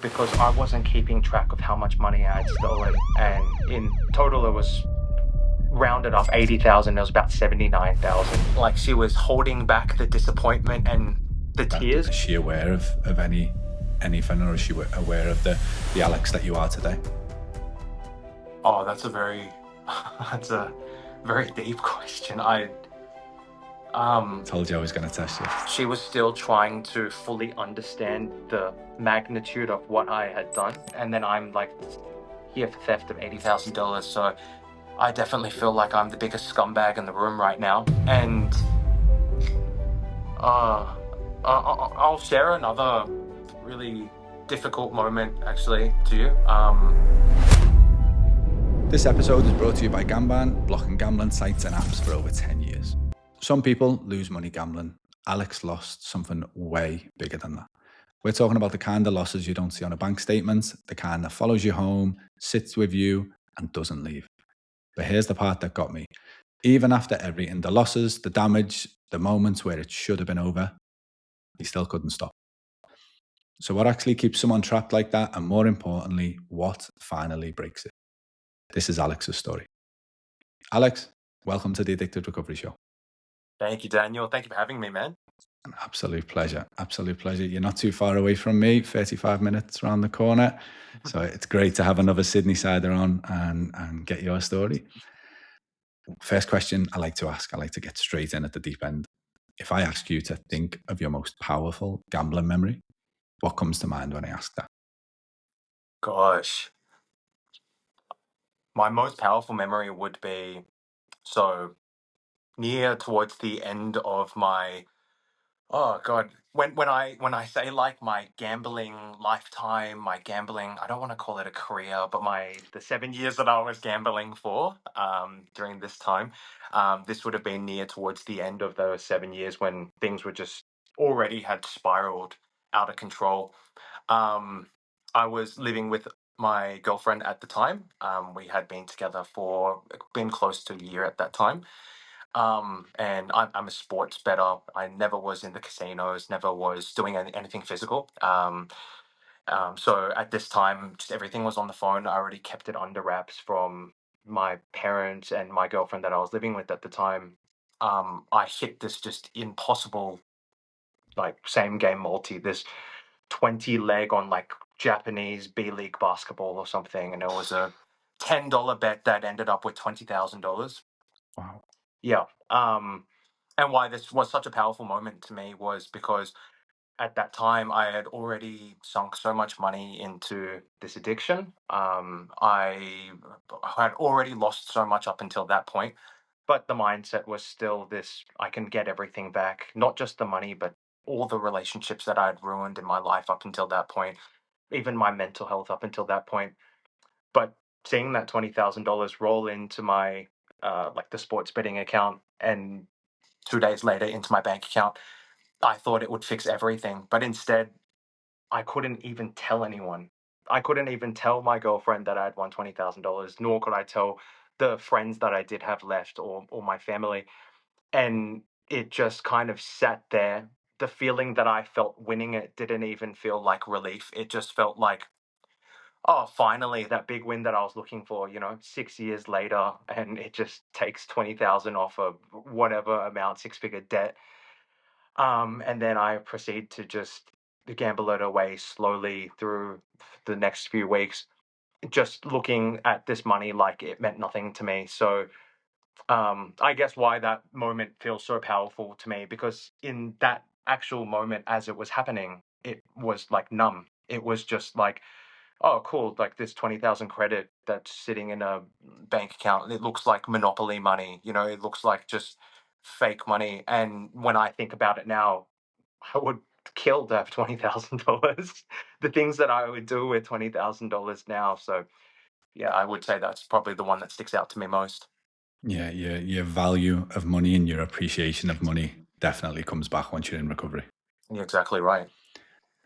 because I wasn't keeping track of how much money I had stolen. And in total, it was rounded up 80,000. It was about 79,000. Like, she was holding back the disappointment and the tears. Is she aware of anything, or is she aware of the Alex that you are today? Oh, that's a very deep question. Told you I was going to test you. She was still trying to fully understand the magnitude of what I had done. And then I'm like, here for theft of $80,000. So I definitely feel like I'm the biggest scumbag in the room right now. And I'll share another really difficult moment actually to you. This episode is brought to you by Gamban, blocking gambling sites and apps for over 10 years. Some people lose money gambling. Alex lost something way bigger than that. We're talking about the kind of losses you don't see on a bank statement, the kind that follows you home, sits with you, and doesn't leave. But here's the part that got me. Even after everything, the losses, the damage, the moments where it should have been over, he still couldn't stop. So what actually keeps someone trapped like that? And more importantly, what finally breaks it? This is Alex's story. Alex, welcome to the Addicted Recovery Show. Thank you, Daniel. Thank you for having me, man. An absolute pleasure. Absolute pleasure. You're not too far away from me, 35 minutes around the corner. So it's great to have another Sydney sider on and get your story. First question I like to ask, I like to get straight in at the deep end. If I ask you to think of your most powerful gambling memory, what comes to mind when I ask that? Gosh. My most powerful memory would be, so near towards the end of my, oh God, when I say like my gambling lifetime, my gambling, I don't want to call it a career, but the 7 years that I was gambling for during this time, this would have been near towards the end of those 7 years when things were just already had spiraled out of control. I was living with my girlfriend at the time. We had been together for been close to a year at that time. And I'm a sports bettor. I never was in the casinos, never was doing anything physical. So at this time, just everything was on the phone. I already kept it under wraps from my parents and my girlfriend that I was living with at the time. I hit this just impossible, like, same game multi, this 20 leg on like Japanese B League basketball or something, and it was a $10 bet that ended up with $20,000. Wow. Yeah. And why this was such a powerful moment to me was because at that time I had already sunk so much money into this addiction. I had already lost so much up until that point, but the mindset was still this: I can get everything back, not just the money, but all the relationships that I had ruined in my life up until that point, even my mental health up until that point. But seeing that $20,000 roll into my like the sports betting account, and 2 days later into my bank account, I thought it would fix everything. But instead, I couldn't even tell anyone. I couldn't even tell my girlfriend that I had won $20,000, nor could I tell the friends that I did have left, or my family. And it just kind of sat there. The feeling that I felt winning it didn't even feel like relief. It just felt like, oh, finally, that big win that I was looking for, 6 years later, and it just takes 20,000 off of whatever amount, six-figure debt. And then I proceed to just gamble it away slowly through the next few weeks, just looking at this money like it meant nothing to me. So I guess why that moment feels so powerful to me, because in that actual moment as it was happening, it was like numb. It was just like, oh, cool, like this 20,000 credit that's sitting in a bank account. It looks like monopoly money, it looks like just fake money. And when I think about it now, I would kill to have $20,000. The things that I would do with $20,000 now. So yeah, I would say that's probably the one that sticks out to me most. Yeah, your value of money and your appreciation of money definitely comes back once you're in recovery. You're exactly right.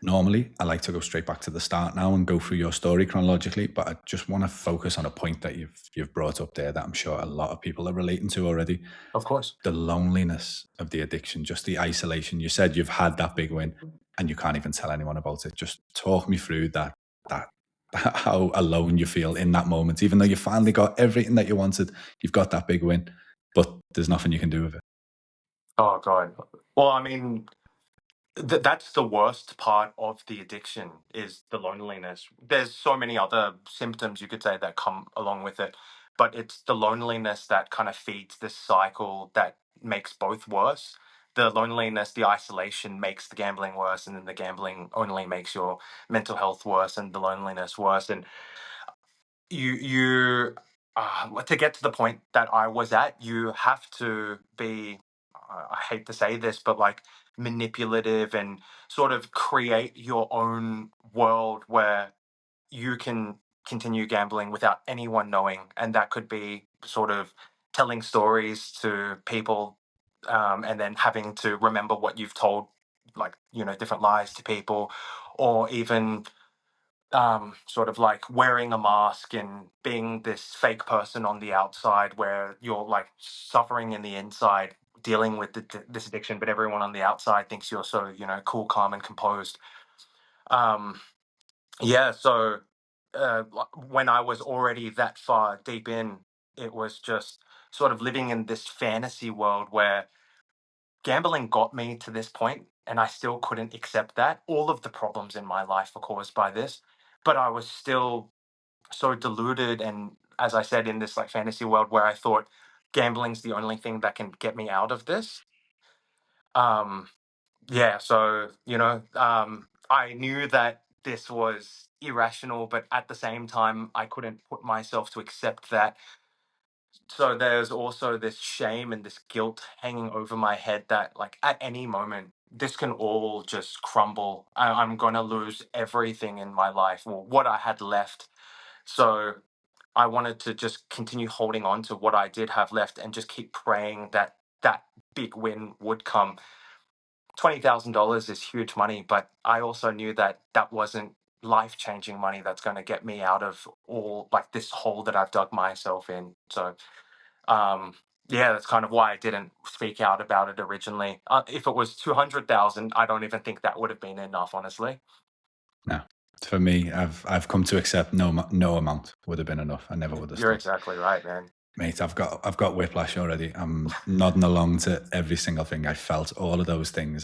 Normally, I like to go straight back to the start now and go through your story chronologically, but I just want to focus on a point that you've brought up there that I'm sure a lot of people are relating to already. Of course. The loneliness of the addiction, just the isolation. You said you've had that big win and you can't even tell anyone about it. Just talk me through that that how alone you feel in that moment, even though you finally got everything that you wanted. You've got that big win, but there's nothing you can do with it. Oh God. Well, I mean, that's the worst part of the addiction is the loneliness. There's so many other symptoms you could say that come along with it, but it's the loneliness that kind of feeds this cycle that makes both worse. The loneliness, the isolation makes the gambling worse, and then the gambling only makes your mental health worse and the loneliness worse. And to get to the point that I was at, you have to be, I hate to say this, but like manipulative and sort of create your own world where you can continue gambling without anyone knowing. And that could be sort of telling stories to people, and then having to remember what you've told, like, different lies to people, or even sort of like wearing a mask and being this fake person on the outside where you're like suffering in the inside dealing with this addiction, but everyone on the outside thinks you're so, cool, calm, and composed. um yeah, so when I was already that far deep in, it was just sort of living in this fantasy world where gambling got me to this point and I still couldn't accept that all of the problems in my life were caused by this, but I was still so deluded, and as I said, in this like fantasy world where I thought gambling's the only thing that can get me out of this. um yeah, so I knew that this was irrational, but at the same time I couldn't put myself to accept that. So there's also this shame and this guilt hanging over my head that like at any moment this can all just crumble. I'm gonna lose everything in my life, or what I had left. So I wanted to just continue holding on to what I did have left and just keep praying that that big win would come. $20,000 is huge money, but I also knew that that wasn't life changing money that's going to get me out of all like this hole that I've dug myself in. So, um, yeah, that's kind of why I didn't speak out about it originally. If it was 200,000, I don't even think that would have been enough, honestly. No, for me, I've come to accept no amount would have been enough. I never would have You're stopped. exactly right, man. Mate, I've got whiplash already. I'm nodding along to every single thing I felt. All of those things.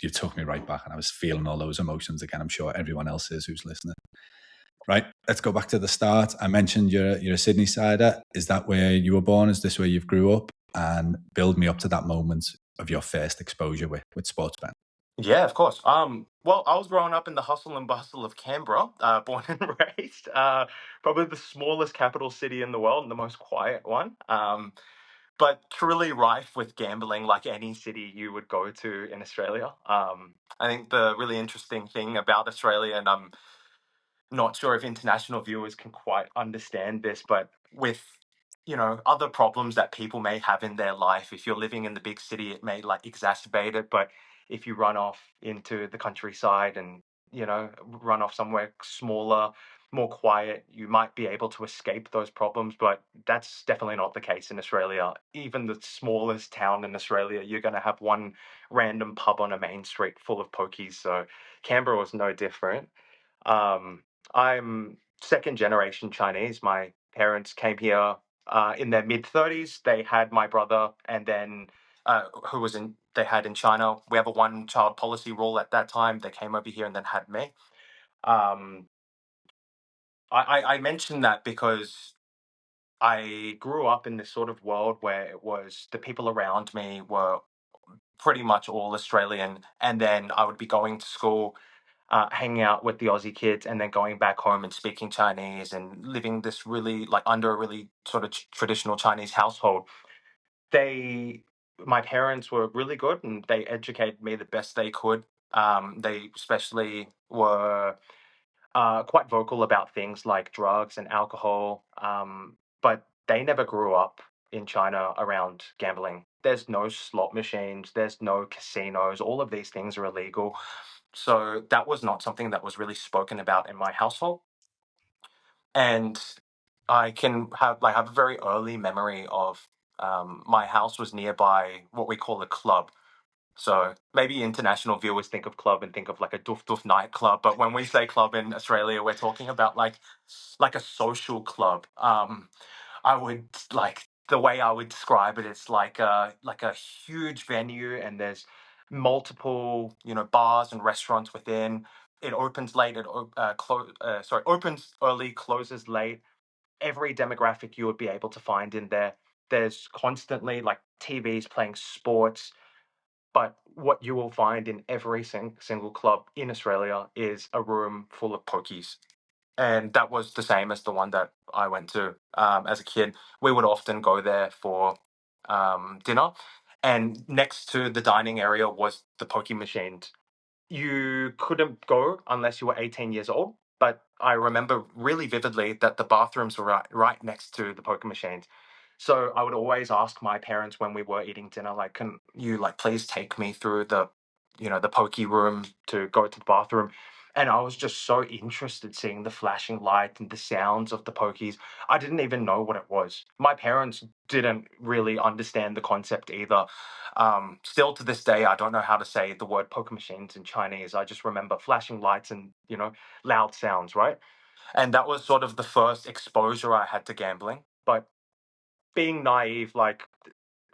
You took me right back, and I was feeling all those emotions again. I'm sure everyone else is who's listening. Right, let's go back to the start. I mentioned you're a Sydney sider. Is that where you were born? Is this where you've grew up? And build me up to that moment of your first exposure with sports betting. Yeah, of course. Well, I was growing up in the hustle and bustle of Canberra, born and raised. Probably the smallest capital city in the world and the most quiet one. But truly rife with gambling, like any city you would go to in Australia. I think the really interesting thing about Australia, and not sure if international viewers can quite understand this, but with other problems that people may have in their life, if you're living in the big city, it may like exacerbate it. But if you run off into the countryside and run off somewhere smaller, more quiet, you might be able to escape those problems. But that's definitely not the case in Australia. Even the smallest town in Australia, you're going to have one random pub on a main street full of pokies. So Canberra was no different. um, I'm second generation Chinese. My parents came here in their mid 30s. They had my brother, and then who was in they had in China. We have a one child policy rule at that time. They came over here and then had me. Um, I mentioned that because I grew up in this sort of world where it was the people around me were pretty much all Australian, and then I would be going to school, hanging out with the Aussie kids, and then going back home and speaking Chinese and living this really like under a really sort of traditional Chinese household. They, my parents were really good and they educated me the best they could. They especially were quite vocal about things like drugs and alcohol, but they never grew up in China around gambling. There's no slot machines, there's no casinos, all of these things are illegal. So that was not something that was really spoken about in my household. And I can have a very early memory of my house was nearby what we call a club. So maybe international viewers think of club and think of like a doof doof nightclub, but when we say club in Australia, we're talking about like a social club. I would like the way I would describe it. It's like a huge venue, and there's multiple bars and restaurants within. It opens late. Opens early, closes late. Every demographic you would be able to find in there. There's constantly like TVs playing sports, but what you will find in every single club in Australia is a room full of pokies. And that was the same as the one that I went to as a kid. We would often go there for dinner. And next to the dining area was the pokie machines. You couldn't go unless you were 18 years old. But I remember really vividly that the bathrooms were right next to the poker machines. So I would always ask my parents when we were eating dinner, like, can you like please take me through the pokey room to go to the bathroom? And I was just so interested seeing the flashing light and the sounds of the pokies. I didn't even know what it was. My parents didn't really understand the concept either. Still to this day, I don't know how to say the word poker machines in Chinese. I just remember flashing lights and, loud sounds, right? And that was sort of the first exposure I had to gambling. But being naive, like,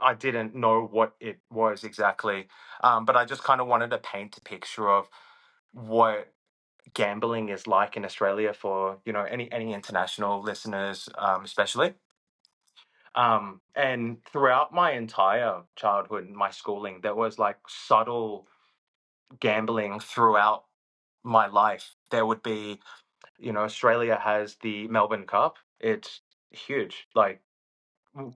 I didn't know what it was exactly. But I just kind of wanted to paint a picture of what gambling is like in Australia for, any international listeners, especially. And throughout my entire childhood, my schooling, there was like subtle gambling throughout my life. There would be, Australia has the Melbourne Cup. It's huge. Like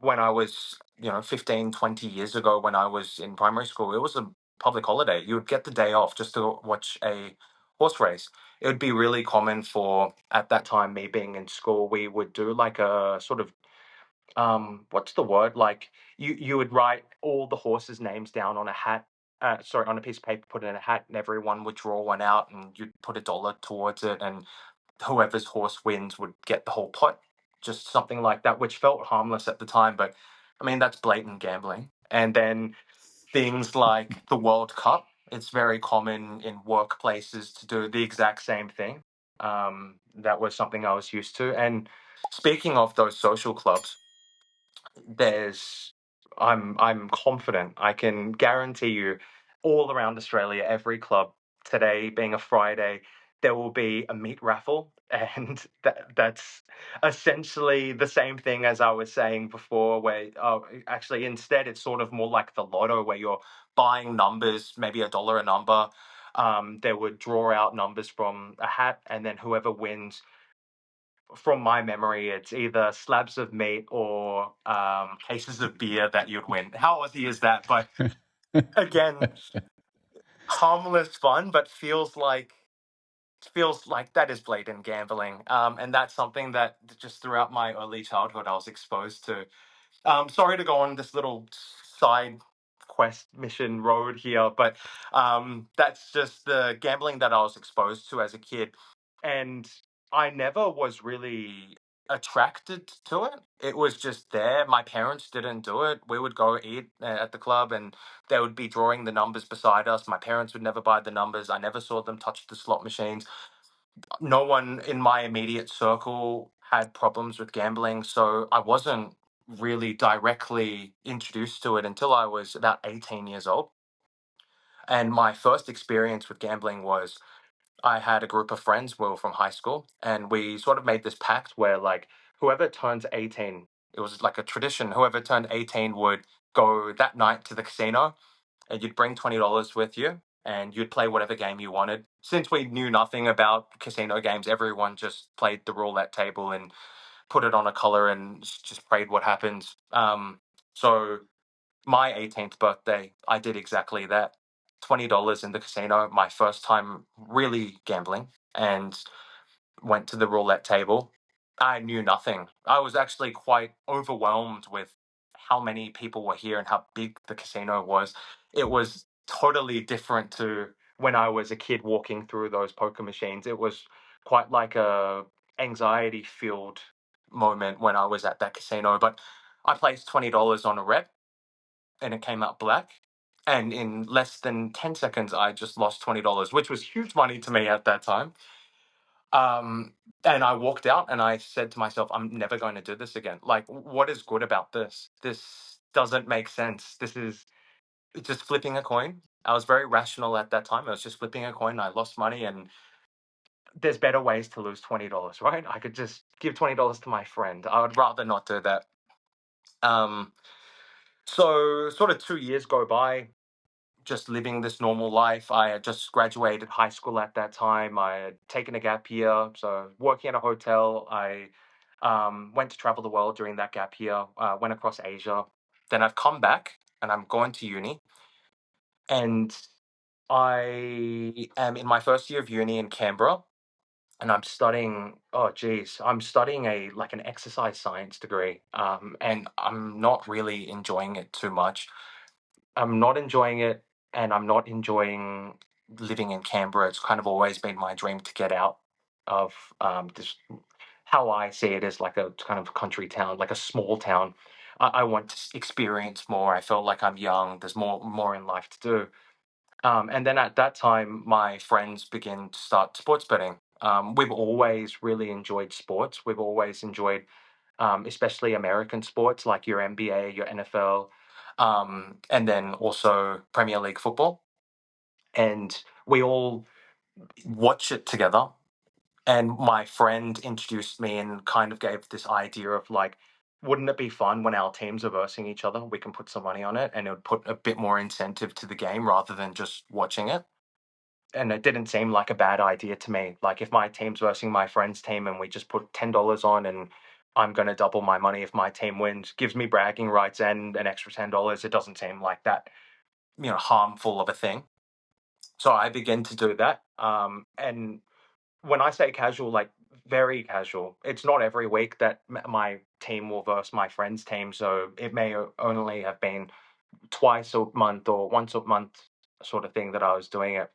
when I was, 15, 20 years ago, when I was in primary school, it was a public holiday. You would get the day off just to watch a horse race. It would be really common for, at that time, me being in school, we would do like a sort of what's the word, like you would write all the horses names down on a hat, sorry, on a piece of paper, put it in a hat, and everyone would draw one out and you'd put $1 towards it, and whoever's horse wins would get the whole pot. Just something like that, which felt harmless at the time, but I mean that's blatant gambling. And then things like the World Cup, it's very common in workplaces to do the exact same thing. That was something I was used to. And speaking of those social clubs, there's I'm confident, I can guarantee you, all around Australia, every club today being a Friday, there will be a meat raffle, and that's essentially the same thing as I was saying before, where actually instead it's sort of more like the lotto, where you're buying numbers, maybe $1 a number. They would draw out numbers from a hat, and then whoever wins, from my memory, it's either slabs of meat or cases of beer that you'd win. How Aussie is that? But again, harmless fun, but feels like that is blatant gambling. And that's something that just throughout my early childhood I was exposed to. Sorry to go on this little side quest mission road here, but that's just the gambling that I was exposed to as a kid. And I never was really attracted to it. It was just there. My parents didn't do it. We would go eat at the club and they would be drawing the numbers beside us. My parents would never buy the numbers. I never saw them touch the slot machines. No one in my immediate circle had problems with gambling, so I wasn't really directly introduced to it until I was about 18 years old. And my first experience with gambling was I had a group of friends, we were from high school, and we sort of made this pact where, like, whoever turns 18, it was like a tradition, whoever turned 18 would go that night to the casino, and you'd bring $20 with you and you'd play whatever game you wanted. Since we knew nothing about casino games, everyone just played the roulette table and put it on a color and just prayed what happens. So my 18th birthday, I did exactly that. $20 in the casino, my first time really gambling, and went to the roulette table. I knew nothing. I was actually quite overwhelmed with how many people were here and how big the casino was. It was totally different to when I was a kid walking through those poker machines. It was quite like a anxiety filled moment when I was at that casino. But I placed $20 on a red and it came out black. And in less than 10 seconds, I just lost $20, which was huge money to me at that time. Um, and I walked out and I said to myself, I'm never going to do this again. Like, what is good about this? This doesn't make sense. This is just flipping a coin. I was very rational at that time. I was just flipping a coin. I lost money, and there's better ways to lose $20, right? I could just give $20 to my friend. I would rather not do that. Um, so, sort of 2 years go by, just living this normal life. I had just graduated high school at that time. I had taken a gap year, so working at a hotel. I went to travel the world during that gap year. Went across Asia. Then I've come back and I'm going to uni, and I am in my first year of uni in Canberra, and I'm studying. Oh, geez, I'm studying an exercise science degree, and I'm not really enjoying it too much. I'm not enjoying it, and I'm not enjoying living in Canberra. It's kind of always been my dream to get out of this. How I see it as like a kind of country town, like a small town. I want to experience more. I feel like I'm young. There's more in life to do. And then at that time, my friends begin to start sports betting. We've always really enjoyed sports. We've always enjoyed, especially American sports like your NBA, your NFL, and then also Premier League football. And we all watch it together. And my friend introduced me and kind of gave this idea of like, wouldn't it be fun when our teams are versing each other? We can put some money on it and it would put a bit more incentive to the game rather than just watching it. And it didn't seem like a bad idea to me. Like if my team's versing my friend's team and we just put $10 on and I'm going to double my money if my team wins, gives me bragging rights and an extra $10. It doesn't seem like that, harmful of a thing. So I begin to do that. And when I say casual, like very casual, it's not every week that my team will verse my friend's team. So it may only have been twice a month or once a month sort of thing that I was doing it.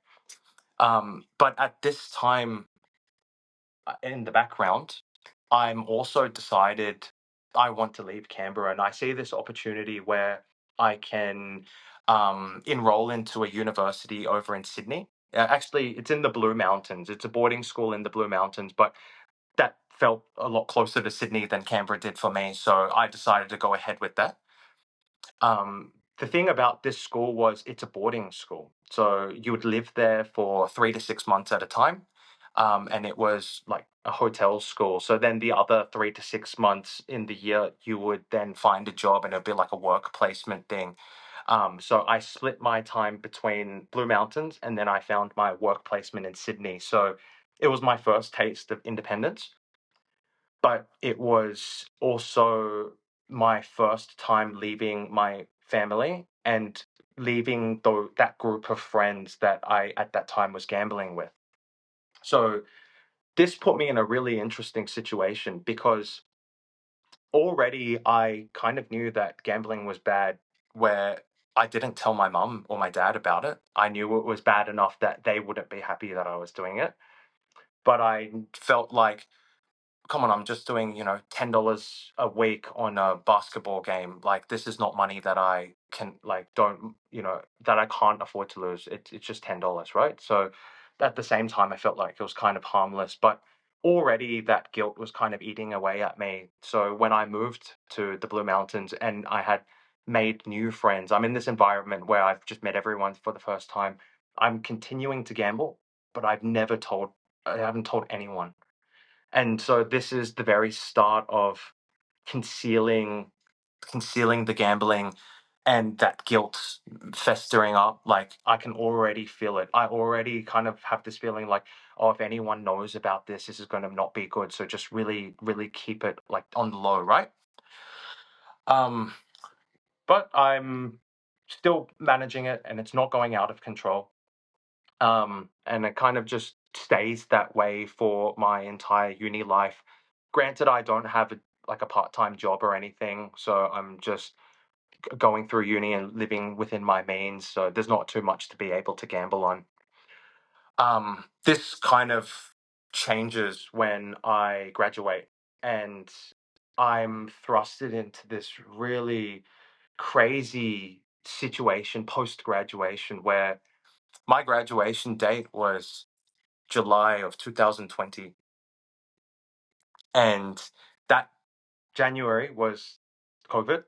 But at this time, in the background, I'm also decided I want to leave Canberra, and I see this opportunity where I can enroll into a university over in Sydney. Actually, it's in the Blue Mountains. It's a boarding school in the Blue Mountains, but that felt a lot closer to Sydney than Canberra did for me. So I decided to go ahead with that. The thing about this school was it's a boarding school. So you would live there for 3 to 6 months at a time. And it was like a hotel school. So then the other 3 to 6 months in the year, you would then find a job and it'd be like a work placement thing. So I split my time between Blue Mountains and then I found my work placement in Sydney. So it was my first taste of independence, but it was also my first time leaving my family and leaving that group of friends that I at that time was gambling with. So this put me in a really interesting situation because already I kind of knew that gambling was bad, where I didn't tell my mum or my dad about it. I knew it was bad enough that they wouldn't be happy that I was doing it. But I felt like, come on, I'm just doing, $10 a week on a basketball game. Like this is not money that I can don't, that I can't afford to lose. It's just $10, right? So at the same time I felt like it was kind of harmless, but already that guilt was kind of eating away at me. So when I moved to the Blue Mountains and I had made new friends, I'm in this environment where I've just met everyone for the first time. I'm continuing to gamble, but I haven't told anyone. And so this is the very start of concealing concealing the gambling and that guilt festering up. Like I can already feel it. I already kind of have this feeling like, oh, if anyone knows about this is going to not be good. So just really, really keep it like on the low, right? Um, but I'm still managing it and it's not going out of control. And it kind of just stays that way for my entire uni life. Granted, I don't have a part-time job or anything, so I'm just going through uni and living within my means. So there's not too much to be able to gamble on. This kind of changes when I graduate, and I'm thrusted into this really crazy situation post graduation where my graduation date was July of 2020, and that January was COVID,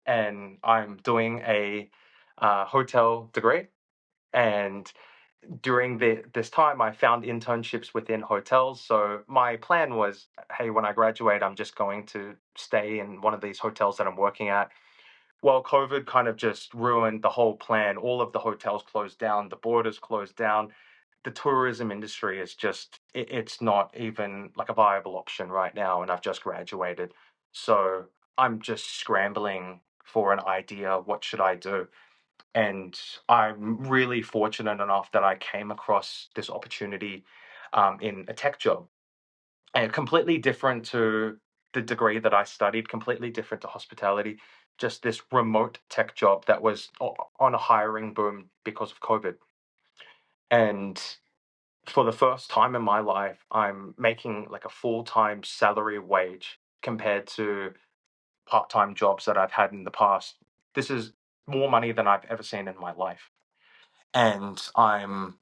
and I'm doing a hotel degree. And during this time, I found internships within hotels. So my plan was, hey, when I graduate, I'm just going to stay in one of these hotels that I'm working at. Well, COVID kind of just ruined the whole plan. All of the hotels closed down, the borders closed down. The tourism industry is just, it's not even like a viable option right now. And I've just graduated. So I'm just scrambling for an idea. What should I do? And I'm really fortunate enough that I came across this opportunity in a tech job, and completely different to the degree that I studied, completely different to hospitality. Just this remote tech job that was on a hiring boom because of COVID. And for the first time in my life, I'm making like a full time salary wage compared to part time jobs that I've had in the past. This is more money than I've ever seen in my life. And I'm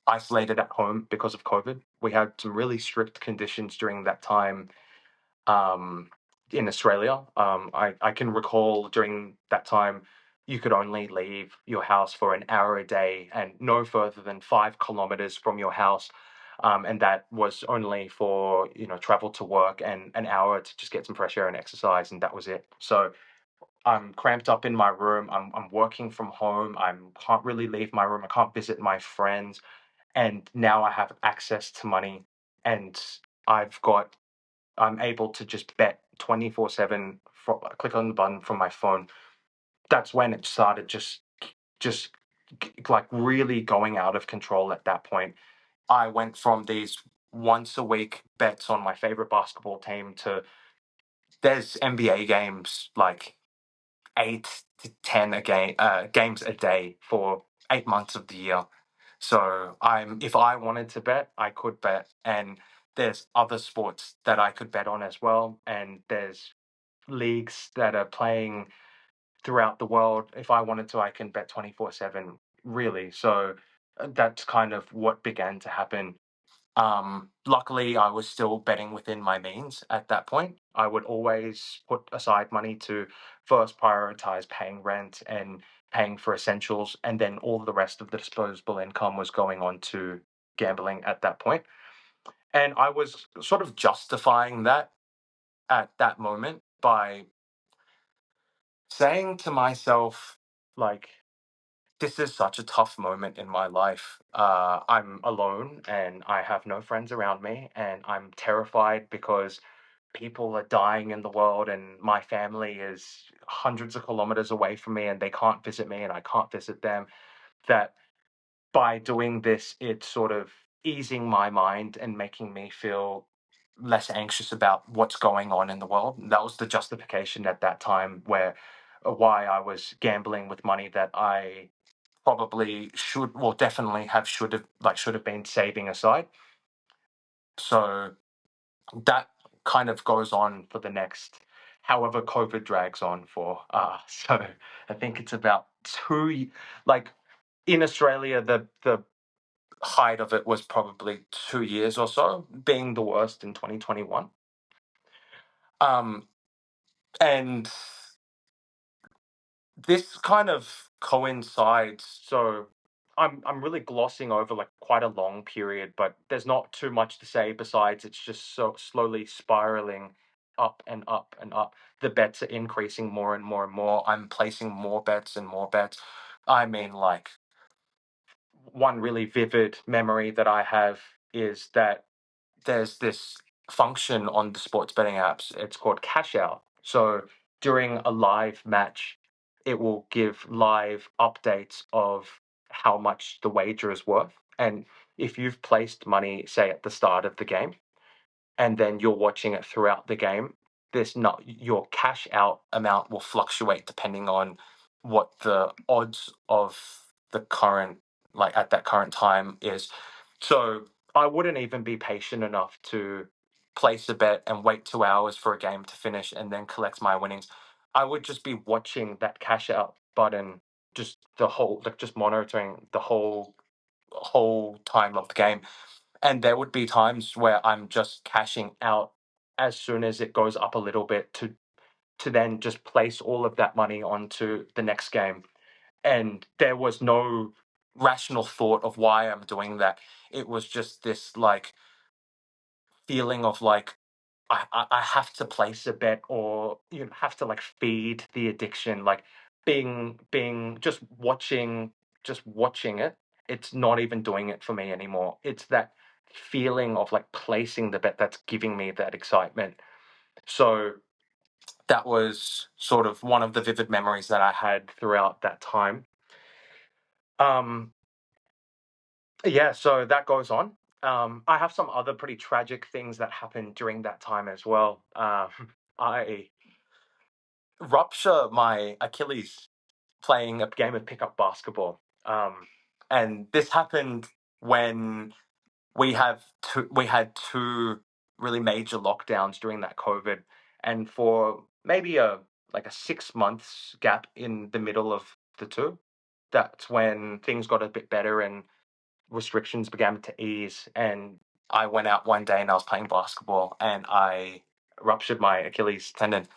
isolated at home because of COVID. We had some really strict conditions during that time um, in Australia. I can recall during that time, you could only leave your house for an hour a day and no further than 5 kilometers from your house. And that was only for, travel to work and an hour to just get some fresh air and exercise, and that was it. So I'm cramped up in my room. I'm working from home. I can't really leave my room. I can't visit my friends, and now I have access to money, and I've got I'm able to just bet 24/7. Click on the button from my phone. That's when it started just like really going out of control. At that point, I went from these once a week bets on my favorite basketball team to there's NBA games like 8 to 10 games a day for 8 months of the year. So if I wanted to bet, I could bet, and there's other sports that I could bet on as well, and there's leagues that are playing throughout the world. If I wanted to, I can bet 24/7. Really, so that's kind of what began to happen. Luckily, I was still betting within my means at that point. I would always put aside money to first prioritize paying rent and paying for essentials, and then all the rest of the disposable income was going on to gambling at that point. And I was sort of justifying that at that moment by saying to myself, like, this is such a tough moment in my life. I'm alone and I have no friends around me, and I'm terrified because people are dying in the world, and my family is hundreds of kilometers away from me, and they can't visit me, and I can't visit them. That by doing this, it's sort of easing my mind and making me feel less anxious about what's going on in the world. And that was the justification at that time, where why I was gambling with money that I probably should, well, definitely should have been saving aside. So that kind of goes on for the next, however COVID drags on for. So I think it's about like in Australia, the height of it was probably 2 years or so, being the worst in 2021. Um, and this kind of coincides. So I'm really glossing over like quite a long period, but there's not too much to say besides it's just so slowly spiraling up and up and up. The bets are increasing more and more and more. I'm placing more bets and more bets. I mean, like, one really vivid memory that I have is that there's this function on the sports betting apps. It's called cash out. So during a live match, it will give live updates of how much the wager is worth. And if you've placed money, say at the start of the game, and then you're watching it throughout the game, there's not your cash out amount will fluctuate depending on what the odds of the current like at that current time is. So I wouldn't even be patient enough to place a bet and wait 2 hours for a game to finish and then collect my winnings. I would just be watching that cash out button just the whole like just monitoring the whole time of the game. And there would be times where I'm just cashing out as soon as it goes up a little bit to then just place all of that money onto the next game. And there was no rational thought of why I'm doing that. It was just this like feeling of like I have to place a bet, or you know, have to like feed the addiction, like being just watching it. It's not even doing it for me anymore. It's that feeling of like placing the bet that's giving me that excitement. So that was sort of one of the vivid memories that I had throughout that time. Um, yeah, so that goes on. I have some other pretty tragic things that happened during that time as well. I rupture my Achilles playing a game of pickup basketball. And this happened when we had two really major lockdowns during that COVID, and for maybe a 6 months gap in the middle of the two, that's when things got a bit better and restrictions began to ease. And I went out one day and I was playing basketball and I ruptured my Achilles tendon,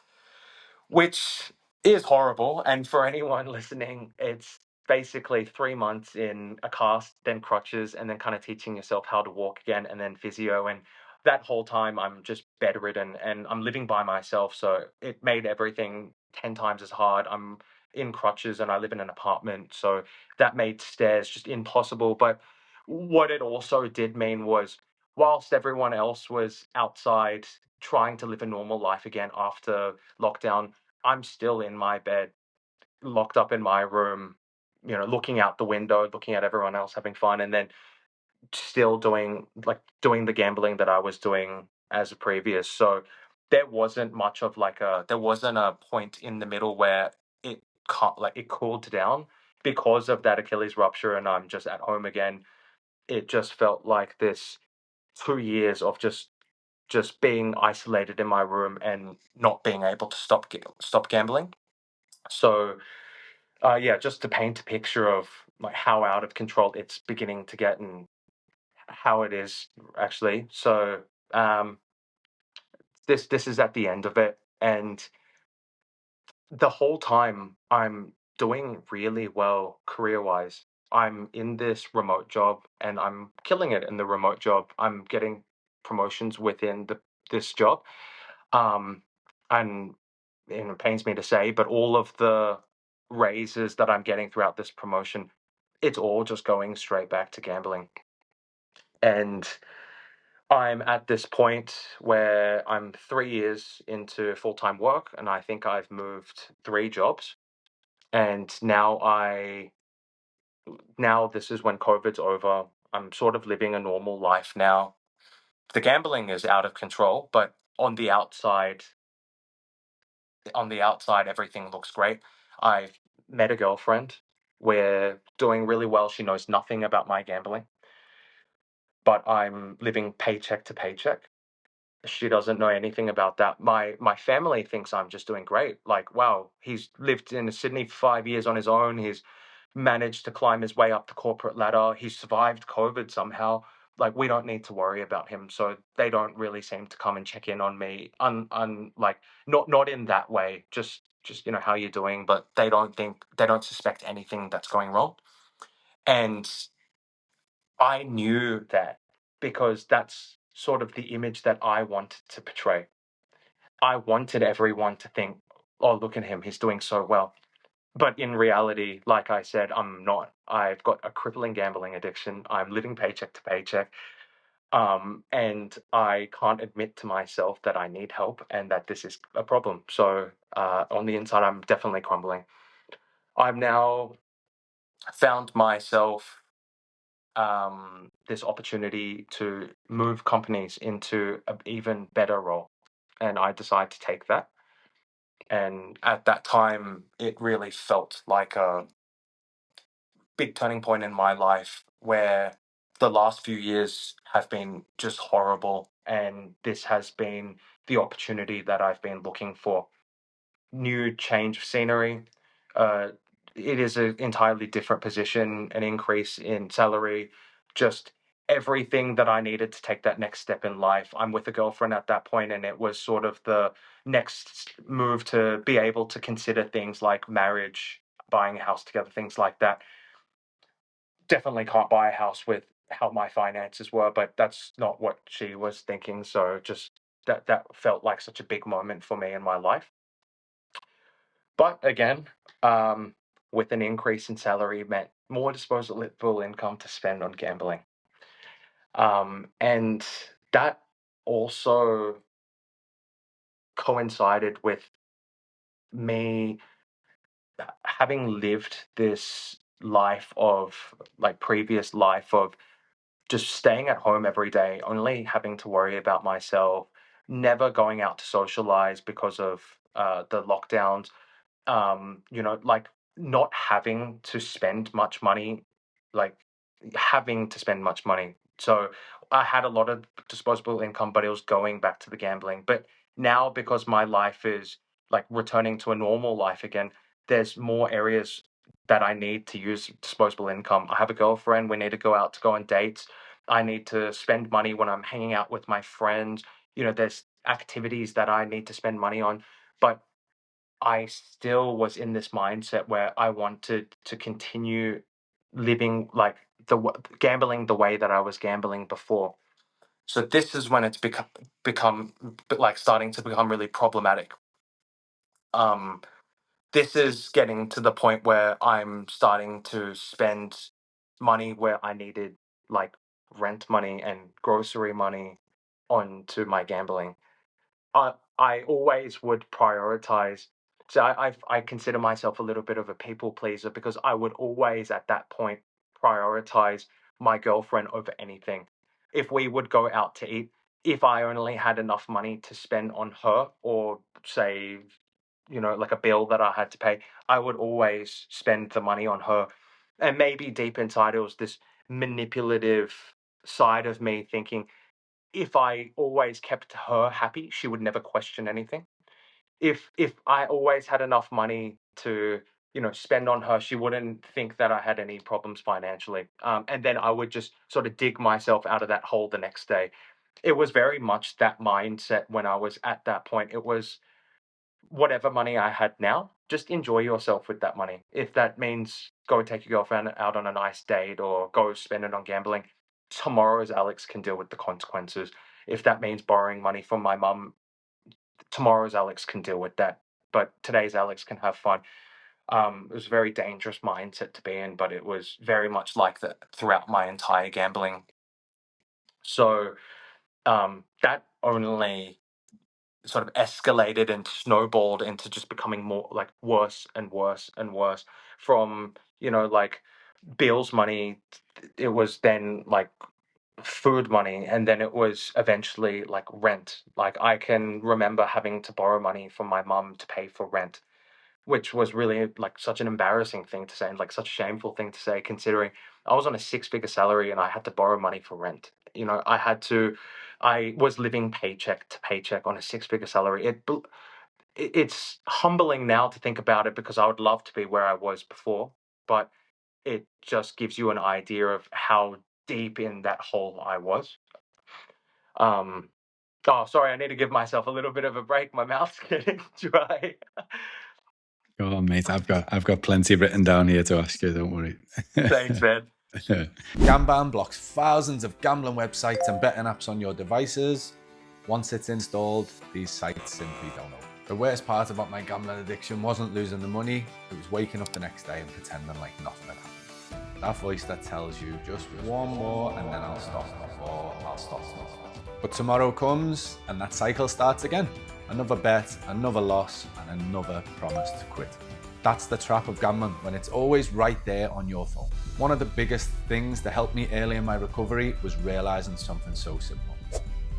which is horrible. And for anyone listening, it's basically 3 months in a cast, then crutches, and then kind of teaching yourself how to walk again, and then physio. And that whole time, I'm just bedridden and I'm living by myself. So it made everything 10 times as hard. I'm in crutches and I live in an apartment. So that made stairs just impossible. But what it also did mean was, whilst everyone else was outside trying to live a normal life again after lockdown, I'm still in my bed, locked up in my room, you know, looking out the window, looking at everyone else having fun, and then still doing the gambling that I was doing as a previous. So there wasn't a point in the middle where it it cooled down because of that Achilles rupture, and I'm just at home again. It just felt like this 2 years of just being isolated in my room and not being able to stop gambling. So, yeah, just to paint a picture of like how out of control it's beginning to get and how it is actually. So, um, this is at the end of it, and the whole time I'm doing really well career wise. I'm in this remote job and I'm killing it in the remote job. I'm getting promotions within this job. Um, and it pains me to say, but all of the raises that I'm getting throughout this promotion, it's all just going straight back to gambling. And I'm at this point where I'm 3 years into full time work, and I think I've moved 3 jobs. And now this is when COVID's over. I'm sort of living a normal life now. The gambling is out of control, but on the outside everything looks great. I've met a girlfriend. We're doing really well. She knows nothing about my gambling, but I'm living paycheck to paycheck. She doesn't know anything about that. My family thinks I'm just doing great. Like, wow, he's lived in Sydney for 5 years on his own. He's managed to climb his way up the corporate ladder. He's survived COVID somehow. Like, we don't need to worry about him. So they don't really seem to come and check in on me. Like, not in that way. Just how you're doing, but they don't suspect anything that's going wrong. And I knew that because that's sort of the image that I wanted to portray. I wanted everyone to think, oh, look at him, he's doing so well. But in reality, like I said, I'm not. I've got a crippling gambling addiction. I'm living paycheck to paycheck. And I can't admit to myself that I need help and that this is a problem. So on the inside, I'm definitely crumbling. I've now found myself this opportunity to move companies into an even better role. And I decided to take that. And at that time, it really felt like a big turning point in my life where the last few years have been just horrible. And this has been the opportunity that I've been looking for. New change of scenery, uh, it is an entirely different position, an increase in salary, just everything that I needed to take that next step in life. I'm with a girlfriend at that point, and it was sort of the next move to be able to consider things like marriage, buying a house together, things like that. Definitely can't buy a house with how my finances were, but that's not what she was thinking. So just that felt like such a big moment for me in my life. But again, um, with an increase in salary meant more disposable income to spend on gambling. And that also coincided with me having lived this life of like previous life of just staying at home every day, only having to worry about myself, never going out to socialize because of the lockdowns, like not having to spend much money, like having to spend much money. So I had a lot of disposable income, but it was going back to the gambling. But now, because my life is like returning to a normal life again, there's more areas that I need to use disposable income. I have a girlfriend. We need to go out to go on dates. I need to spend money when I'm hanging out with my friends. There's activities that I need to spend money on. But I still was in this mindset where I wanted to continue living like gambling the way that I was gambling before. So this is when it's become like starting to become really problematic. Um, this is getting to the point where I'm starting to spend money where I needed like rent money and grocery money onto my gambling. I always would prioritize. So I consider myself a little bit of a people pleaser because I would always at that point prioritize my girlfriend over anything. If we would go out to eat, if I only had enough money to spend on her or say, like a bill that I had to pay, I would always spend the money on her. And maybe deep inside it was this manipulative side of me thinking, if I always kept her happy, she would never question anything. If I always had enough money to, spend on her, she wouldn't think that I had any problems financially. And then I would just sort of dig myself out of that hole the next day. It was very much that mindset when I was at that point. It was whatever money I had now, just enjoy yourself with that money. If that means go take your girlfriend out on a nice date or go spend it on gambling, tomorrow's Alex can deal with the consequences. If that means borrowing money from my mum, tomorrow's Alex can deal with that. But today's Alex can have fun. It was a very dangerous mindset to be in, but it was very much like that throughout my entire gambling. So that only sort of escalated and snowballed into just becoming more like worse and worse and worse from like bills money. It was then like food money, and then it was eventually like rent. Like I can remember having to borrow money from my mum to pay for rent, which was really like such an embarrassing thing to say and like such a shameful thing to say considering I was on a six-figure salary and I had to borrow money for rent. I was living paycheck to paycheck on a six-figure salary. It's humbling now to think about it because I would love to be where I was before, but it just gives you an idea of how deep in that hole I was. Um, oh, sorry, I need to give myself a little bit of a break. My mouth's getting dry. Go on, mate. I've got plenty written down here to ask you. Don't worry. Thanks, man. Gamban blocks thousands of gambling websites and betting apps on your devices. Once it's installed, these sites simply don't open. The worst part about my gambling addiction wasn't losing the money, it was waking up the next day and pretending like nothing had happened. That voice that tells you just one more and then I'll stop, or I'll stop. But tomorrow comes and that cycle starts again. Another bet, another loss, and another promise to quit. That's the trap of gambling, when it's always right there on your phone. One of the biggest things that helped me early in my recovery was realizing something so simple.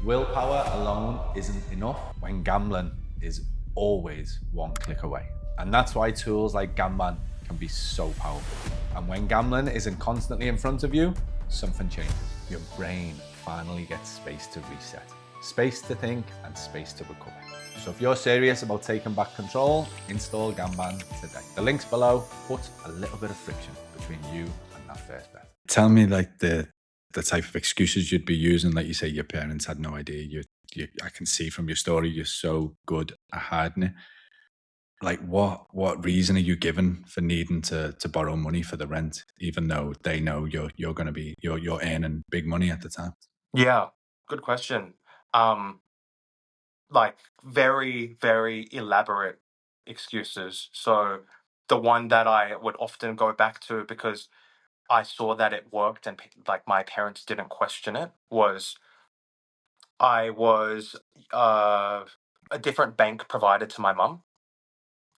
Willpower alone isn't enough when gambling is always one click away. And that's why tools like Gamban can be so powerful. And when gambling isn't constantly in front of you, something changes. Your brain finally gets space to reset, space to think, and space to recover. So if you're serious about taking back control, install Gamban today. The link's below. Put a little bit of friction between you and that first bet. Tell me like the type of excuses you'd be using. Like you say, your parents had no idea. I can see from your story, you're so good at hiding it. Like what reason are you given for needing to borrow money for the rent, even though they know you're going to be you're earning big money at the time? Yeah, good question. Um, like very, very elaborate excuses. So the one that I would often go back to because I saw that it worked and like my parents didn't question it was I was uh, a different bank provided to my mum.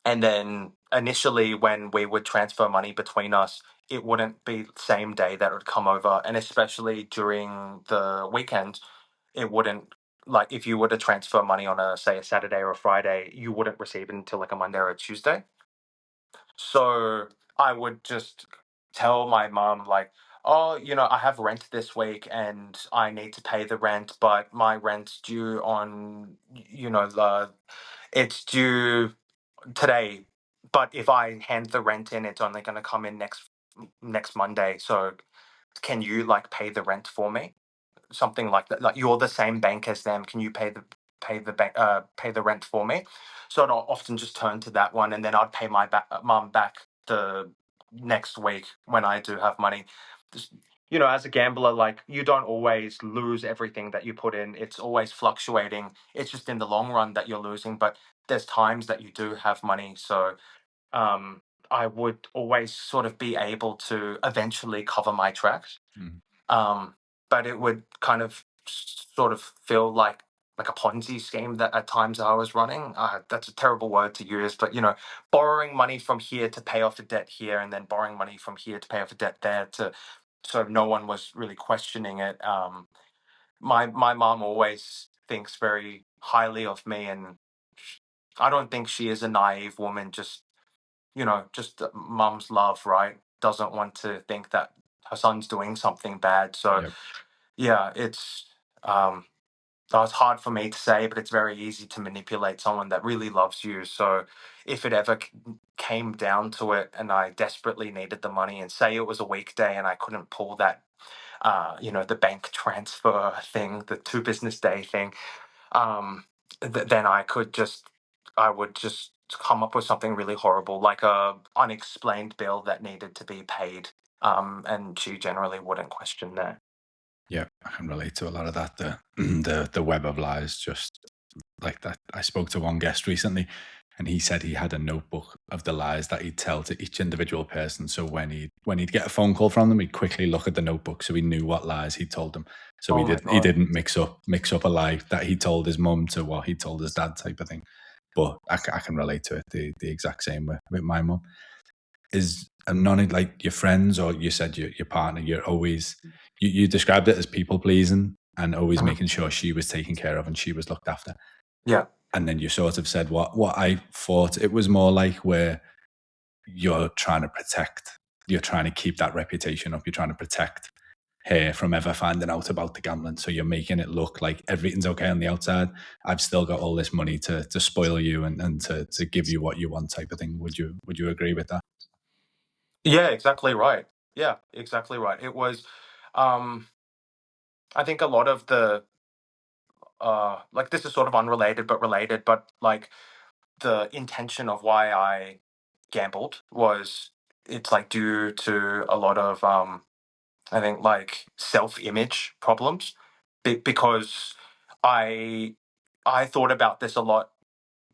And then initially, when we would transfer money between us, it wouldn't be the same day that it would come over. And especially during the weekend, it wouldn't, like, if you were to transfer money on a, say, a Saturday or a Friday, you wouldn't receive it until like a Monday or a Tuesday. So I would just tell my mom, like, oh, I have rent this week and I need to pay the rent, but my rent's due on, it's due today, but if I hand the rent in, it's only going to come in next Monday. So can you like pay the rent for me? Something like that. Like you're the same bank as them. Can you pay the rent for me? So I'd often just turn to that one, and then I'd pay my mum back the next week when I do have money. Just, as a gambler, like you don't always lose everything that you put in. It's always fluctuating. It's just in the long run that you're losing, but there's times that you do have money. So um, I would always sort of be able to eventually cover my tracks. Mm. Um, but it would kind of sort of feel like a Ponzi scheme that at times I was running. That's a terrible word to use, but borrowing money from here to pay off a debt here, and then borrowing money from here to pay off a debt there, so no one was really questioning it. My mom always thinks very highly of me, and I don't think she is a naive woman. Just mum's love, right? Doesn't want to think that her son's doing something bad. So Yep. yeah, um, it's hard for me to say, but it's very easy to manipulate someone that really loves you. So if it ever came down to it, and I desperately needed the money, and say it was a weekday and I couldn't pull that, the bank transfer thing, the 2 business day thing, then I would just come up with something really horrible, like a unexplained bill that needed to be paid. And she generally wouldn't question that. Yeah, I can relate to a lot of that. The web of lies, just like that. I spoke to one guest recently, and he said he had a notebook of the lies that he'd tell to each individual person. So when he'd get a phone call from them, he'd quickly look at the notebook so he knew what lies he told them. So Oh my he god. didn't mix up a lie that he told his mum to what he told his dad, type of thing. But I can relate to it the exact same with my mum. Is none of like your friends, or you said your partner, you're always you described it as people pleasing and always Mhm. making sure she was taken care of and she was looked after. Yeah. And then you sort of said what I thought it was more like, where you're trying to you're trying to keep that reputation up, you're trying to protect her from ever finding out about the gambling. So you're making it look like everything's okay on the outside. I've still got all this money to spoil you and to give you what you want, type of thing. Would you agree with that? Yeah, exactly right. Yeah, exactly right. It was, um, I think a lot of like this is sort of unrelated but related, but like the intention of why I gambled was it's like due to a lot of I think like self-image problems because I I thought about this a lot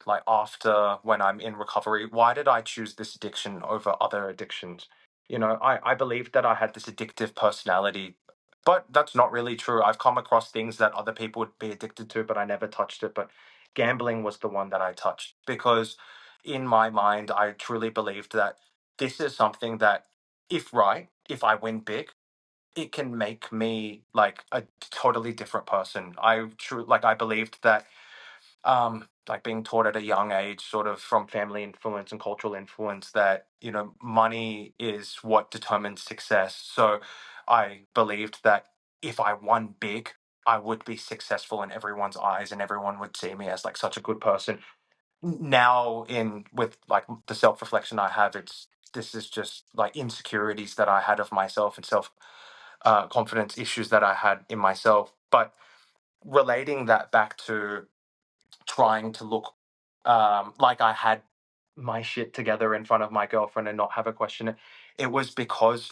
like after when I'm in recovery. Why did I choose this addiction over other addictions? I believed that I had this addictive personality, but that's not really true. I've come across things that other people would be addicted to, but I never touched it. But gambling was the one that I touched because in my mind, I truly believed that this is something that, if I win big, it can make me like a totally different person. I believed that like being taught at a young age, sort of from family influence and cultural influence, that money is what determines success. So I believed that if I won big, I would be successful in everyone's eyes and everyone would see me as like such a good person. Now in with like the self-reflection I have, it's this is just like insecurities that I had of myself and self confidence issues that I had in myself. But relating that back to trying to look like I had my shit together in front of my girlfriend and not have a question it was because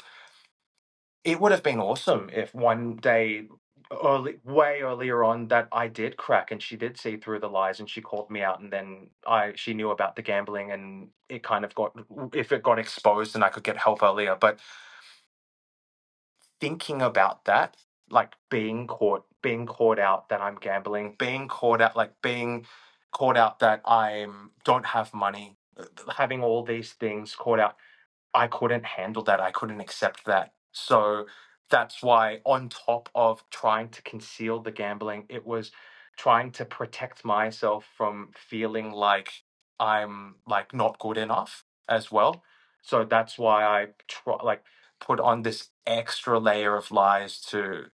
it would have been awesome if one day way earlier on that I did crack and she did see through the lies and she called me out and then she knew about the gambling and it kind of got if it got exposed and I could get help earlier. But thinking about that, like being caught out that I'm gambling, being caught out like being caught out that I'm don't have money, having all these things caught out, I couldn't handle that. I couldn't accept that. So that's why, on top of trying to conceal the gambling, it was trying to protect myself from feeling like I'm like not good enough as well. So that's why I like put on this extra layer of lies to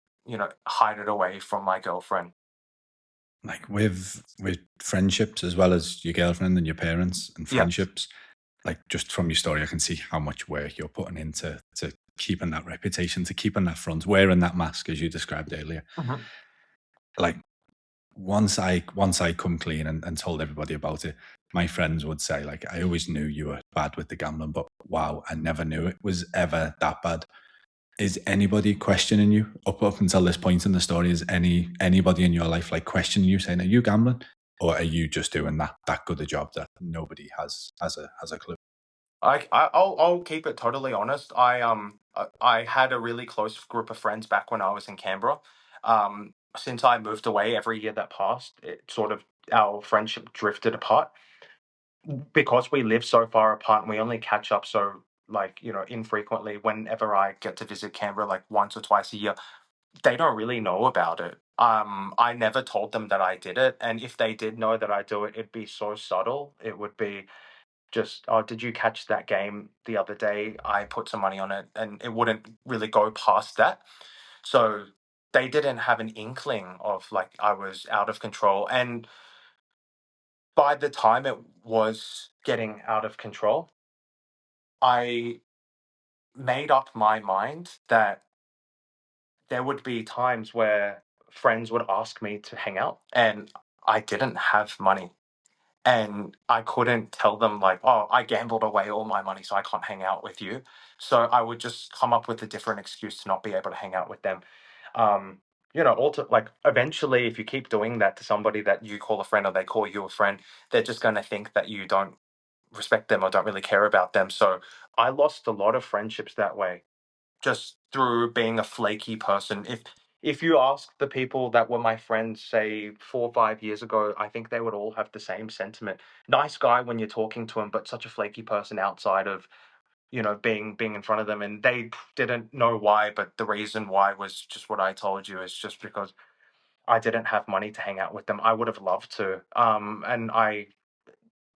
hide it away from my girlfriend. Like with friendships as well as your girlfriend and your parents and Yeah. friendships, like just from your story, I can see how much work you're putting into to keeping that reputation, to keeping that front, wearing that mask as you described earlier. Mhm. Like once I come clean and told everybody about it, my friends would say, like, I always knew you were bad with the gambling, but wow, I never knew it was ever that bad. Is anybody questioning you up until this point in the story? Is anybody in your life like questioning you, saying, "Are you gambling?" Or are you just doing that good a job that nobody has a clue? I'll keep it totally honest. I had a really close group of friends back when I was in Canberra. Since I moved away, every year that passed, it sort of our friendship drifted apart because we live so far apart and we only catch up so like infrequently. Whenever I get to visit Canberra, like once or twice a year, they don't really know about it. I never told them that I did it, and if they did know that I do it, it'd be so subtle. It would be just, "Oh, did you catch that game the other day? I put some money on it," and it wouldn't really go past that. So they didn't have an inkling of like I was out of control. And by the time it was getting out of control, I made up my mind that there would be times where friends would ask me to hang out and I didn't have money. And I couldn't tell them like, "Oh, I gambled away all my money, so I can't hang out with you." So I would just come up with a different excuse to not be able to hang out with them. Like eventually, if you keep doing that to somebody that you call a friend or they call you a friend, they're just going to think that you don't respect them or don't really care about them. So I lost a lot of friendships that way just through being a flaky person. If you ask the people that were my friends, say 4 or 5 years ago, I think they would all have the same sentiment. Nice guy when you're talking to him, but such a flaky person outside of being in front of them, and they didn't know why. But the reason why was just what I told you. Is just because I didn't have money to hang out with them. I would have loved to, and I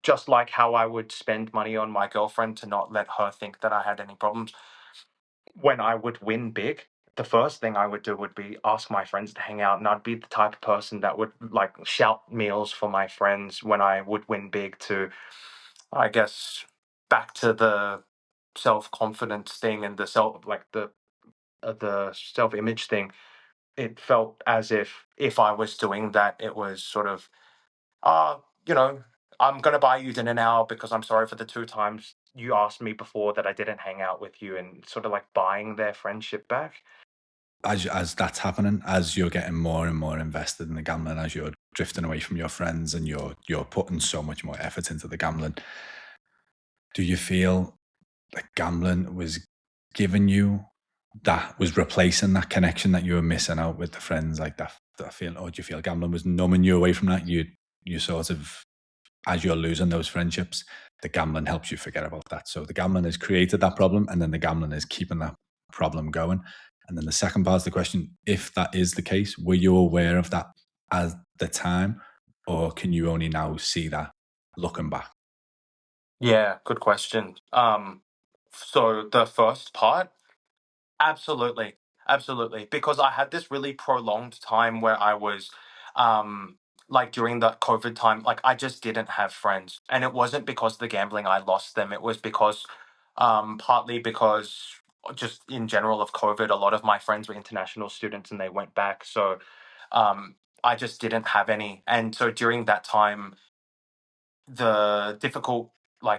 just like how I would spend money on my girlfriend to not let her think that I had any problems when I would win big, the first thing I would do would be ask my friends to hang out, and I'd be the type of person that would like shout meals for my friends when I would win big to, I guess, back to the self confidence thing and the the self image thing. It felt as if I was doing that, it was sort of uh, you know, I'm gonna buy you dinner now because I'm sorry for the 2 times you asked me before that I didn't hang out with you, and sort of like buying their friendship back. As that's happening, as you're getting more and more invested in the gambling, as you're drifting away from your friends and you're putting so much more effort into the gambling, do you feel like gambling was giving you that was replacing that connection that you were missing out with the friends, like that feeling? Or do you feel gambling was numbing you away from that? You sort of, as you're losing those friendships, the gambling helps you forget about that. So the gambling has created that problem, and then the gambling is keeping that problem going. And then the second part of the question, if that is the case, were you aware of that at the time, or can you only now see that looking back? Yeah, good question. So the first part, absolutely. absolutely. Because I had this really prolonged time where I was, um, like during the COVID time, like I just didn't have friends, and it wasn't because of the gambling I lost them. It was because, partly because just in general of COVID, a lot of my friends were international students and they went back, so um, I just didn't have any, and so during that time the difficult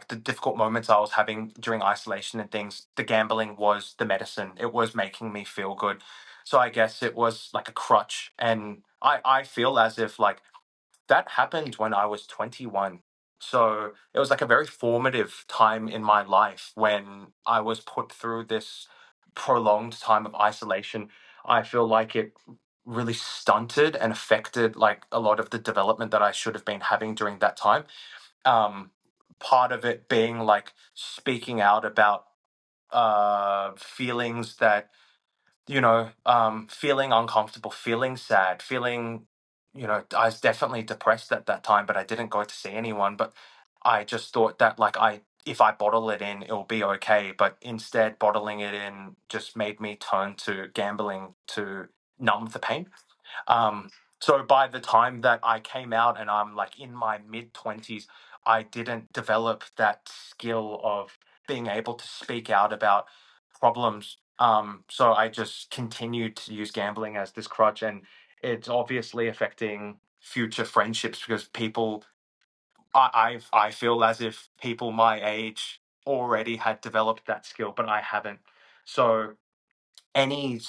the difficult moments I was having during isolation and things, the gambling was the medicine. It was making me feel good. So I guess it was like a crutch. And I feel as if like that happened when I was 21. So it was like a very formative time in my life when I was put through this prolonged time of isolation. I feel like it really stunted and affected like a lot of the development that I should have been having during that time. um Part of it being like speaking out about feelings that, feeling uncomfortable, feeling sad, feeling, I was definitely depressed at that time, but I didn't go to see anyone. But I just thought that like I if I bottle it in it'll be okay, but instead bottling it in just made me turn to gambling to numb the pain. um, so by the time that I came out and I'm like in my mid 20s, I didn't develop that skill of being able to speak out about problems. So I just continued to use gambling as this crutch, and it's obviously affecting future friendships because I feel as if people my age already had developed that skill, but I haven't. So any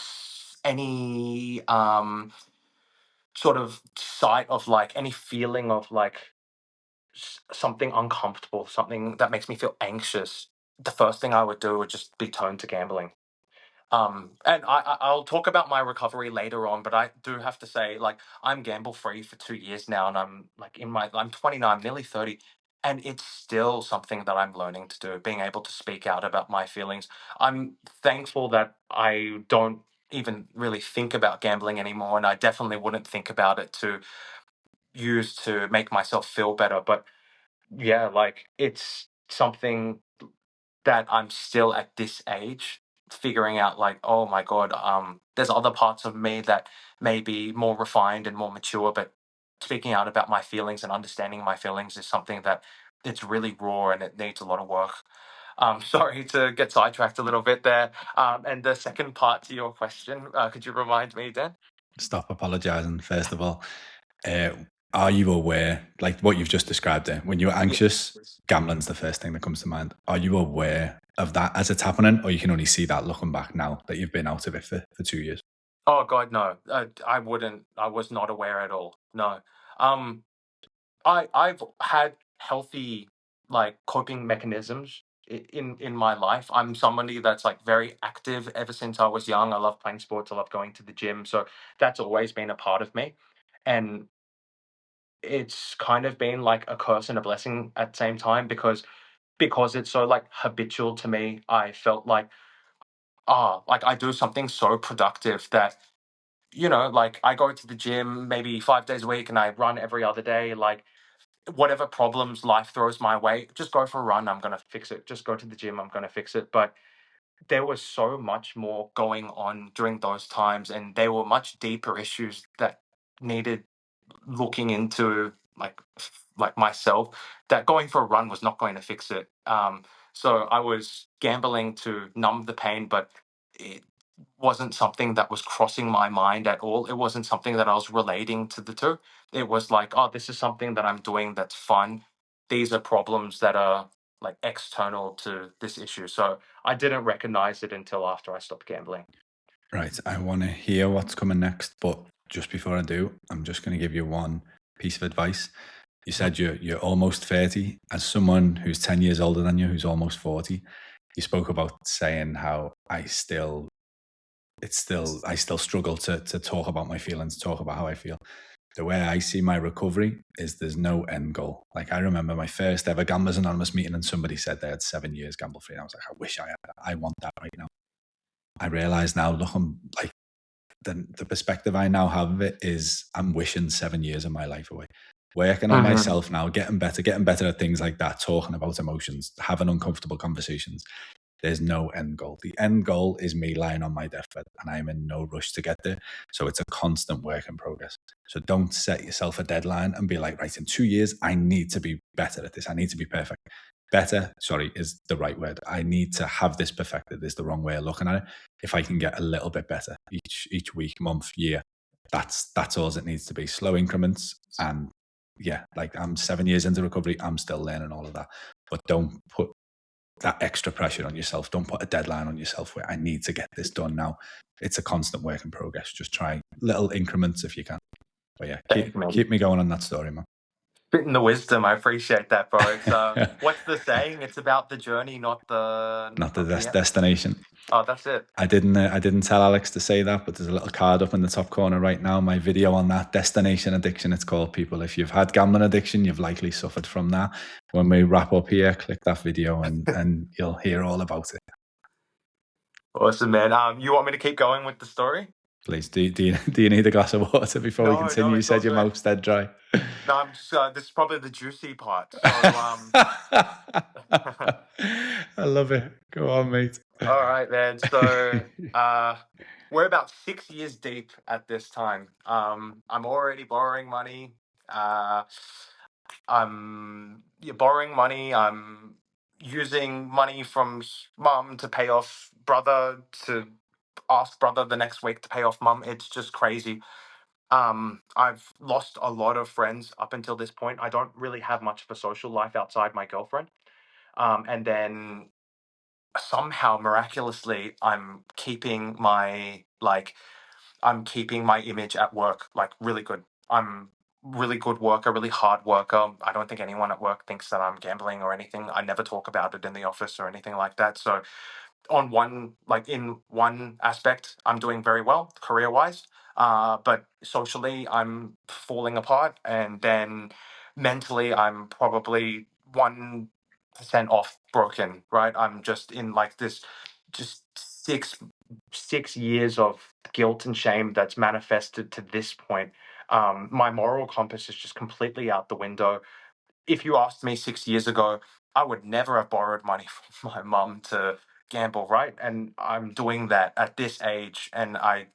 sort of sight of like any feeling of like something uncomfortable, something that makes me feel anxious, the first thing I would do would just be turn to gambling. And I'll talk about my recovery later on, but I do have to say, like, I'm gamble free for 2 years now, and I'm like I'm 29, nearly 30, and it's still something that I'm learning to do, being able to speak out about my feelings. I'm thankful that I don't even really think about gambling anymore, and I definitely wouldn't think about it to use to make myself feel better. But yeah, like it's something that I'm still at this age figuring out like, oh my God, there's other parts of me that may be more refined and more mature, but speaking out about my feelings and understanding my feelings is something that it's really raw and it needs a lot of work. Sorry to get sidetracked a little bit there. And the second part to your question, could you remind me, Dan? Stop apologizing, first of all. Uh, are you aware, like what you've just described there, when you're Yeah. anxious, gambling's the first thing that comes to mind. Are you aware of that as it's happening, or you can only see that looking back now that you've been out of it for 2 years? Oh God, no. I wouldn't. I was not aware at all. No. Um, I've had healthy like coping mechanisms in my life. I'm somebody that's like very active ever since I was young. I love playing sports. I love going to the gym. So that's always been a part of me, and it's kind of been like a curse and a blessing at the same time because it's so like habitual to me. I felt like like I do something so productive that like I go to the gym maybe 5 days a week and I run every other day. Like whatever problems life throws my way, just go for a run. I'm going to fix it. Just go to the gym. I'm going to fix it. But there was so much more going on during those times, and there were much deeper issues that needed looking into, like myself, that going for a run was not going to fix it. So I was gambling to numb the pain, but it wasn't something that was crossing my mind at all. It wasn't something that I was relating to the two. It was like, oh, this is something that I'm doing that's fun. These are problems that are like external to this issue. So I didn't recognize it until after I stopped gambling. Right. I want to hear what's coming next, but just before I do, I'm just going to give you one piece of advice. You said you're almost 30. As someone who's 10 years older than you, who's almost 40, you spoke about saying how I still struggle to talk about my feelings, talk about how I feel. The way I see my recovery is there's no end goal. Like I remember my first ever Gamblers Anonymous meeting and somebody said they had 7 years gamble free. And I was like, I wish I had that. I want that right now. I realize now, looking like the perspective I now have of it is I'm wishing 7 years of my life away. Working on Mhm. myself now, getting better at things like that, talking about emotions, having uncomfortable conversations. There's no end goal. The end goal is me lying on my deathbed, and I'm in no rush to get there. So it's a constant work in progress. So don't set yourself a deadline and be like, right, in 2 years, I need to be better at this. I need to be perfect. Better, sorry, is the right word. I need to have this perfected is the wrong way of looking at it. If I can get a little bit better each week, month, year, that's all it needs to be. Slow increments. And yeah, like I'm 7 years into recovery, I'm still learning all of that. But don't put that extra pressure on yourself. Don't put a deadline on yourself where I need to get this done now. It's a constant work in progress. Just try little increments if you can. But yeah, Thank you, man. keep me going on that story, man. Spitting the wisdom. I appreciate that, bro. It's what's the saying? It's about the journey, not the Not the end. destination. Oh, that's it. I didn't tell Alex to say that, but there's a little card up in the top corner right now. My video on that, destination addiction. It's called, people. If you've had gambling addiction, you've likely suffered from that. When we wrap up here, click that video and you'll hear all about it. Awesome, man. You want me to keep going with the story? Please, do you need a glass of water before we continue? No, You it's all said your good. mouth's dead dry. No, I'm just. This is probably the juicy part. So, I love it. Go on, mate. all right, man. So, we're about 6 years deep at this time. I'm already borrowing money. Borrowing money. I'm using money from mum to pay off brother, to ask brother the next week to pay off mum. It's just crazy. I've lost a lot of friends up until this point. I don't really have much of a social life outside my girlfriend. And then somehow miraculously I'm keeping my image at work like really good. I'm really good worker, really hard worker. I don't think anyone at work thinks that I'm gambling or anything. I never talk about it in the office or anything like that. So in one aspect, I'm doing very well career wise. But socially I'm falling apart, and then mentally I'm probably 1% off broken, right? I'm just in like this, just six years of guilt and shame that's manifested to this point. My moral compass is just completely out the window. If you asked me 6 years ago, I would never have borrowed money from my mum to gamble, right? And I'm doing that at this age, and I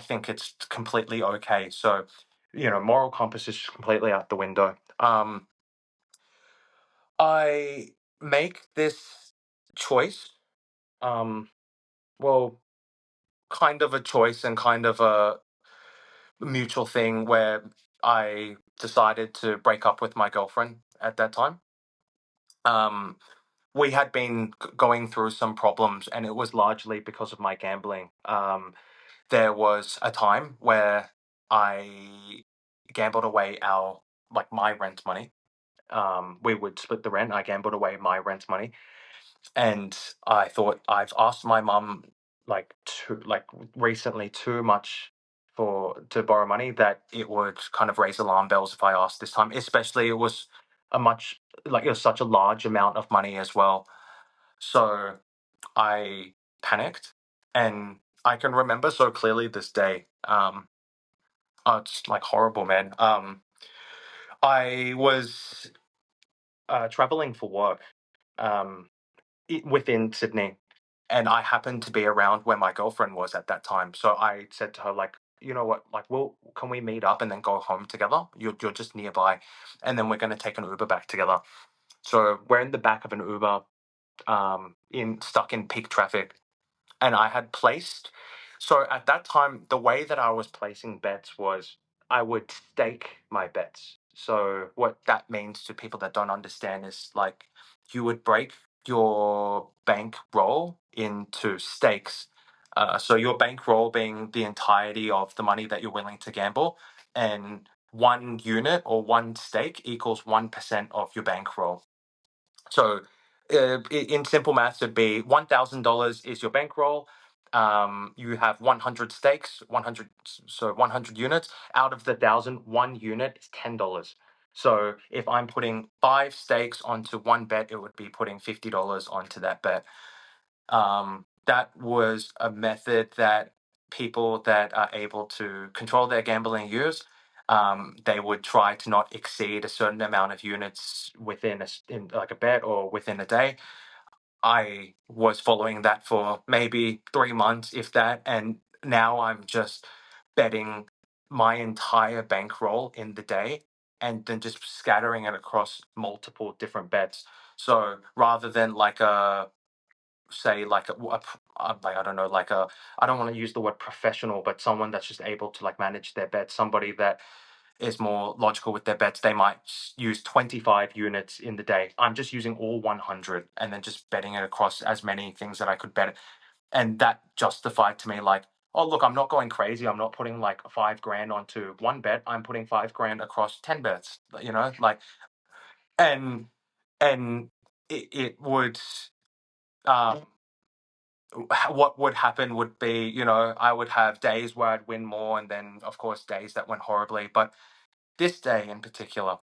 think it's completely okay. So, moral compass is just completely out the window. I make this choice, um, well, kind of a choice and kind of a mutual thing, where I decided to break up with my girlfriend at that time. Um, we had been going through some problems, and it was largely because of my gambling. There was a time where I gambled away my rent money. We would split the rent. I gambled away my rent money, and I thought, I've asked my mum recently too much for to borrow money, that it would kind of raise alarm bells if I asked this time. Especially, it was such a large amount of money as well. So I panicked, and I can remember so clearly this day. Oh, it's like horrible, man. I was traveling for work, um, within Sydney, and I happened to be around where my girlfriend was at that time. So I said to her, like, you know what, like, well, can we meet up and then go home together? You're just nearby, and then we're going to take an Uber back together. So we're in the back of an Uber, in stuck in peak traffic, and I had placed. So at that time, the way that I was placing bets was, I would stake my bets. So what that means to people that don't understand is, like, you would break your bankroll into stakes. So your bankroll being the entirety of the money that you're willing to gamble, and one unit or one stake equals 1% of your bankroll. So, in simple maths, it'd be $1,000 is your bankroll. You have 100 stakes, 100, so 100 units. Out of the thousand, one unit is $10. So if I'm putting 5 stakes onto one bet, it would be putting $50 onto that bet. That was a method that people that are able to control their gambling use. They would try to not exceed a certain amount of units in like a bet or within a day. I was following that for maybe 3 months, if that, and now I'm just betting my entire bankroll in the day and then just scattering it across multiple different bets. So rather than like a say like like I don't know, like a, I don't want to use the word professional, but someone that's just able to like manage their bets, somebody that is more logical with their bets, they might use 25 units in the day. I'm just using all 100 and then just betting it across as many things that I could bet. And that justified to me like, oh, look, I'm not going crazy. I'm not putting like 5 grand onto one bet. I'm putting 5 grand across 10 bets, like, and, and it would, um, what would happen would be, I would have days where I'd win more and then, of course, days that went horribly. But this day in particular,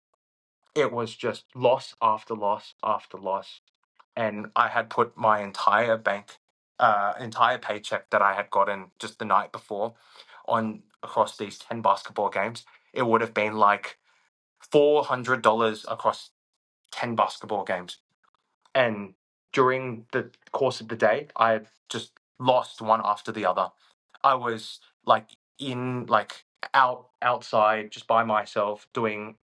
it was just loss after loss after loss. And I had put my entire paycheck that I had gotten just the night before on across these 10 basketball games. It would have been like $400 across 10 basketball games. And during the course of the day, I had just lost one after the other. I was like in like outside just by myself doing.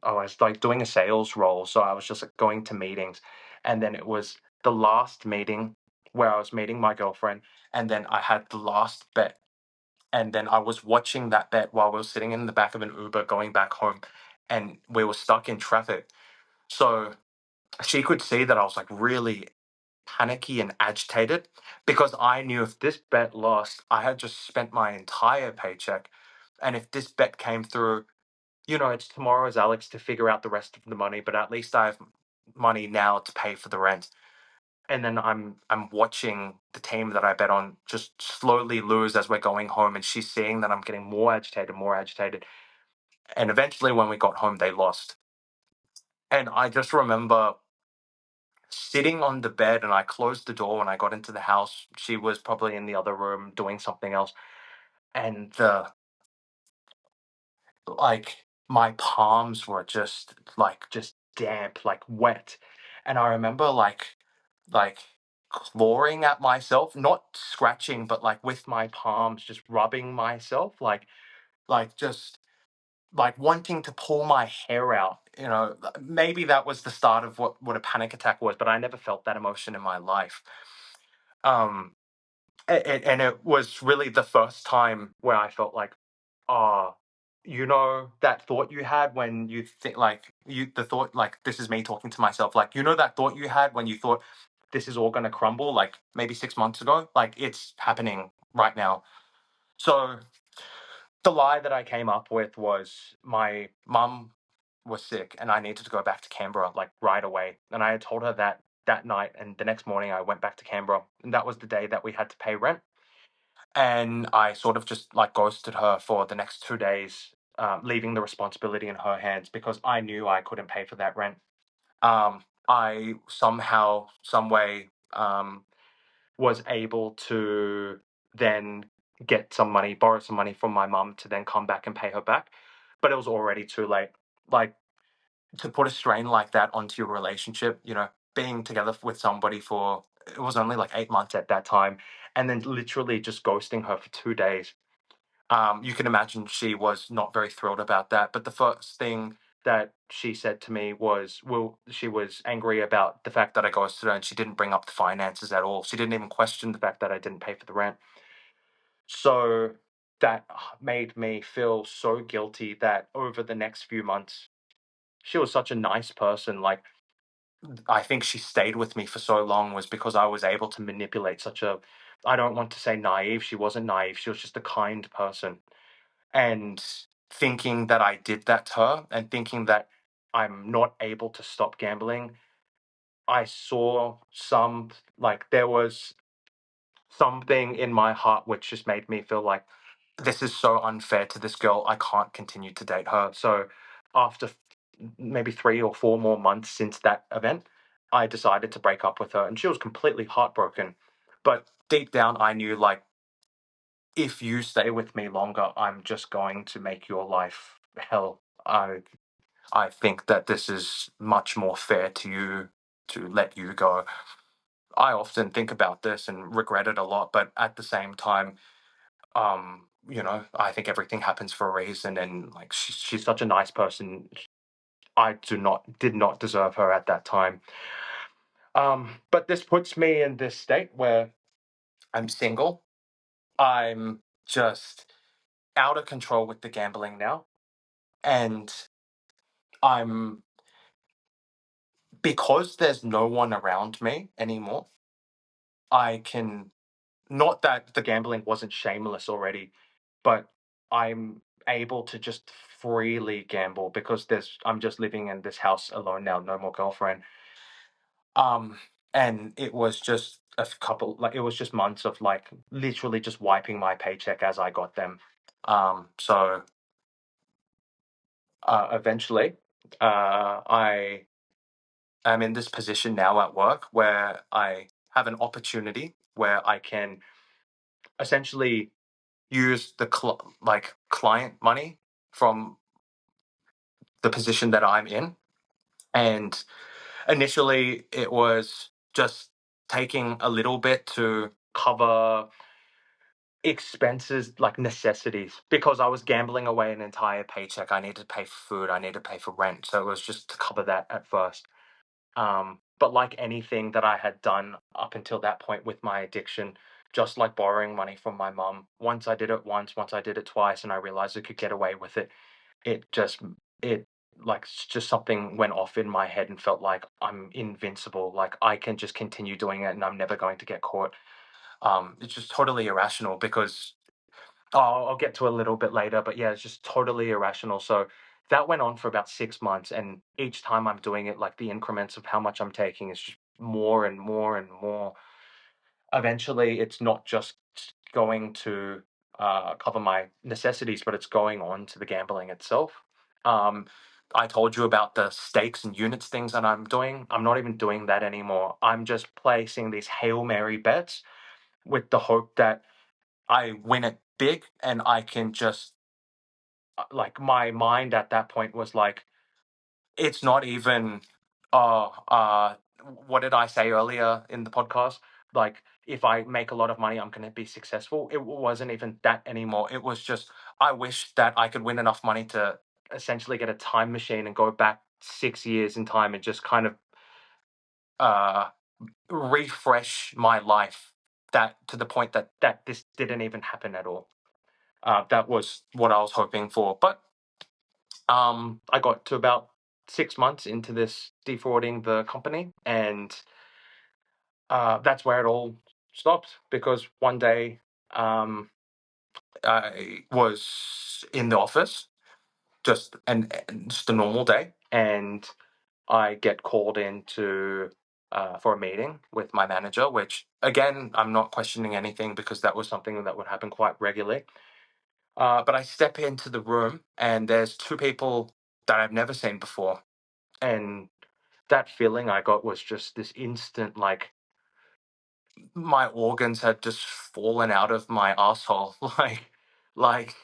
I was like doing a sales role, so I was just like going to meetings, and then it was the last meeting where I was meeting my girlfriend, and then I had the last bet, and then I was watching that bet while we were sitting in the back of an Uber going back home, and we were stuck in traffic. So she could see that I was like really panicky and agitated because I knew if this bet lost, I had just spent my entire paycheck. And if this bet came through, it's tomorrow's Alex to figure out the rest of the money, but at least I have money now to pay for the rent. And then I'm watching the team that I bet on just slowly lose as we're going home, and she's seeing that I'm getting more agitated, more agitated. And eventually when we got home, they lost. And I just remember sitting on the bed and I closed the door when I got into the house. She was probably in the other room doing something else. And my palms were just damp, like wet. And I remember like clawing at myself, not scratching, but like with my palms, just rubbing myself, just like wanting to pull my hair out. Maybe that was the start of what a panic attack was, but I never felt that emotion in my life. Um, and it was really the first time where I felt like, ah, that thought you had when you think like the thought, like, this is me talking to myself, like, that thought you had when you thought this is all going to crumble, like maybe 6 months ago, like it's happening right now. So the lie that I came up with was my mum was sick and I needed to go back to Canberra like right away. And I had told her that night, and the next morning I went back to Canberra, and that was the day that we had to pay rent. And I sort of just like ghosted her for the next 2 days, leaving the responsibility in her hands because I knew I couldn't pay for that rent. I somehow, some way, was able to then get some money, borrow some money from my mum to then come back and pay her back. But it was already too late. Like, to put a strain like that onto your relationship, being together with somebody for, it was only like 8 months at that time, and then literally just ghosting her for 2 days. You can imagine she was not very thrilled about that. But the first thing that she said to me was, well, she was angry about the fact that I ghosted her, and she didn't bring up the finances at all. She didn't even question the fact that I didn't pay for the rent. So that made me feel so guilty that over the next few months, she was such a nice person. Like, I think she stayed with me for so long was because I was able to manipulate such a, I don't want to say naive. She wasn't naive. She was just a kind person. And thinking that I did that to her and thinking that I'm not able to stop gambling, I saw there was something in my heart which just made me feel like this is so unfair to this girl. I can't continue to date her. So after maybe 3 or 4 more months since that event, I decided to break up with her, and she was completely heartbroken. But deep down, I knew like, if you stay with me longer, I'm just going to make your life hell. I think that this is much more fair to you to let you go. I often think about this and regret it a lot, but at the same time, I think everything happens for a reason, and like she's such a nice person. I did not deserve her at that time. But this puts me in this state where I'm single. I'm just out of control with the gambling now, and I'm because there's no one around me anymore. I can not that the gambling wasn't shameless already, but I'm able to just freely gamble because I'm just living in this house alone now, no more girlfriend. Um, and it was just it was just months of like literally just wiping my paycheck as I got them. So eventually, I am in this position now at work where I have an opportunity where I can essentially use the client money from the position that I'm in. And initially, it was just taking a little bit to cover expenses like necessities because I was gambling away an entire paycheck. I needed to pay for food, I needed to pay for rent. So it was just to cover that at first. But like anything that I had done up until that point with my addiction, just like borrowing money from my mum, once I did it twice, and I realized I could get away with it, it just, it just something went off in my head and felt like I'm invincible. Like I can just continue doing it and I'm never going to get caught. It's just totally irrational because I'll get to a little bit later, but yeah, it's just totally irrational. So that went on for about 6 months, and each time I'm doing it, like the increments of how much I'm taking is just more and more and more. Eventually, it's not just going to cover my necessities, but it's going on to the gambling itself. Um, I told you about the stakes and units things that I'm doing. I'm not even doing that anymore. I'm just placing these Hail Mary bets with the hope that I win it big and I can just like my mind at that point was like, it's not even uh uh what did I say earlier in the podcast? Like if I make a lot of money, I'm gonna be successful. It wasn't even that anymore. It was just I wish that I could win enough money to essentially get a time machine and go back 6 years in time and just kind of uh refresh my life that to the point that this didn't even happen at all. That was what I was hoping for. But I got to about 6 months into this defrauding the company, and that's where it all stopped because one day um, I was in the office, just a normal day, and I get called into for a meeting with my manager, which again I'm not questioning anything because that was something that would happen quite regularly. But I step into the room and there's two people that I've never seen before. And that feeling I got was just this instant, like my organs had just fallen out of my asshole. Like,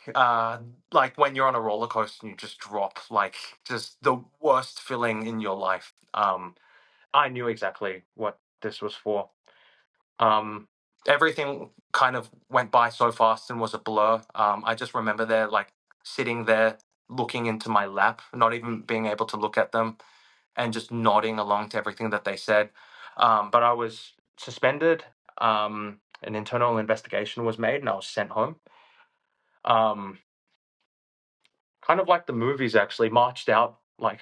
like when you're on a roller coaster and you just drop, like just the worst feeling in your life. I knew exactly what this was for. Um, Everything kind of went by so fast and was a blur. I just remember there, like sitting there, looking into my lap, not even being able to look at them, and just nodding along to everything that they said. But I was suspended. An internal investigation was made, and I was sent home. Um, Kind of like the movies, actually, marched out, like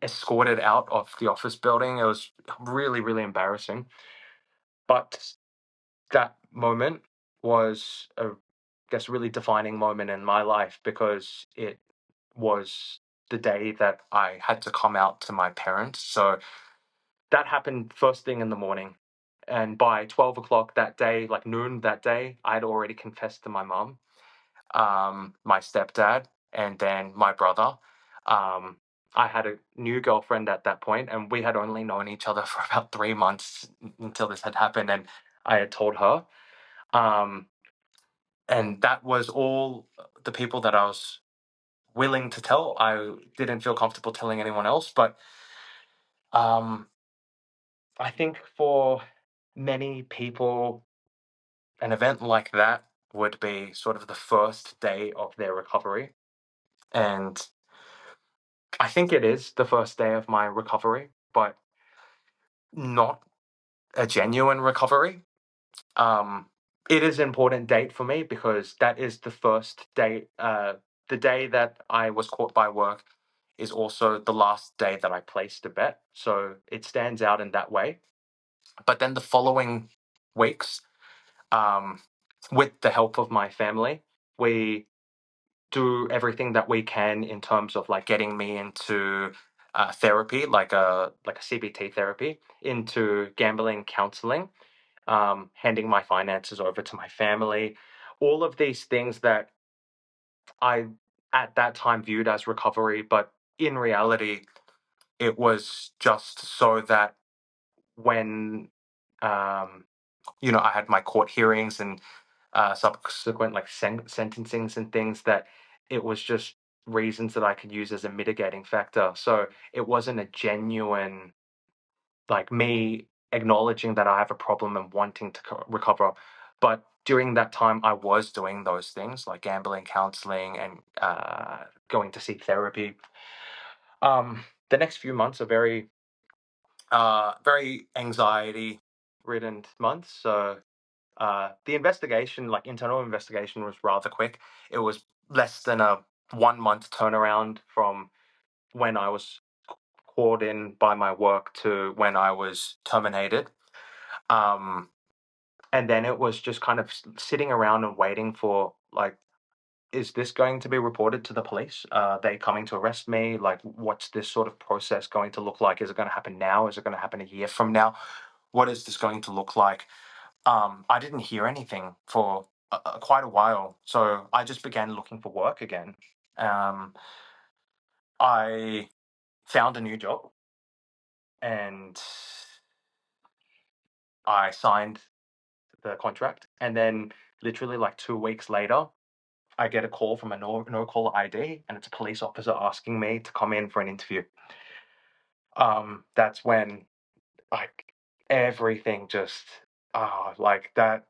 escorted out of the office building. It was really, really embarrassing. But that moment was a guess really defining moment in my life because it was the day that I had to come out to my parents. So that happened first thing in the morning. And by 12 o'clock that day, like noon that day, I had already confessed to my mom, my stepdad, and then my brother. Um, I had a new girlfriend at that point, and we had only known each other for about 3 months until this had happened. And I had told her. Um, and that was all the people that I was willing to tell. I didn't feel comfortable telling anyone else, but um, I think for many people, an event like that would be sort of the first day of their recovery. And I think it is the first day of my recovery, but not a genuine recovery. Um, it is an important date for me because that is the first day. The day that I was caught by work is also the last day that I placed a bet. So it stands out in that way. But then the following weeks, um, with the help of my family, we do everything that we can in terms of like getting me into therapy, like a CBT therapy, into gambling counseling, handing my finances over to my family, all of these things that I at that time viewed as recovery, but in reality, it was just so that when um, I had my court hearings and subsequent like sentencings and things, that it was just reasons that I could use as a mitigating factor. So it wasn't a genuine like me acknowledging that I have a problem and wanting to recover. But during that time, I was doing those things like gambling, counseling, and going to seek therapy. The next few months are very anxiety ridden months. So the investigation, like internal investigation, was rather quick. It was less than a 1 month turnaround from when I was called in by my work to when I was terminated. Um, and then it was just kind of sitting around and waiting for like, is this going to be reported to the police? Are they coming to arrest me? Like, what's this sort of process going to look like? Is it going to happen now? Is it going to happen a year from now? What is this going to look like? I didn't hear anything for quite a while, so I just began looking for work again. Um, I found a new job and I signed the contract, and then literally like 2 weeks later, I get a call from a no caller ID, and it's a police officer asking me to come in for an interview. That's when like everything just like that.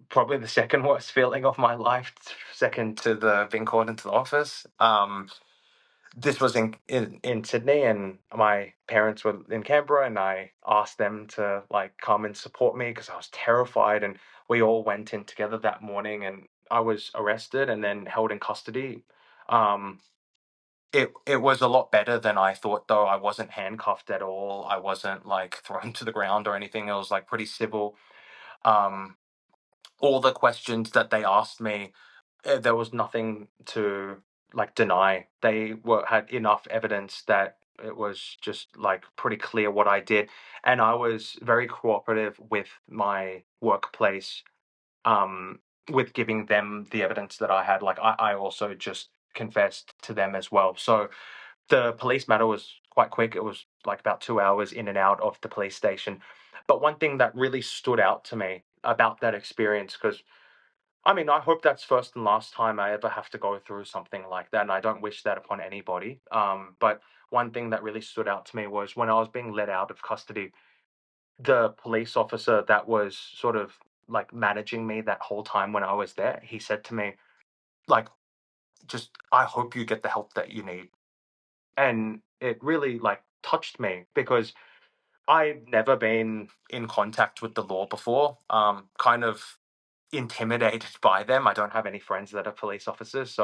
Probably the second worst feeling of my life, second to the being called into the office. This was in Sydney, and my parents were in Canberra, and I asked them to like come and support me because I was terrified. And we all went in together that morning, and I was arrested and then held in custody. Um, it was a lot better than I thought, though. I wasn't handcuffed at all. I wasn't like thrown to the ground or anything. It was like pretty civil. Um, all the questions that they asked me, there was nothing to like deny. They were had enough evidence that it was just like pretty clear what I did, and I was very cooperative with my workplace, um, with giving them the evidence that I had. Like I also just confessed to them as well. So the police matter was quite quick. It was like about 2 hours in and out of the police station. But one thing that really stood out to me about that experience, because I mean, I hope that's first and last time I ever have to go through something like that, and I don't wish that upon anybody. But one thing that really stood out to me was when I was being let out of custody, the police officer that was sort of like managing me that whole time when I was there, he said to me, like, just, I hope you get the help that you need. And it really like touched me because I'd never been in contact with the law before, kind of intimidated by them. I don't have any friends that are police officers,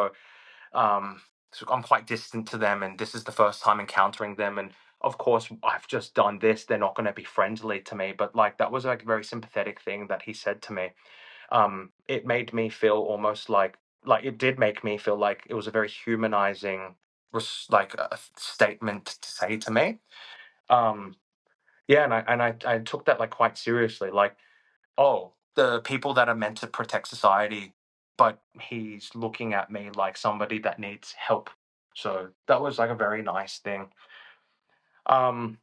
um, so I'm quite distant to them, and this is the first time encountering them. And of course, I've just done this; they're not going to be friendly to me. But like that was like a very sympathetic thing that he said to me. It made me feel almost like it did make me feel like it was a very humanizing, like a statement to say to me. Um, yeah, and I took that like quite seriously. Like, oh, the people that are meant to protect society, but he's looking at me like somebody that needs help. So that was like a very nice thing. Um,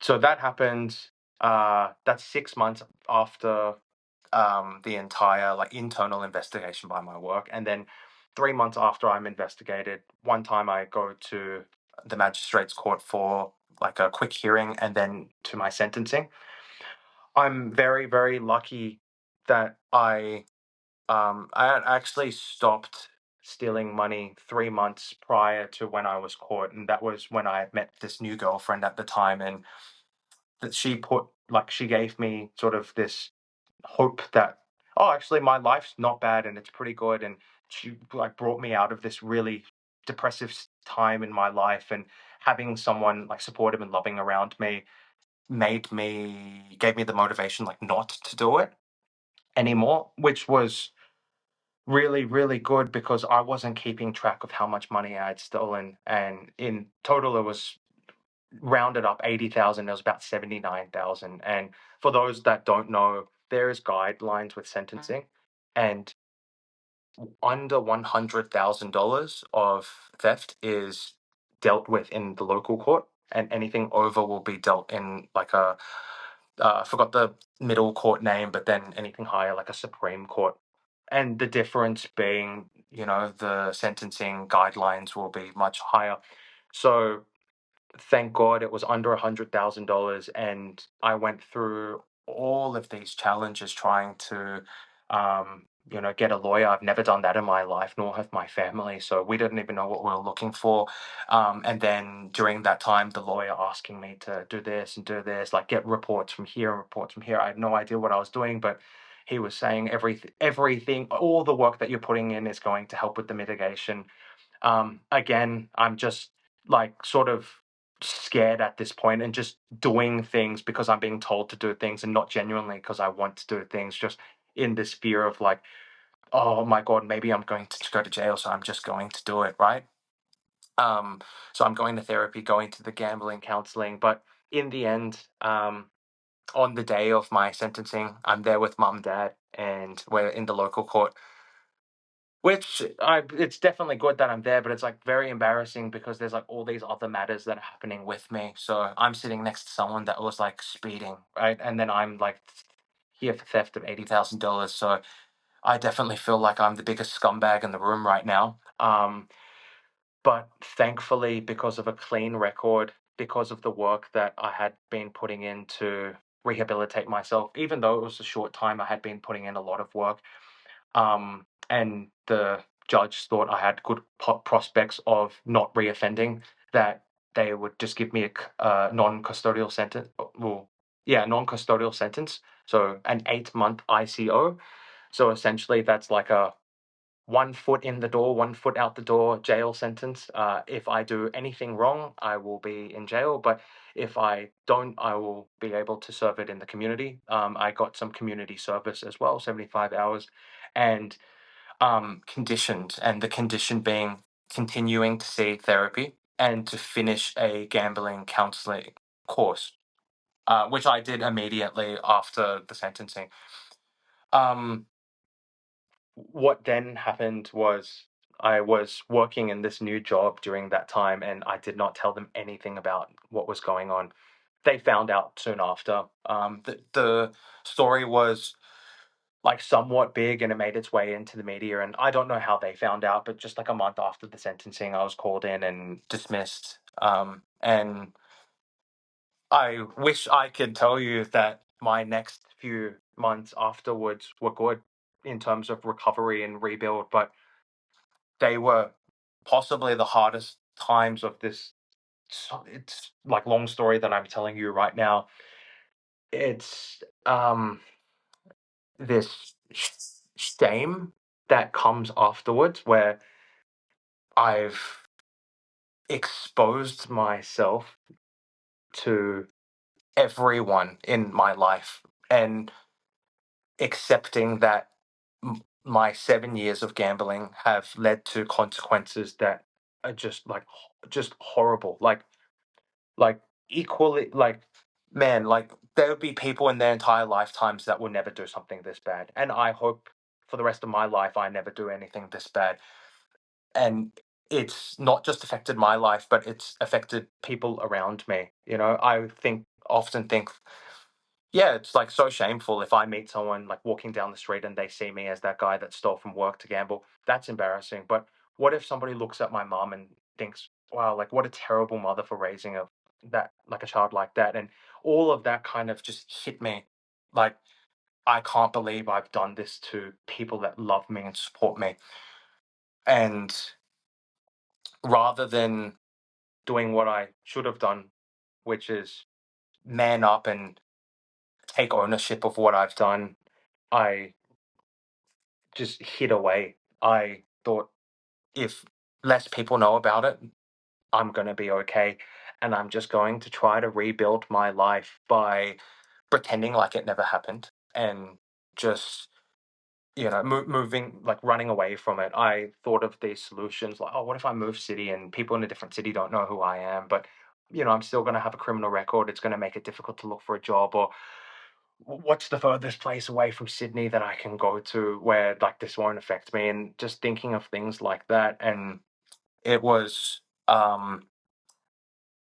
so that happened. That's 6 months after the entire like internal investigation by my work, and then 3 months after I'm investigated, one time I go to the magistrate's court for like a quick hearing, and then to my sentencing. I'm very, very lucky that I had actually stopped stealing money 3 months prior to when I was caught, and that was when I met this new girlfriend at the time, and that she gave me sort of this hope that, oh, actually my life's not bad and it's pretty good, and she like brought me out of this really depressive time in my life, and having someone like supportive and loving around me gave me the motivation like not to do it anymore, which was really, really good because I wasn't keeping track of how much money I had stolen. And in total, it was rounded up 80,000. It was about 79,000. And for those that don't know, there is guidelines with sentencing, and under $100,000 of theft is dealt with in the local court, and anything over will be dealt in like I forgot the middle court name, but then anything higher, like a Supreme Court. And the difference being, the sentencing guidelines will be much higher. So thank God it was under $100,000, and I went through all of these challenges trying to, get a lawyer. I've never done that in my life, nor have my family. So we didn't even know what we were looking for. And then during that time, the lawyer asking me to do this and do this, like get reports from here and reports from here. I had no idea what I was doing, but he was saying everything, all the work that you're putting in is going to help with the mitigation. Again, I'm just like sort of scared at this point and just doing things because I'm being told to do things and not genuinely because I want to do things, just in this fear of like, oh my God, maybe I'm going to go to jail, so I'm just going to do it, right? Um, so I'm going to therapy, going to the gambling counseling, but in the end, on the day of my sentencing, I'm there with mum, dad, and we're in the local court. It's definitely good that I'm there, but it's like very embarrassing because there's like all these other matters that are happening with me. So I'm sitting next to someone that was like speeding, right? And then I'm like here for theft of $80,000. So I definitely feel like I'm the biggest scumbag in the room right now. But thankfully, because of a clean record, because of the work that I had been putting in to rehabilitate myself, even though it was a short time, I had been putting in a lot of work. And the judge thought I had good prospects of not reoffending, that they would just give me a non-custodial sentence. Well, yeah, non-custodial sentence. So an 8-month ICO. So essentially, that's like a 1 foot in the door, 1 foot out the door jail sentence. If I do anything wrong, I will be in jail. But if I don't, I will be able to serve it in the community. I got some community service as well, 75 hours. And conditioned, and the condition being continuing to see therapy and to finish a gambling counseling course, which I did immediately after the sentencing. Um, what then happened was I was working in this new job during that time, and I did not tell them anything about what was going on. They found out soon after. The story was like somewhat big and it made its way into the media, and I don't know how they found out, but just like a month after the sentencing I was called in and dismissed. And I wish I could tell you that my next few months afterwards were good in terms of recovery and rebuild, but they were possibly the hardest times of this. So it's like long story that I'm telling you right now. It's this shame that comes afterwards where I've exposed myself to everyone in my life, and accepting that my 7 years of gambling have led to consequences that are just like just horrible. Like equally like, man, like there would be people in their entire lifetimes that will never do something this bad, and I hope for the rest of my life I never do anything this bad. And it's not just affected my life, but it's affected people around me. I often think, yeah, it's like so shameful if I meet someone like walking down the street and they see me as that guy that stole from work to gamble. That's embarrassing. But what if somebody looks at my mom and thinks, wow, like what a terrible mother for raising a child like that. And all of that kind of just hit me Like, I can't believe I've done this to people that love me and support me. And rather than doing what I should have done, which is man up and take ownership of what I've done, I just hid away. I thought, if less people know about it, I'm going to be okay. And I'm just going to try to rebuild my life by pretending like it never happened, and just, moving, like running away from it. I thought of these solutions like, oh, what if I move city and people in a different city don't know who I am, but I'm still going to have a criminal record. It's going to make it difficult to look for a job. Or what's the furthest place away from Sydney that I can go to where like this won't affect me? And just thinking of things like that, and it was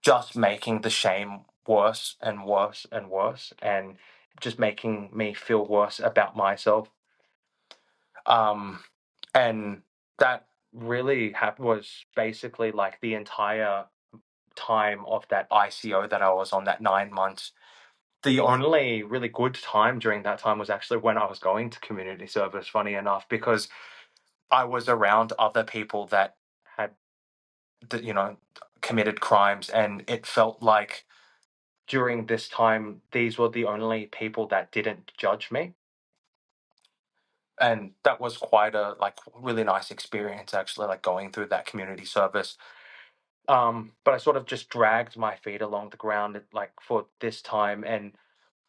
just making the shame worse and worse and worse, and just making me feel worse about myself. Um, and that really was basically like the entire time of that ICO that I was on, that 9 months. The only really good time during that time was actually when I was going to community service, funny enough, because I was around other people that had, committed crimes, and it felt like during this time, these were the only people that didn't judge me. And that was quite a like really nice experience, actually, like going through that community service. But I sort of just dragged my feet along the ground like for this time, and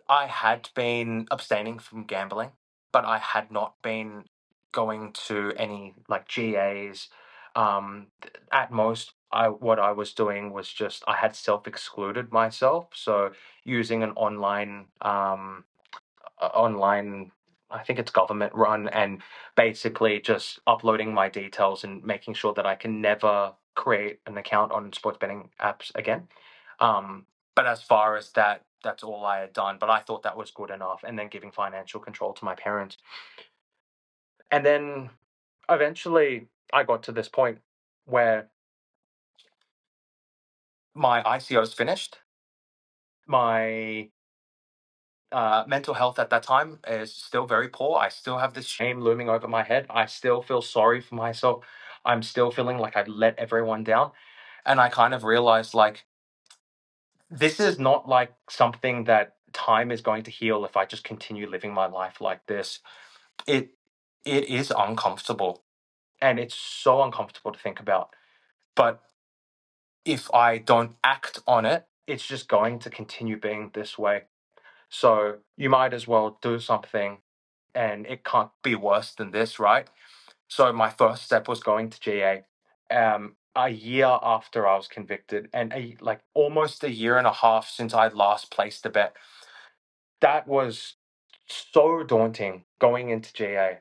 I had been abstaining from gambling, but I had not been going to any like GAs. At most, I what I was doing was just I had self excluded myself, so using an online, I think it's government run, and basically just uploading my details and making sure that I can never create an account on sports betting apps again. Um, but as far as that, that's all I had done. But I thought that was good enough. And then giving financial control to my parents. And then eventually I got to this point where my ICO is finished. My mental health at that time is still very poor. I still have this shame looming over my head. I still feel sorry for myself. I'm still feeling like I let everyone down. And I kind of realized like, this is not like something that time is going to heal if I just continue living my life like this. It it is uncomfortable, and it's so uncomfortable to think about. But if I don't act on it, it's just going to continue being this way. So you might as well do something, and it can't be worse than this, right? So my first step was going to GA. A year after I was convicted, and like almost a year and a half since I last placed a bet. That was so daunting going into GA.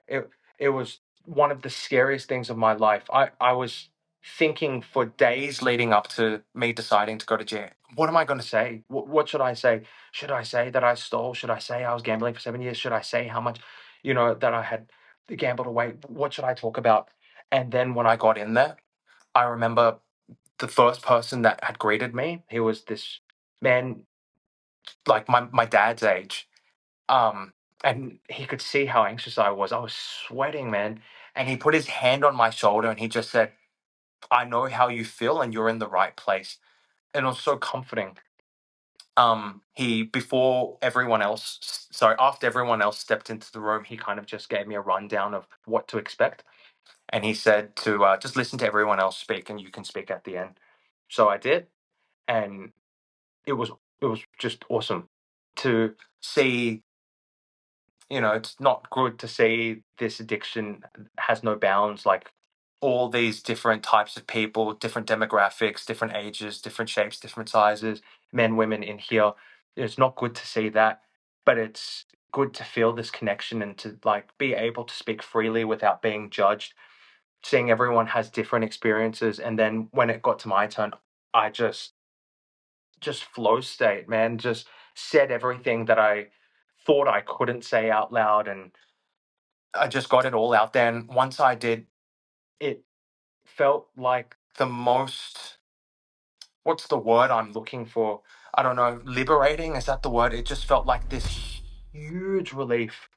It was one of the scariest things of my life. I was thinking for days leading up to me deciding to go to GA. What am I going to say? What should I say? Should I say that I stole? Should I say I was gambling for 7 years? Should I say how much, that I had gambled away? What should I talk about? And then when I got in there, I remember the first person that had greeted me. He was this man, like my dad's age, um, and he could see how anxious I was. I was sweating, man. And he put his hand on my shoulder and he just said, I know how you feel and you're in the right place. And it was so comforting. He, before everyone else, sorry, after everyone else stepped into the room, he kind of just gave me a rundown of what to expect. And he said to just listen to everyone else speak and you can speak at the end. So I did. And it was, it was just awesome to see. It's not good to see this addiction has no bounds, like all these different types of people, different demographics, different ages, different shapes, different sizes, men, women in here. It's not good to see that, but it's good to feel this connection and to like be able to speak freely without being judged. Seeing everyone has different experiences, and then when it got to my turn, I just flow state, man. Just said everything that I thought I couldn't say out loud, and I just got it all out there. And once I did, it felt like the most, what's the word I'm looking for? I don't know, liberating, is that the word? It just felt like this huge relief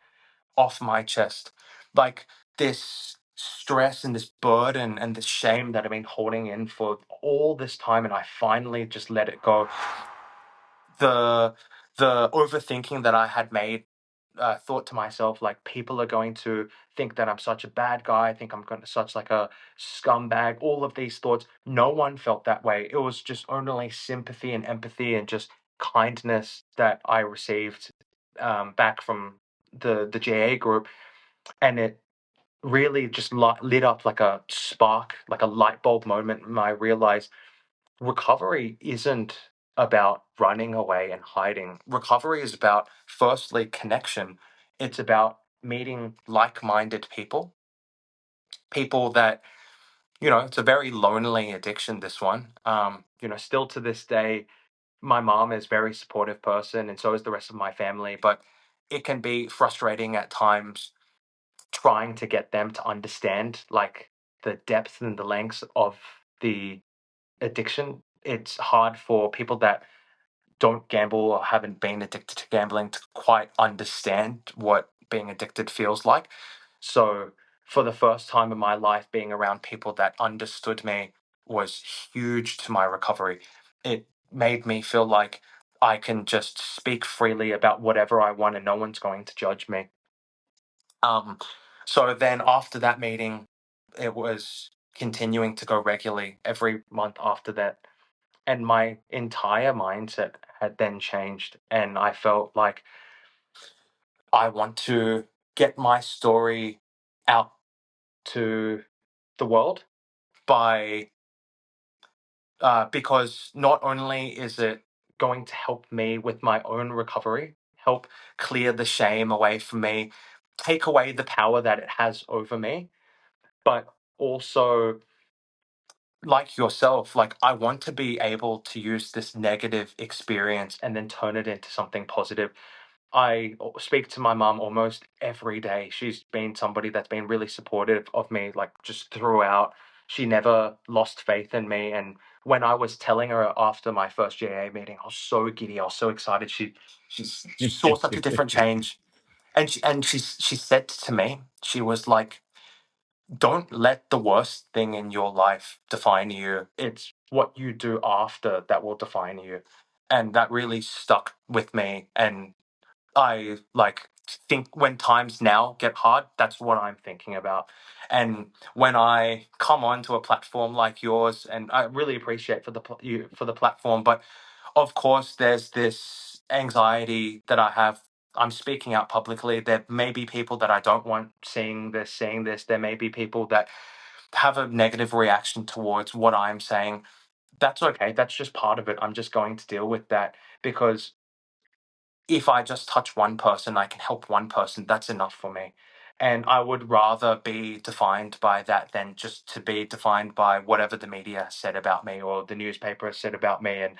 off my chest. Like this stress and this burden and this shame that I've been holding in for all this time, and I finally just let it go. The overthinking that I had made, thought to myself like people are going to think that I'm such a bad guy. I think I'm going to such like a scumbag. All of these thoughts. No one felt that way. It was just only sympathy and empathy and just kindness that I received back from the GA group, and it really just lit up like a spark, like a light bulb moment. And I realized recovery isn't about running away and hiding. Recovery is about, firstly, connection. It's about meeting like minded people, people that, it's a very lonely addiction, this one. Still to this day, my mom is a very supportive person, and so is the rest of my family, but it can be frustrating at times trying to get them to understand like the depth and the lengths of the addiction. It's hard for people that don't gamble or haven't been addicted to gambling to quite understand what being addicted feels like. So, for the first time in my life, being around people that understood me was huge to my recovery. It made me feel like I can just speak freely about whatever I want and no one's going to judge me. Um, so then after that meeting, it was continuing to go regularly every month after that. And my entire mindset had then changed. And I felt like I want to get my story out to the world by, because not only is it going to help me with my own recovery, help clear the shame away from me, take away the power that it has over me, but also like yourself, like I want to be able to use this negative experience and then turn it into something positive. Speak to my mum almost every day. She's been somebody that's been really supportive of me, like just throughout. She never lost faith in me. And when I was telling her after my first GA meeting, I was so giddy. I was so excited. She saw such a different change, and she said to me, she was like, "Don't let the worst thing in your life define you. It's what you do after that will define you." And that really stuck with me. And I like think when times now get hard, that's what I'm thinking about. And when I come onto a platform like yours, and I really appreciate you for the platform, but of course there's this anxiety that I have. I'm speaking out publicly. There may be people that I don't want seeing this. There may be people that have a negative reaction towards what I'm saying. That's okay. That's just part of it. I'm just going to deal with that because if I just touch one person, I can help one person, that's enough for me. And I would rather be defined by that than just to be defined by whatever the media said about me or the newspaper said about me. And,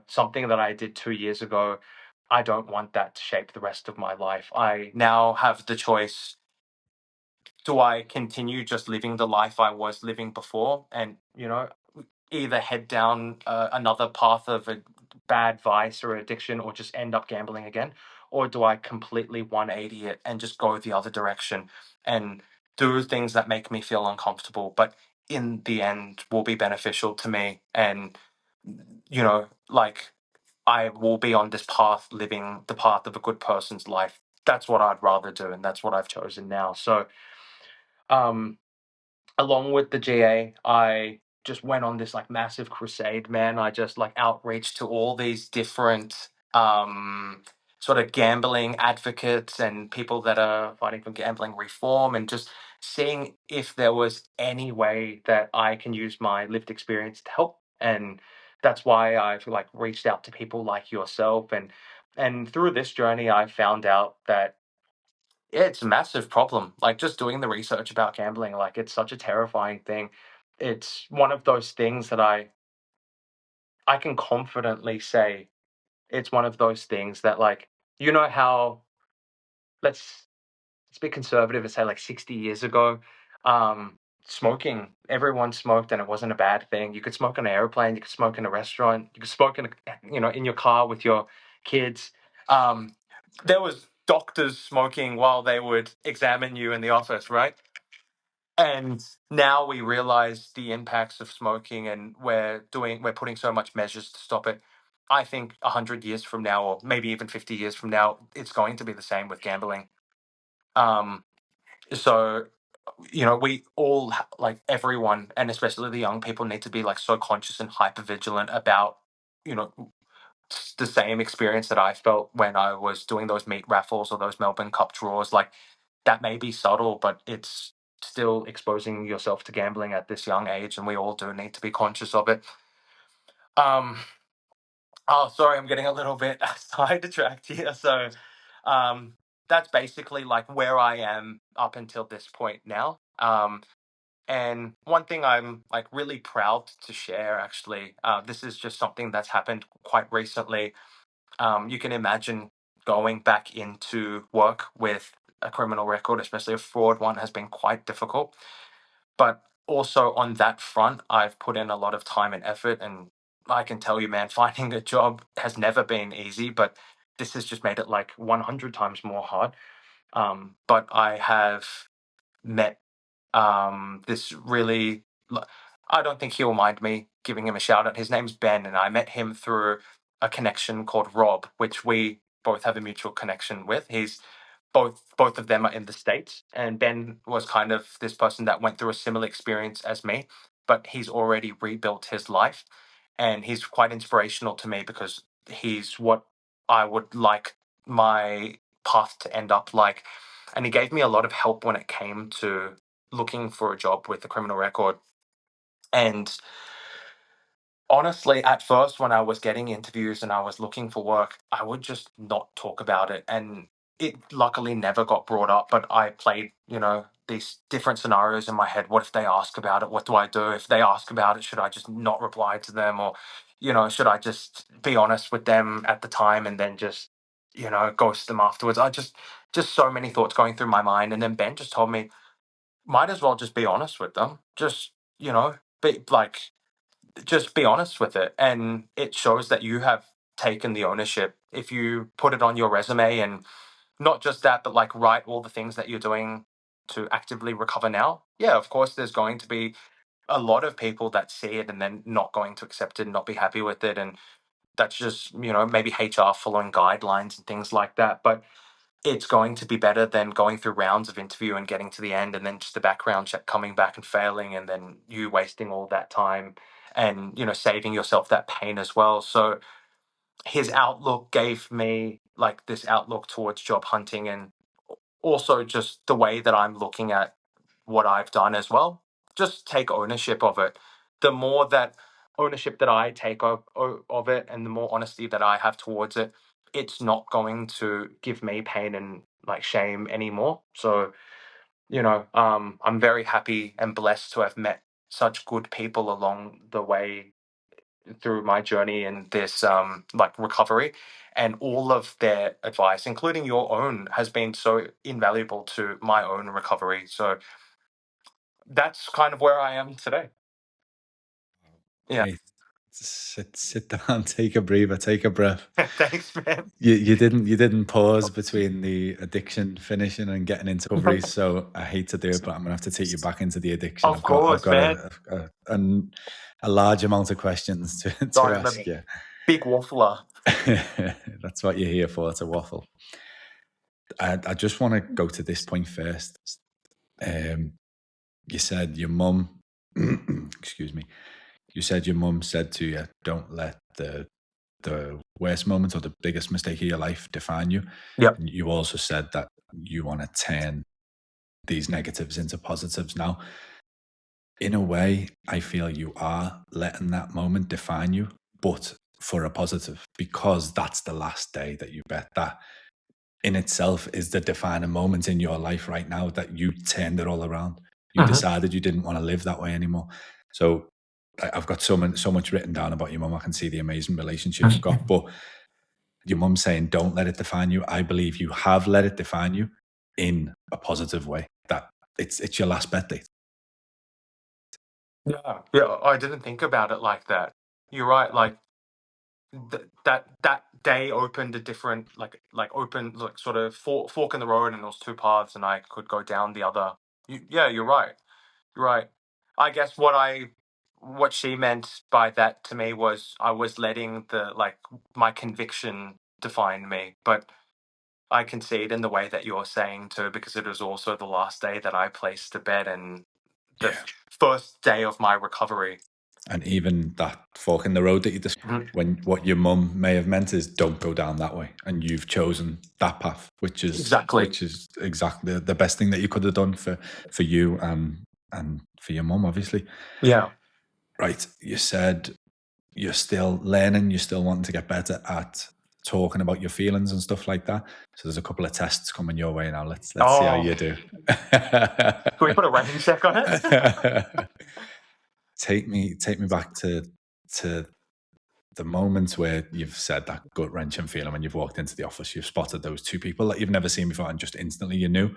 something that I did 2 years ago, I don't want that to shape the rest of my life. I now have the choice. Do I continue just living the life I was living before and, either head down another path of a bad vice or addiction or just end up gambling again? Or do I completely 180 it and just go the other direction and do things that make me feel uncomfortable, but in the end will be beneficial to me? And, like I will be on this path, living the path of a good person's life. That's what I'd rather do. And that's what I've chosen now. So, um, along with the GA, I just went on this like massive crusade, man. I just like outreach to all these different sort of gambling advocates and people that are fighting for gambling reform and just seeing if there was any way that I can use my lived experience to help. And that's why I've like reached out to people like yourself, and through this journey I found out that yeah, it's a massive problem. Like just doing the research about gambling, like it's such a terrifying thing. It's one of those things that I can confidently say it's one of those things that like how let's let's be conservative and say like 60 years ago, um, smoking, everyone smoked and it wasn't a bad thing. You could smoke on an airplane, you could smoke in a restaurant, you could smoke in in your car with your kids. Um, there was doctors smoking while they would examine you in the office, right? And now we realize the impacts of smoking, and we're putting so much measures to stop it. I think 100 years from now, or maybe even 50 years from now, it's going to be the same with gambling. Um, so we all like everyone, and especially the young people, need to be like so conscious and hyper vigilant about you know the same experience that I felt when I was doing those meat raffles or those Melbourne Cup draws. Like, that may be subtle, but it's still exposing yourself to gambling at this young age, and we all do need to be conscious of it. Um, oh, sorry, I'm getting a little bit sidetracked here. So, um, that's basically like where I am up until this point now. And one thing I'm like really proud to share, actually, this is just something that's happened quite recently. You can imagine going back into work with a criminal record, especially a fraud one, has been quite difficult. But also on that front, I've put in a lot of time and effort. And I can tell you, man, finding a job has never been easy, but this has just made it like 100 times more hard. But I have met this really, I don't think he'll mind me giving him a shout out. His name's Ben, and I met him through a connection called Rob, which we both have a mutual connection with. He's both of them are in the States, and Ben was kind of this person that went through a similar experience as me, but he's already rebuilt his life, and he's quite inspirational to me because he's what I would like my path to end up like. And he gave me a lot of help when it came to looking for a job with a criminal record. And honestly, at first, when I was getting interviews and I was looking for work, I would just not talk about it. And it luckily never got brought up, but I played, these different scenarios in my head. What if they ask about it? What do I do? If they ask about it, should I just not reply to them? Or, should I just be honest with them at the time and then just, ghost them afterwards? Just so many thoughts going through my mind. And then Ben just told me, might as well just be honest with them. Just, be like, just be honest with it. And it shows that you have taken the ownership. If you put it on your resume, and not just that, but like write all the things that you're doing to actively recover now. Yeah, of course, there's going to be a lot of people that see it and then not going to accept it and not be happy with it. And that's just, maybe HR following guidelines and things like that. But it's going to be better than going through rounds of interview and getting to the end and then just the background check coming back and failing, and then you wasting all that time and saving yourself that pain as well. So his outlook gave me like this outlook towards job hunting, and also just the way that I'm looking at what I've done as well. Just take ownership of it. The more that ownership that I take of it, and the more honesty that I have towards it, it's not going to give me pain and like shame anymore. So, I'm very happy and blessed to have met such good people along the way through my journey in this like recovery, and all of their advice, including your own, has been so invaluable to my own recovery. So that's kind of where I am today. Yeah. Okay, sit down, take a breather, take a breath. Thanks, man. You didn't pause between the addiction finishing and getting into recovery. So I hate to do it, but I'm gonna have to take you back into the addiction. Of I've course, got man. a large amount of questions to Sorry, I'm ask a you. big waffler. That's what you're here for, to waffle. I just want to go to this point first. You said your mum, excuse me. You said your mum said to you, "Don't let the worst moment or the biggest mistake of your life define you." Yep. And you also said that you want to turn these negatives into positives. Now, in a way, I feel you are letting that moment define you, but for a positive, because that's the last day that you bet. That in itself is the defining moment in your life right now, that you turned it all around. You Mhm. decided you didn't want to live that way anymore. So I've got so much written down about your mum. I can see the amazing relationship you've got, but your mum saying, "Don't let it define you." I believe you have let it define you in a positive way. That it's your last bet date. Yeah, I didn't think about it like that. You're right. Like, that day opened a different, open, like sort of fork in the road, and there was two paths, and I could go down the other. Yeah, you're right. You're right. I guess what she meant by that to me was I was letting my conviction define me, but I can see it in the way that you're saying too, because it was also the last day that I placed to bed and the Yeah. first day of my recovery. And even that fork in the road that you described, when what your mum may have meant is don't go down that way, and you've chosen that path, which is Exactly. exactly the best thing that you could have done for you and for your mum, obviously. Yeah. Right. You said you're still learning, you're still wanting to get better at talking about your feelings and stuff like that. So there's a couple of tests coming your way now. Let's see how Oh, you do. can we put a rain check on it? Take me back to the moments where you've said that gut wrenching feeling when you've walked into the office, you've spotted those two people that you've never seen before, and just instantly you knew.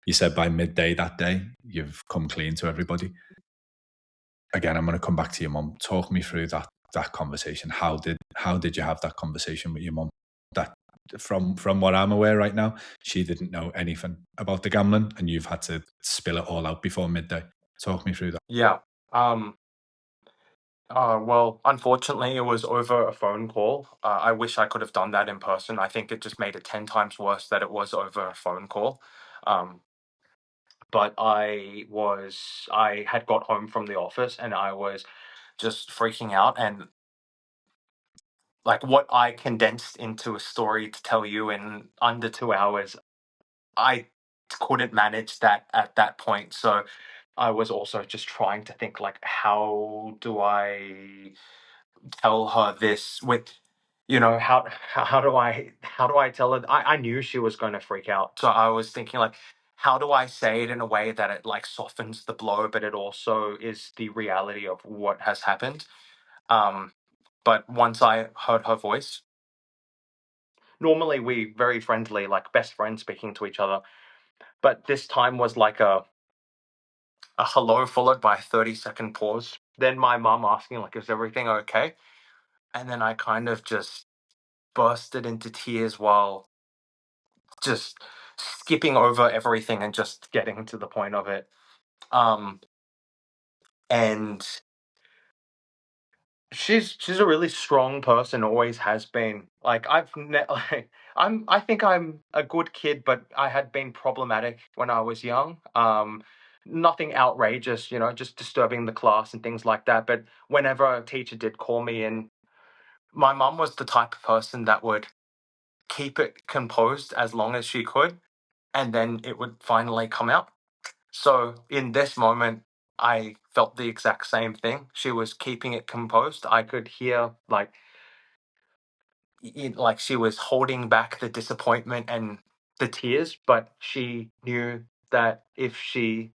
You said by midday that day, you've come clean to everybody. Again, I'm going to come back to your mum. Talk me through that conversation. How did you have that conversation with your mum? That from what I'm aware right now, she didn't know anything about the gambling, and you've had to spill it all out before midday. Talk me through that. Yeah. Well, unfortunately, it was over a phone call. I wish I could have done that in person. I think it just made it 10 times worse that it was over a phone call. But I had got home from the office and I was just freaking out. And like what I condensed into a story to tell you in under 2 hours, I couldn't manage that at that point. So I was also just trying to think like, how do I tell her this with, how do I tell her? I knew she was going to freak out, so I was thinking like, how do I say it in a way that it like softens the blow, but it also is the reality of what has happened. um but once I heard her voice, normally we very friendly, like best friends speaking to each other, but this time was like a hello followed by a 30-second pause, then my mum asking like, is everything okay? And then I kind of just bursted into tears while just skipping over everything and just getting to the point of it. Um, and she's a really strong person, always has been. Like like I think I'm a good kid, but I had been problematic when I was young. Nothing outrageous, just disturbing the class and things like that. But whenever a teacher did call me in, my mum was the type of person that would keep it composed as long as she could, and then it would finally come out. So in this moment, I felt the exact same thing. She was keeping it composed. I could hear like she was holding back the disappointment and the tears, but she knew that if she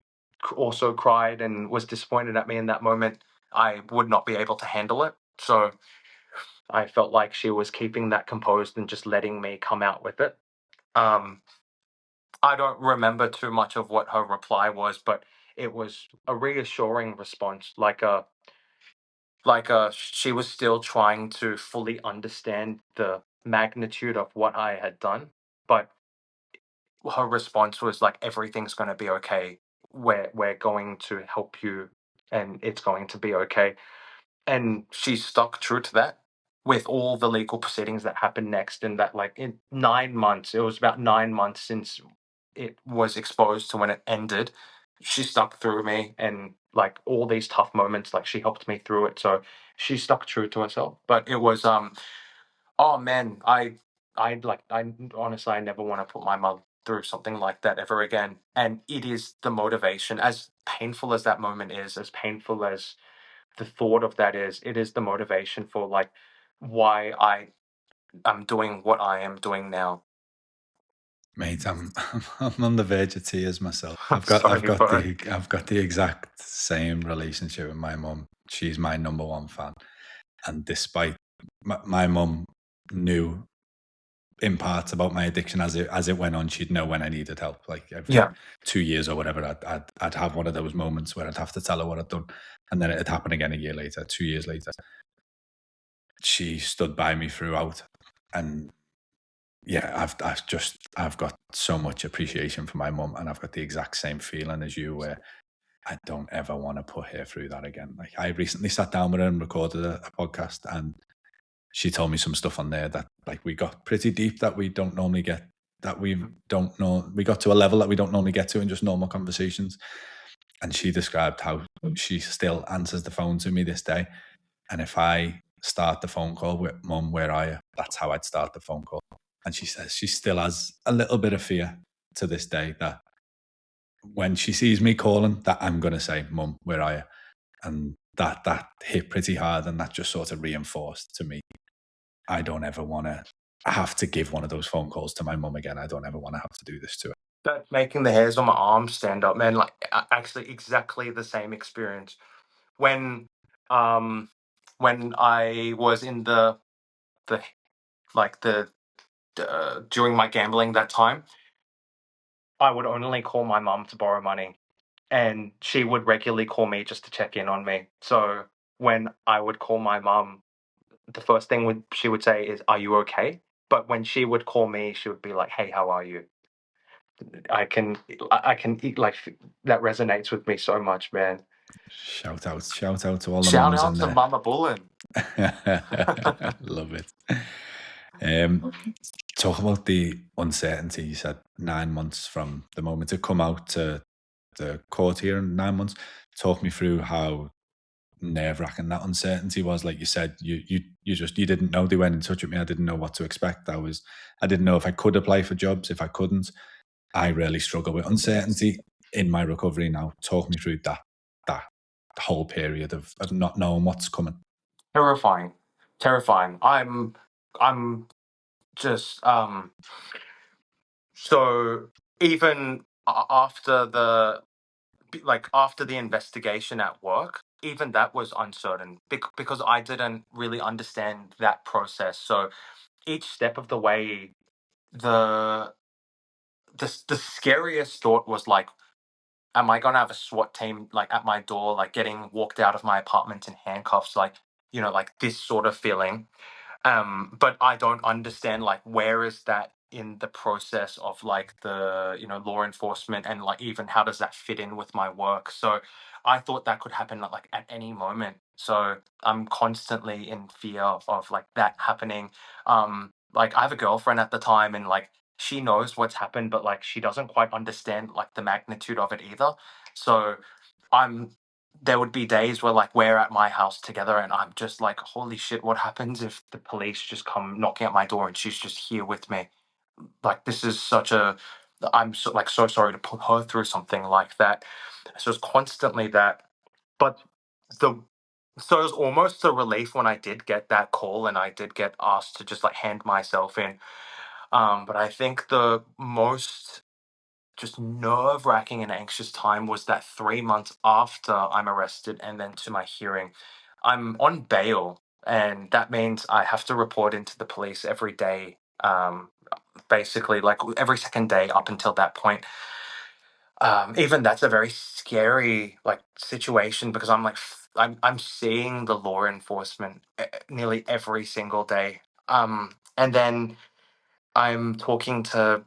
also cried and was disappointed at me in that moment, I would not be able to handle it. So I felt like she was keeping that composed and just letting me come out with it. Um, I don't remember too much of what her reply was, but it was a reassuring response, she was still trying to fully understand the magnitude of what I had done, but her response was like, everything's going to be okay. We're going to help you and it's going to be okay. And she stuck true to that with all the legal proceedings that happened next. And that, like, in 9 months, it was about 9 months since it was exposed to when it ended. She stuck through me, and like all these tough moments, like she helped me through it. So she stuck true to herself. But it was, oh man, I honestly, I never want to put my mother through something like that ever again. And it is the motivation, as painful as that moment is, as painful as the thought of that is, it is the motivation for like why I am doing what I am doing now. Mate, I'm on the verge of tears myself. I'm sorry, but I've got the exact same relationship with my mum. She's my number one fan, and despite my mum knew in parts about my addiction as it went on, she'd know when I needed help. Like every yeah, 2 years or whatever, I'd have one of those moments where I'd have to tell her what I'd done, and then it'd happen again a year later, 2 years later. She stood by me throughout, And yeah, I've got so much appreciation for my mum, and I've got the exact same feeling as you, where I don't ever want to put her through that again. Like, I recently sat down with her and recorded a podcast, and she told me some stuff on there that, like, we got pretty deep, that we don't normally get, that we don't know. We got to a level that we don't normally get to in just normal conversations. And she described how she still answers the phone to me this day. And if I start the phone call with, "Mum, where are you?" that's how I'd start the phone call. And she says she still has a little bit of fear to this day that when she sees me calling, that I'm going to say, "Mum, where are you?" And that hit pretty hard, and that just sort of reinforced to me, I don't ever want to have to give one of those phone calls to my mum again. I don't ever want to have to do this to her. That making the hairs on my arms stand up, man. Like, actually, exactly the same experience when um when I was in the like the during my gambling that time. I would only call my mum to borrow money, and she would regularly call me just to check in on me. So when I would call my mum, the first thing she would say is, "Are you okay?" But when she would call me, she would be like, "Hey, how are you?" I can I can eat like that resonates with me so much, man. Shout out to all the Shout mums out in to there. Mama Bullen. Love it. Um, talk about the uncertainty. You said 9 months from the moment to come out to the court here in 9 months. Talk me through how nerve-wracking that uncertainty was. Like you said, you didn't know. They weren't in touch with me. I didn't know what to expect. I didn't know if I could apply for jobs, if I couldn't. I really struggle with uncertainty in my recovery now. Talk me through that whole period of not knowing what's coming. Terrifying, terrifying. I'm just so even after after the investigation at work, even that was uncertain because I didn't really understand that process. So each step of the way, the the scariest thought was like, am I gonna have a SWAT team like at my door, like getting walked out of my apartment in handcuffs, like, like this sort of feeling. But I don't understand, like, where is that in the process of like the law enforcement, and like even how does that fit in with my work. So I thought that could happen like at any moment, so I'm constantly in fear of like that happening. Like, I have a girlfriend at the time, and like she knows what's happened, but like she doesn't quite understand like the magnitude of it either. So I'm there would be days where like we're at my house together, and I'm just like, holy shit, what happens if the police just come knocking at my door and she's just here with me? Like, this is such a I'm so, like, so sorry to put her through something like that. So it's constantly that. But the so it was almost a relief when I did get that call and I did get asked to just like hand myself in. But I think the most just nerve wracking and anxious time was that 3 months after I'm arrested and then to my hearing. I'm on bail, and that means I have to report into the police every day, basically, like every second day up until that point. Even that's a very scary like situation because I'm like I'm seeing the law enforcement nearly every single day. And then I'm talking to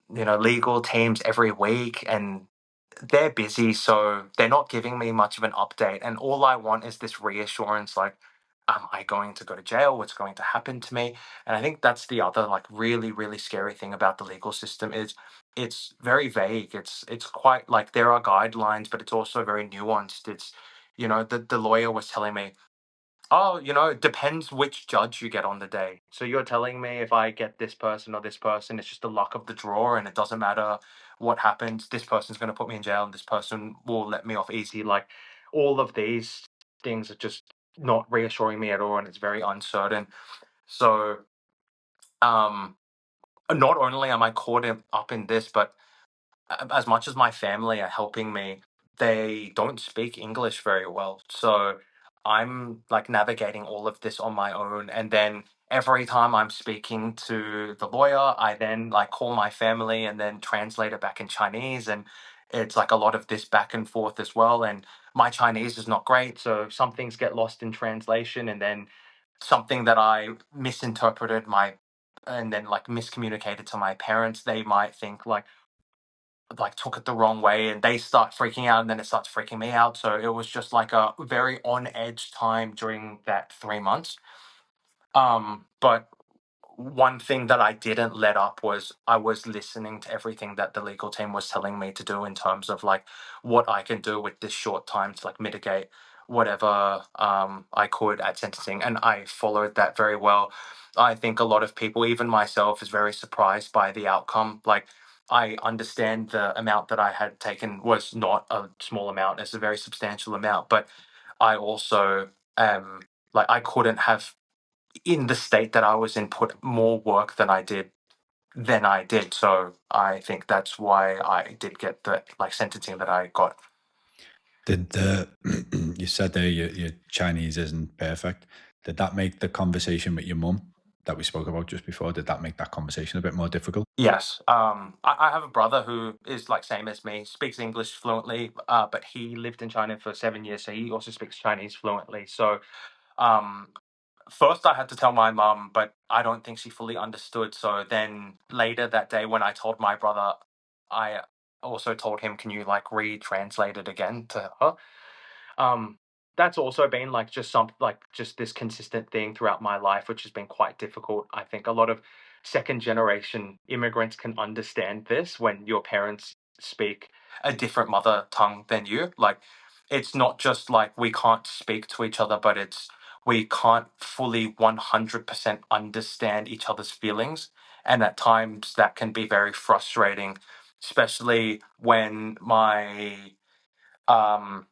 legal teams every week, and they're busy, so they're not giving me much of an update. And all I want is this reassurance, like, am I going to go to jail? What's going to happen to me? And I think that's the other like really, really scary thing about the legal system is it's very vague. It's quite like there are guidelines, but it's also very nuanced. It's the lawyer was telling me, oh, it depends which judge you get on the day. So you're telling me if I get this person or this person, it's just the luck of the draw and it doesn't matter what happens. This person's going to put me in jail and this person will let me off easy. Like, all of these things are just not reassuring me at all, and it's very uncertain. So, um, not only am I up in this, but as much as my family are helping me, they don't speak English very well. So I'm like navigating all of this on my own. And then every time I'm speaking to the lawyer, I then like call my family and then translate it back in Chinese. And it's like a lot of this back and forth as well. And my Chinese is not great. So some things get lost in translation. And then something that I misinterpreted, my and then like miscommunicated to my parents, they might think like took it the wrong way, and they start freaking out, and then it starts freaking me out. So it was just like a very on edge time during that 3 months. But one thing that I didn't let up was I was listening to everything that the legal team was telling me to do in terms of like what I can do with this short time to like mitigate whatever I could at sentencing, and I followed that very well. I think a lot of people, even myself, is very surprised by the outcome. Like, I understand the amount that I had taken was not a small amount; it's a very substantial amount. But I also like I couldn't have, in the state that I was in, put more work than I did. So I think that's why I did get the like sentencing that I got. Did the you said there your Chinese isn't perfect? Did that make the conversation with your mum that we spoke about just before? Did that make that conversation a bit more difficult? Yes. I have a brother who is like same as me, speaks English fluently, but he lived in China for 7 years, so he also speaks Chinese fluently. So um, first I had to tell my mum, but I don't think she fully understood. So then later that day, when I told my brother, I also told him, "Can you like retranslate it again to her?" Um, that's also been like just this consistent thing throughout my life, which has been quite difficult. I think a lot of second generation immigrants can understand this when your parents speak a different mother tongue than you. Like, it's not just like we can't speak to each other, but it's we can't fully 100% understand each other's feelings. And at times that can be very frustrating, especially when my um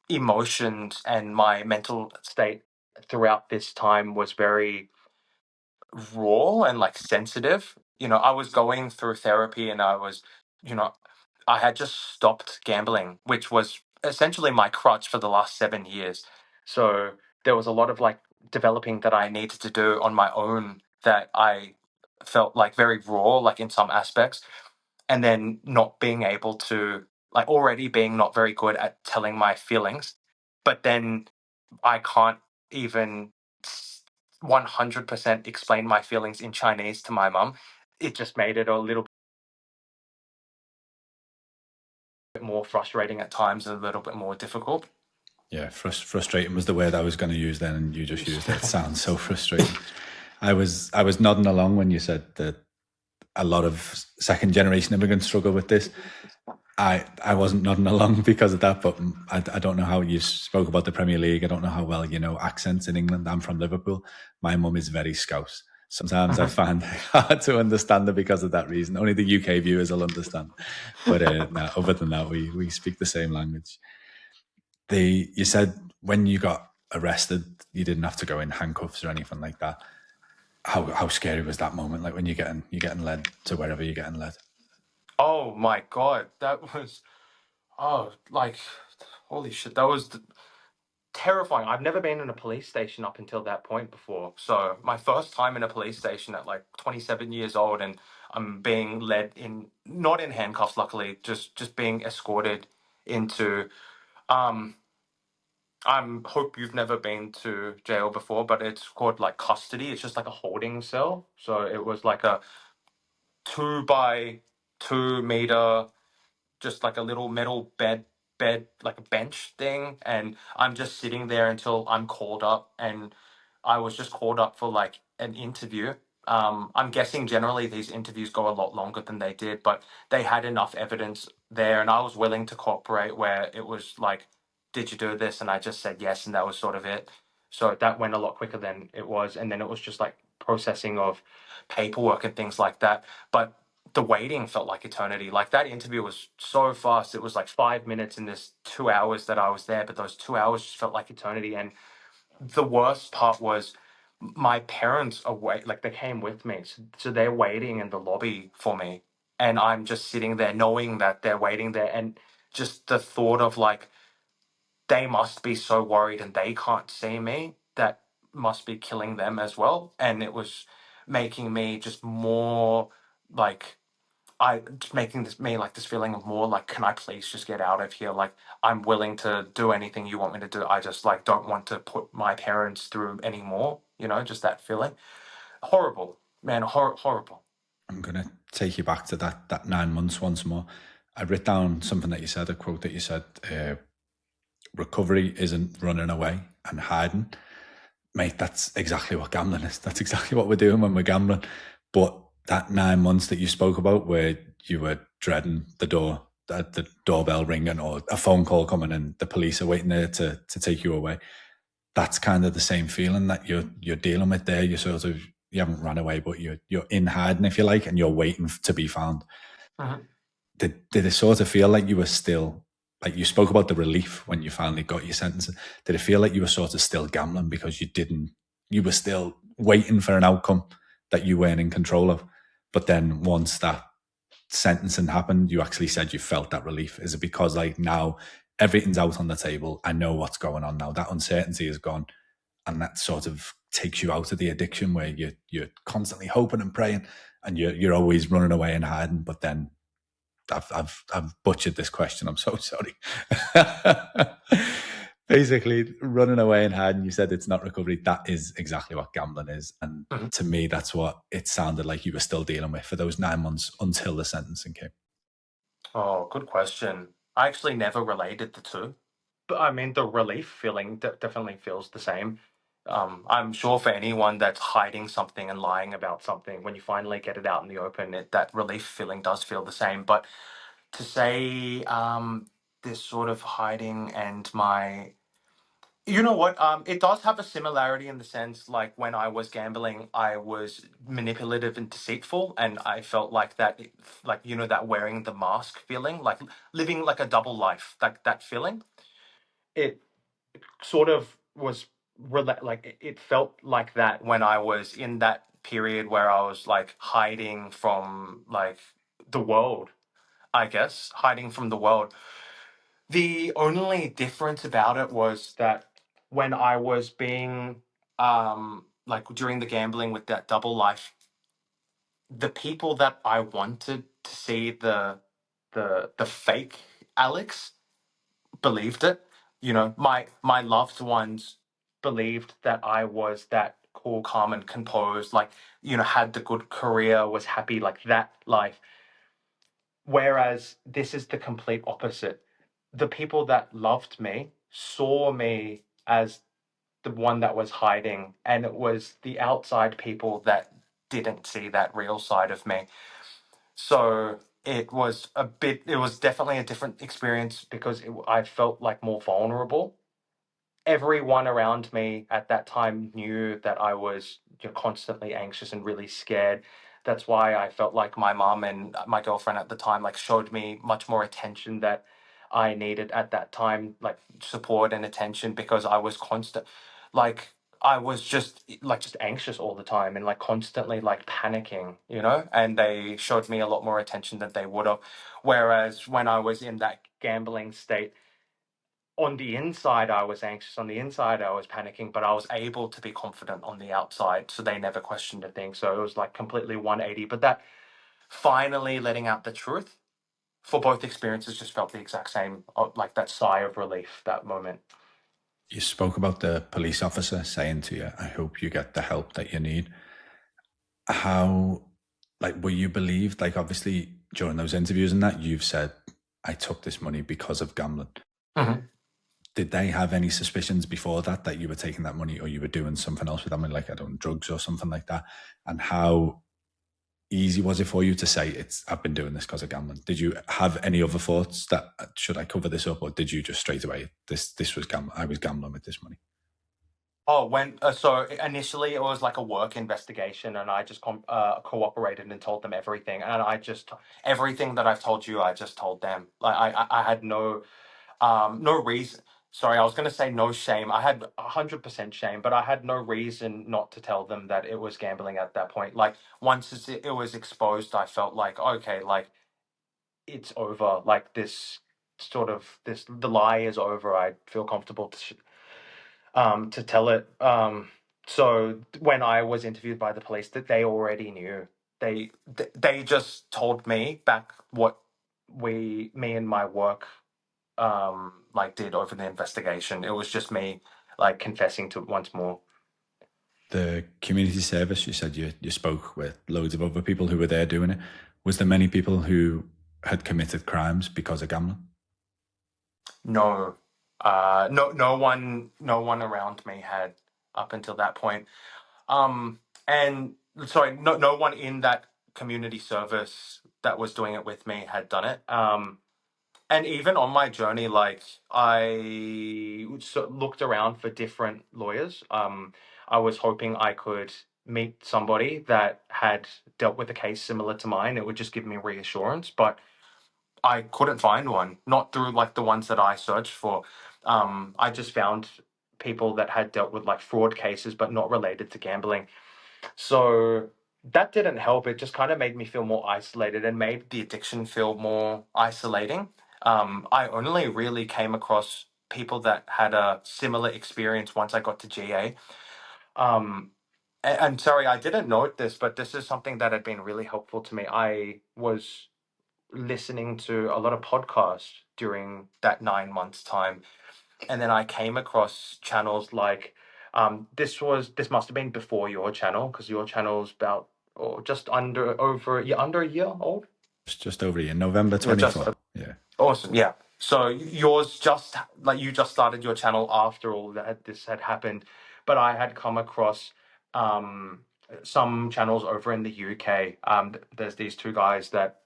emotions and my mental state throughout this time was very raw and like sensitive. I was going through therapy, and you know, I had just stopped gambling, which was essentially my crutch for the last 7 years. So there was a lot of like developing that I needed to do on my own that I felt like very raw, like in some aspects, and then not being able to, like, already being not very good at telling my feelings, but then I can't even 100% explain my feelings in Chinese to my mum. It just made it a little bit more frustrating at times, and a little bit more difficult. Yeah, frustrating was the word I was going to use then, and you just used it. It sounds so frustrating. I was nodding along when you said that a lot of second generation immigrants struggle with this. I wasn't nodding along because of that, but I don't know how you spoke about the Premier League. I don't know how well you know accents in England. I'm from Liverpool. My mum is very Scouse. Sometimes I find it hard to understand her because of that reason. Only the UK viewers will understand. But no, other than that, we speak the same language. You said when you got arrested, you didn't have to go in handcuffs or anything like that. How scary was that moment? Like when you're getting led to wherever you're getting led. Oh my god, that was, like, holy shit, that was terrifying. I've never been in a police station up until that point before. So my first time in a police station at like 27 years old, and I'm being led in, not in handcuffs, luckily, just being escorted into. Um, I'm hope you've never been to jail before, but it's called like custody. It's just like a holding cell. So it was like a 2 by 2 meter, just like a little metal bed, like a bench thing, and I'm just sitting there until I'm called up. And I was just called up for like an interview. I'm guessing generally these interviews go a lot longer than they did, but they had enough evidence there, and I was willing to cooperate, where it was like, did you do this? And I just said yes, and that was sort of it. So that went a lot quicker than it was, and then it was just like processing of paperwork and things like that. But the waiting felt like eternity. Like, that interview was so fast. It was like 5 minutes in this 2 hours that I was there, but those 2 hours just felt like eternity. And the worst part was my parents are like, they came with me, so they're waiting in the lobby for me, and I'm just sitting there knowing that they're waiting there, and just the thought of like, they must be so worried and they can't see me, that must be killing them as well. And it was making me just more like, just making me like this feeling of more like, can I please just get out of here? Like, I'm willing to do anything you want me to do. I just like don't want to put my parents through anymore. Just that feeling. Horrible. Man, horrible. I'm going to take you back to that 9 months once more. I wrote down something that you said, a quote that you said, recovery isn't running away and hiding. Mate, that's exactly what gambling is. That's exactly what we're doing when we're gambling. But that 9 months that you spoke about where you were dreading the doorbell ringing or a phone call coming and the police are waiting there to take you away, that's kind of the same feeling that you're dealing with there. You haven't run away, but you're in hiding, if you like, and you're waiting to be found. Mhm. Did it sort of feel like you were still, like you spoke about the relief when you finally got your sentence? Did it feel like you were sort of still gambling because you were still waiting for an outcome that you weren't in control of? But then once that sentencing happened, you actually said you felt that relief. Is it because like now everything's out on the table? I know what's going on now. That uncertainty is gone, and that sort of takes you out of the addiction where you're constantly hoping and praying, and you're always running away and hiding. But then I've butchered this question. I'm so sorry. Basically, running away and hiding. You said it's not recovery. That is exactly what gambling is, and Mhm. to me, that's what it sounded like you were still dealing with for those 9 months until the sentencing came. Oh, good question. I actually never related the two. But I mean, the relief feeling definitely feels the same. I'm sure for anyone that's hiding something and lying about something, when you finally get it out in the open, that relief feeling does feel the same. But to say this sort of hiding and my you know what? It does have a similarity in the sense, like when I was gambling, I was manipulative and deceitful, and I felt like that, like that wearing the mask feeling, like living like a double life, like that feeling. It sort of was like it felt like that when I was in that period where I was like hiding from like the world, I guess, hiding from the world. The only difference about it was that when I was being like during the gambling with that double life, the people that I wanted to see the fake Alex believed it. My loved ones believed that I was that cool, calm, and composed, like, had the good career, was happy, like that life. Whereas this is the complete opposite. The people that loved me saw me as the one that was hiding, and it was the outside people that didn't see that real side of me. So it was definitely a different experience because I felt like more vulnerable. Everyone around me at that time knew that I was constantly anxious and really scared. That's why I felt like my mom and my girlfriend at the time like showed me much more attention that I needed at that time, like support and attention, because I was constant, like I was just anxious all the time and like constantly like panicking, and they showed me a lot more attention than they would have. Whereas when I was in that gambling state, on the inside I was anxious, on the inside I was panicking, but I was able to be confident on the outside, so they never questioned a thing. So it was like completely 180. But that finally letting out the truth for both experiences just felt the exact same, like that sigh of relief, that moment. You spoke about the police officer saying to you, I hope you get the help that you need. How, like, were you believed? Like, obviously, during those interviews and that, you've said, I took this money because of gambling. Mhm. Did they have any suspicions before that you were taking that money or you were doing something else with that money, like, I don't know, drugs or something like that? And how easy was it for you to say, I've been doing this because of gambling? Did you have any other thoughts that, should I cover this up, or did you just straight away, this was gambling, I was gambling with this money? Oh, so initially it was like a work investigation, and I just cooperated and told them everything, and everything that I've told you, I just told them. Like I had no reason. Sorry, I was going to say no shame. I had 100% shame, but I had no reason not to tell them that it was gambling at that point. Like once it was exposed, I felt like okay, like it's over. Like the lie is over. I feel comfortable to tell it. So when I was interviewed by the police, that they already knew. They just told me back what me and my work like did over the investigation. It was just me like confessing to it once more. The community service, you said you spoke with loads of other people who were there doing it. Was there many people who had committed crimes because of gambling? No, no one around me had up until that point. And sorry, no one in that community service that was doing it with me had done it. And even on my journey, like I looked around for different lawyers. I was hoping I could meet somebody that had dealt with a case similar to mine. It would just give me reassurance, but I couldn't find one. Not through like the ones that I searched for. I just found people that had dealt with like fraud cases, but not related to gambling. So that didn't help. It just kind of made me feel more isolated and made the addiction feel more isolating. I only really came across people that had a similar experience once I got to GA. And sorry, I didn't note this, but this is something that had been really helpful to me. I was listening to a lot of podcasts during that 9 months time, and then I came across channels like this must have been before your channel, because your channel's about or just under a year old. It's just over a year, November Yeah, just 24. Yeah. awesome. Yeah. So yours just like you just started your channel after all that this had happened, but I had come across um some channels over in the UK. There's these two guys that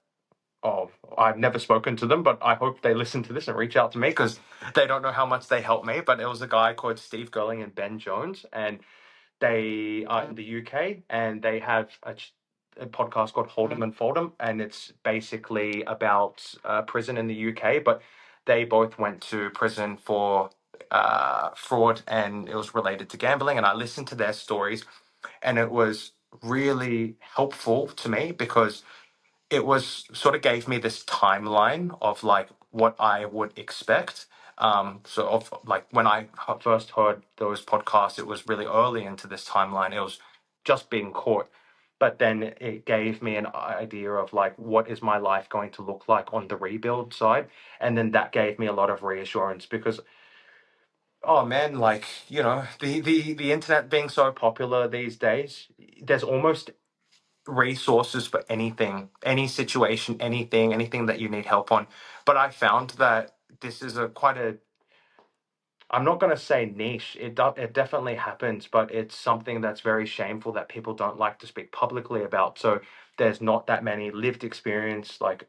I've never spoken to them, but I hope they listen to this and reach out to me because they don't know how much they helped me. But it was a guy called Steve Girling and Ben Jones, and they are in the UK, and they have a podcast called Hold'em and Fold'em, and it's basically about prison in the UK. But they both went to prison for fraud, and it was related to gambling. And I listened to their stories, and it was really helpful to me because it was sort of gave me this timeline of like what I would expect. So of like when I first heard those podcasts, it was really early into this timeline. It was just being caught, but then it gave me an idea of like what is my life going to look like on the rebuild side, and then that gave me a lot of reassurance because oh man, like the internet being so popular these days, there's almost resources for anything, any situation, anything that you need help on. But I found that this is a quite a I'm not going to say niche. It definitely happens, but it's something that's very shameful that people don't like to speak publicly about. So there's not that many lived experience like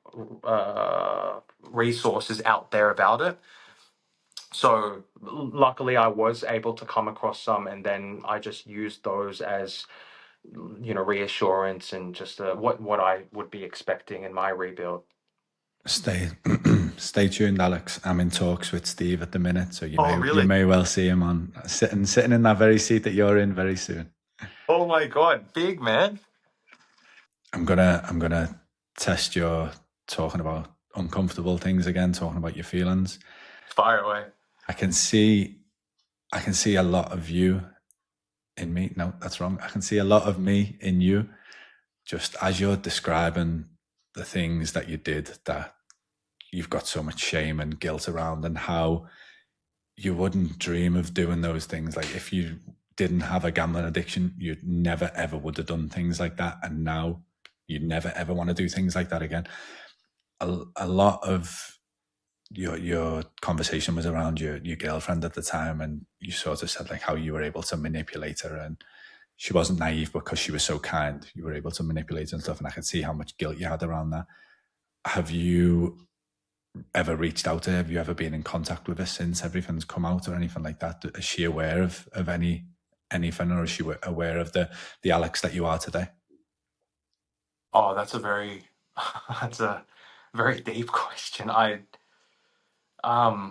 resources out there about it. So luckily I was able to come across some, and then I just used those as reassurance and just what I would be expecting in my rebuild. Stay stay tuned, Alex. I'm in talks with Steve at the minute, so Oh, you really? may well see him on sitting in that very seat that you're in very soon. Oh my God, big man. I'm gonna test your talking about uncomfortable things again, talking about your feelings. Fire away. I can see a lot of you in me. No, that's wrong. I can see a lot of me in you, just as you're describing the things that you did that you've got so much shame and guilt around, and how you wouldn't dream of doing those things. Like if you didn't have a gambling addiction, you never ever would have done things like that, and now you never ever want to do things like that again. A lot of your conversation was around your girlfriend at the time, and you sort of said like how you were able to manipulate her, and she wasn't naive because she was so kind. You were able to manipulate her and stuff, and I could see how much guilt you had around that. Have you ever reached out to her? Have you ever been in contact with her since everything's come out or anything like that? Is she aware of anything, or is she aware of the Alex that you are today? Oh, that's a very that's a very deep question. I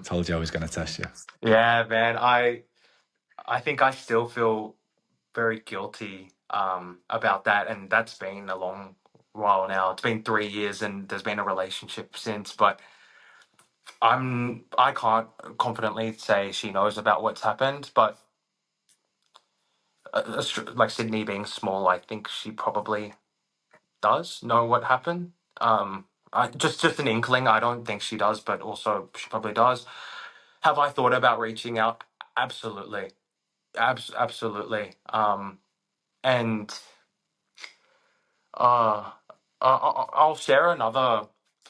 Told you I was going to test you. Yeah, man. I think I still feel very guilty about that, and that's been a long while now. It's been 3 years, and there's been a relationship since, but I can't confidently say she knows about what's happened, but like Sydney being small, I think she probably does know what happened. I just an inkling. I don't think she does, but also she probably does. Have I thought about reaching out? Absolutely, absolutely. And I'll share another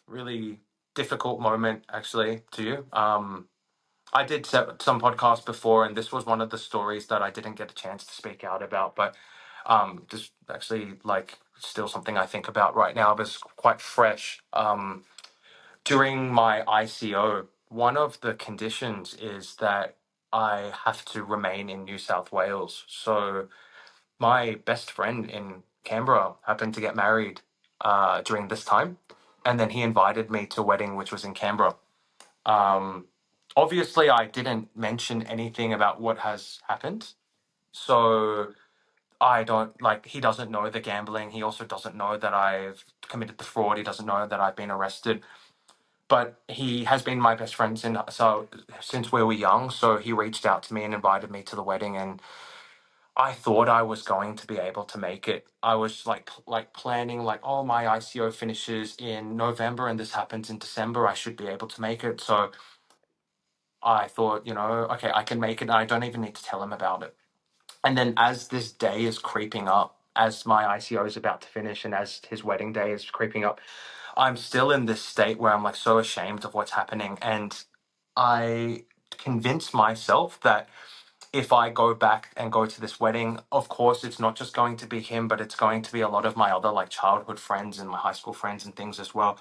really difficult moment actually to you. I did some podcasts before, and this was one of the stories that I didn't get a chance to speak out about, but just actually like still something I think about right now, but it's quite fresh. During my ICO, one of the conditions is that I have to remain in New South Wales. So my best friend in Canberra happened to get married during this time, and then he invited me to a wedding which was in Canberra. Obviously, I didn't mention anything about what has happened, so I don't like. He doesn't know the gambling. He also doesn't know that I've committed the fraud. He doesn't know that I've been arrested. But he has been my best friend since we were young. So he reached out to me and invited me to the wedding, and I thought I was going to be able to make it. I was like planning like, oh, my ICO finishes in November and this happens in December. I should be able to make it. So I thought, okay, I can make it. And I don't even need to tell him about it. And then as this day is creeping up, as my ICO is about to finish and as his wedding day is creeping up, I'm still in this state where I'm like so ashamed of what's happening. And I convinced myself that if I go back and go to this wedding, of course, it's not just going to be him, but it's going to be a lot of my other like childhood friends and my high school friends and things as well.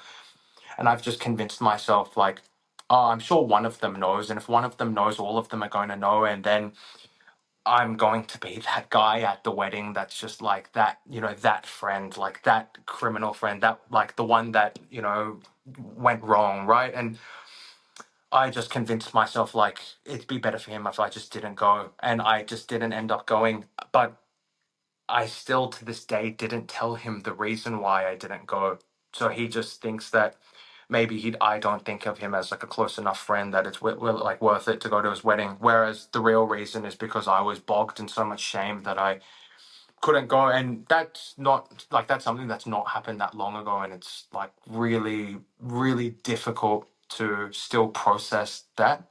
And I've just convinced myself like, oh, I'm sure one of them knows. And if one of them knows, all of them are going to know. And then I'm going to be that guy at the wedding that's just like that, that friend, like that criminal friend, that like the one that, went wrong, right? And I just convinced myself like it'd be better for him if I just didn't go. And I just didn't end up going. But I still to this day didn't tell him the reason why I didn't go. So he just thinks that maybe I don't think of him as like a close enough friend that it's like worth it to go to his wedding. Whereas the real reason is because I was bogged in so much shame that I couldn't go. And that's not like, that's something that's not happened that long ago. And it's like really, really difficult to still process that.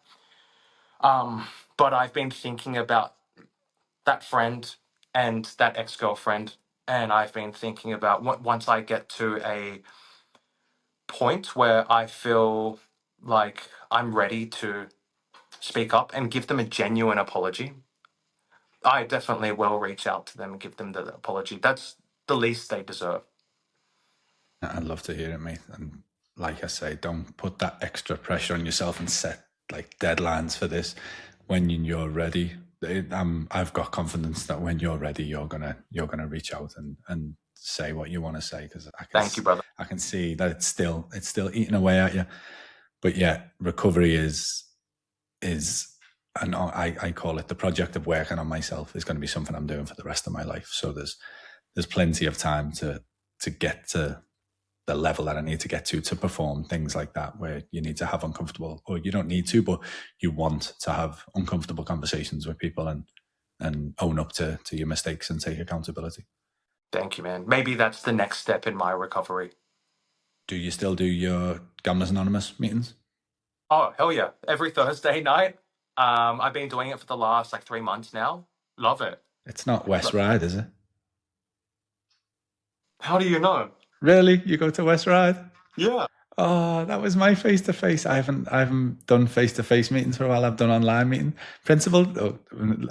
But I've been thinking about that friend and that ex-girlfriend, and I've been thinking about once I get to a point where I feel like I'm ready to speak up and give them a genuine apology, I definitely will reach out to them and give them the apology. That's the least they deserve. I'd love to hear it, mate. And like I say, don't put that extra pressure on yourself and set like deadlines for this. When you're ready, I've got confidence that when you're ready, you're gonna reach out and say what you want to say, because Thank you, brother. I can see that it's still eating away at you. But yeah, recovery is and I call it the project of working on myself is going to be something I'm doing for the rest of my life. So there's plenty of time to get to the level that I need to get to perform things like that, where you need to have uncomfortable, or you don't need to, but you want to have uncomfortable conversations with people and own up to your mistakes and take accountability. Thank you, man. Maybe that's the next step in my recovery. Do you still do your Gamblers Anonymous meetings? Oh, hell yeah. Every Thursday night. I've been doing it for the last like 3 months now. Love it. It's not West Ride, is it? How do you know? Really? You go to West Ride? Yeah. Oh, that was my face-to-face. I haven't done face-to-face meetings for a while. I've done online meeting. Principal,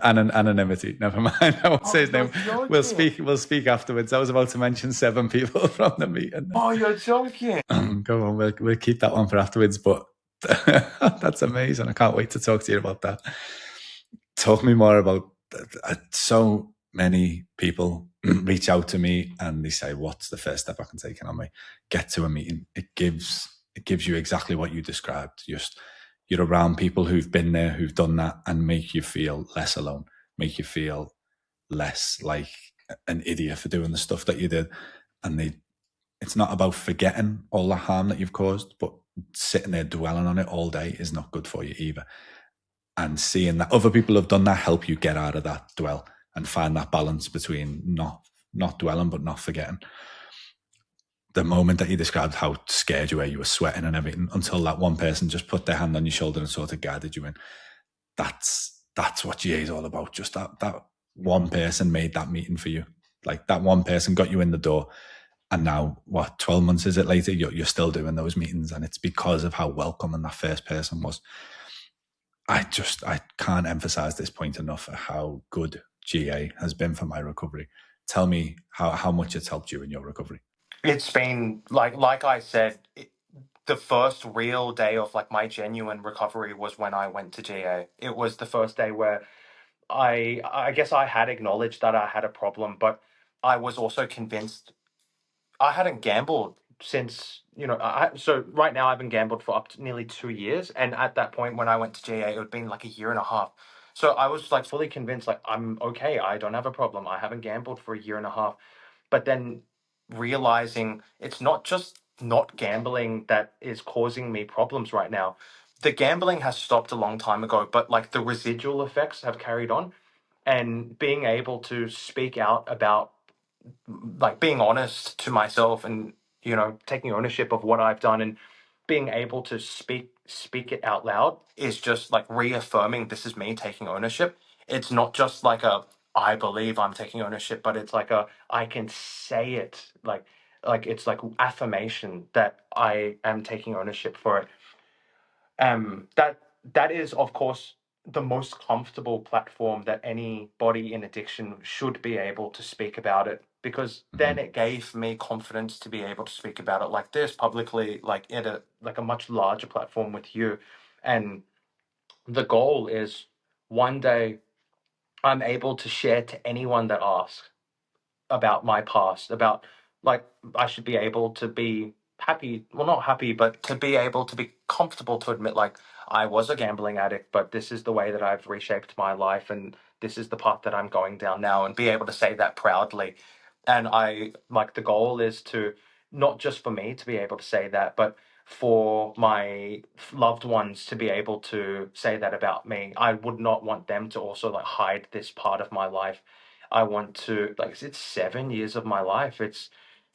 anonymity. Never mind. I won't say his name. We'll speak afterwards. I was about to mention 7 people from the meeting. Oh, you're joking. Go on. We'll keep that one for afterwards. But that's amazing. I can't wait to talk to you about that. Talk me more about so many people reach out to me and they say, what's the first step I can take? And I'm like, get to a meeting. It gives you exactly what you described. You're around people who've been there, who've done that, and make you feel less alone, make you feel less like an idiot for doing the stuff that you did. And it's not about forgetting all the harm that you've caused, but sitting there dwelling on it all day is not good for you either. And seeing that other people have done that help you get out of that dwell and find that balance between not dwelling but not forgetting. The moment that you described how scared you were, you were sweating and everything, until that one person just put their hand on your shoulder and sort of guided you in. That's what GA is all about. Just that one person made that meeting for you. Like that one person got you in the door. And now, 12 months is it later, you're still doing those meetings. And it's because of how welcoming that first person was. I can't emphasize this point enough, how good GA has been for my recovery. Tell me how much it's helped you in your recovery. It's been like I said, the first real day of like my genuine recovery was when I went to GA. It was the first day where I guess I had acknowledged that I had a problem, but I was also convinced I hadn't gambled since, so right now I've been gambled for up to nearly 2 years. And at that point when I went to GA, it had been like a year and a half. So I was like fully convinced, like, I'm okay. I don't have a problem. I haven't gambled for a year and a half. But then realizing it's not just not gambling that is causing me problems right now. The gambling has stopped a long time ago, but like the residual effects have carried on. And being able to speak out about, like, being honest to myself and taking ownership of what I've done and being able to speak it out loud is just like reaffirming this is me taking ownership. It's not just like a I believe I'm taking ownership, but it's like a I can say it, like it's like affirmation that I am taking ownership for it. That is, of course, the most comfortable platform that anybody in addiction should be able to speak about it, because then it gave me confidence to be able to speak about it like this publicly, like in a much larger platform with you. And the goal is one day I'm able to share to anyone that asks about my past, about, like, I should be able to be happy, well, not happy, but to be able to be comfortable to admit, like, I was a gambling addict, but this is the way that I've reshaped my life, and this is the path that I'm going down now, and be able to say that proudly. And I like, the goal is to not just for me to be able to say that, but for my loved ones to be able to say that about me. I would not want them to also like hide this part of my life. I want to, like, it's 7 years of my life. It's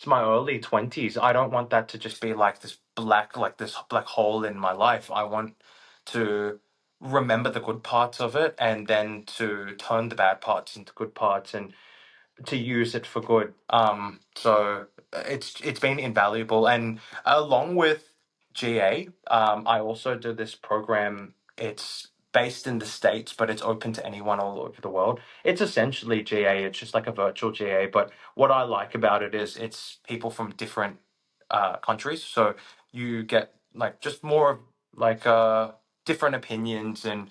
my early 20s. I don't want that to just be like this black hole in my life. I want to remember the good parts of it, and then to turn the bad parts into good parts, and to use it for good. So it's been invaluable, and along with GA, I also do this program. It's based in the States, but it's open to anyone all over the world. It's essentially GA. It's just like a virtual GA, but what I like about it is it's people from different countries, so you get like just more of like different opinions, and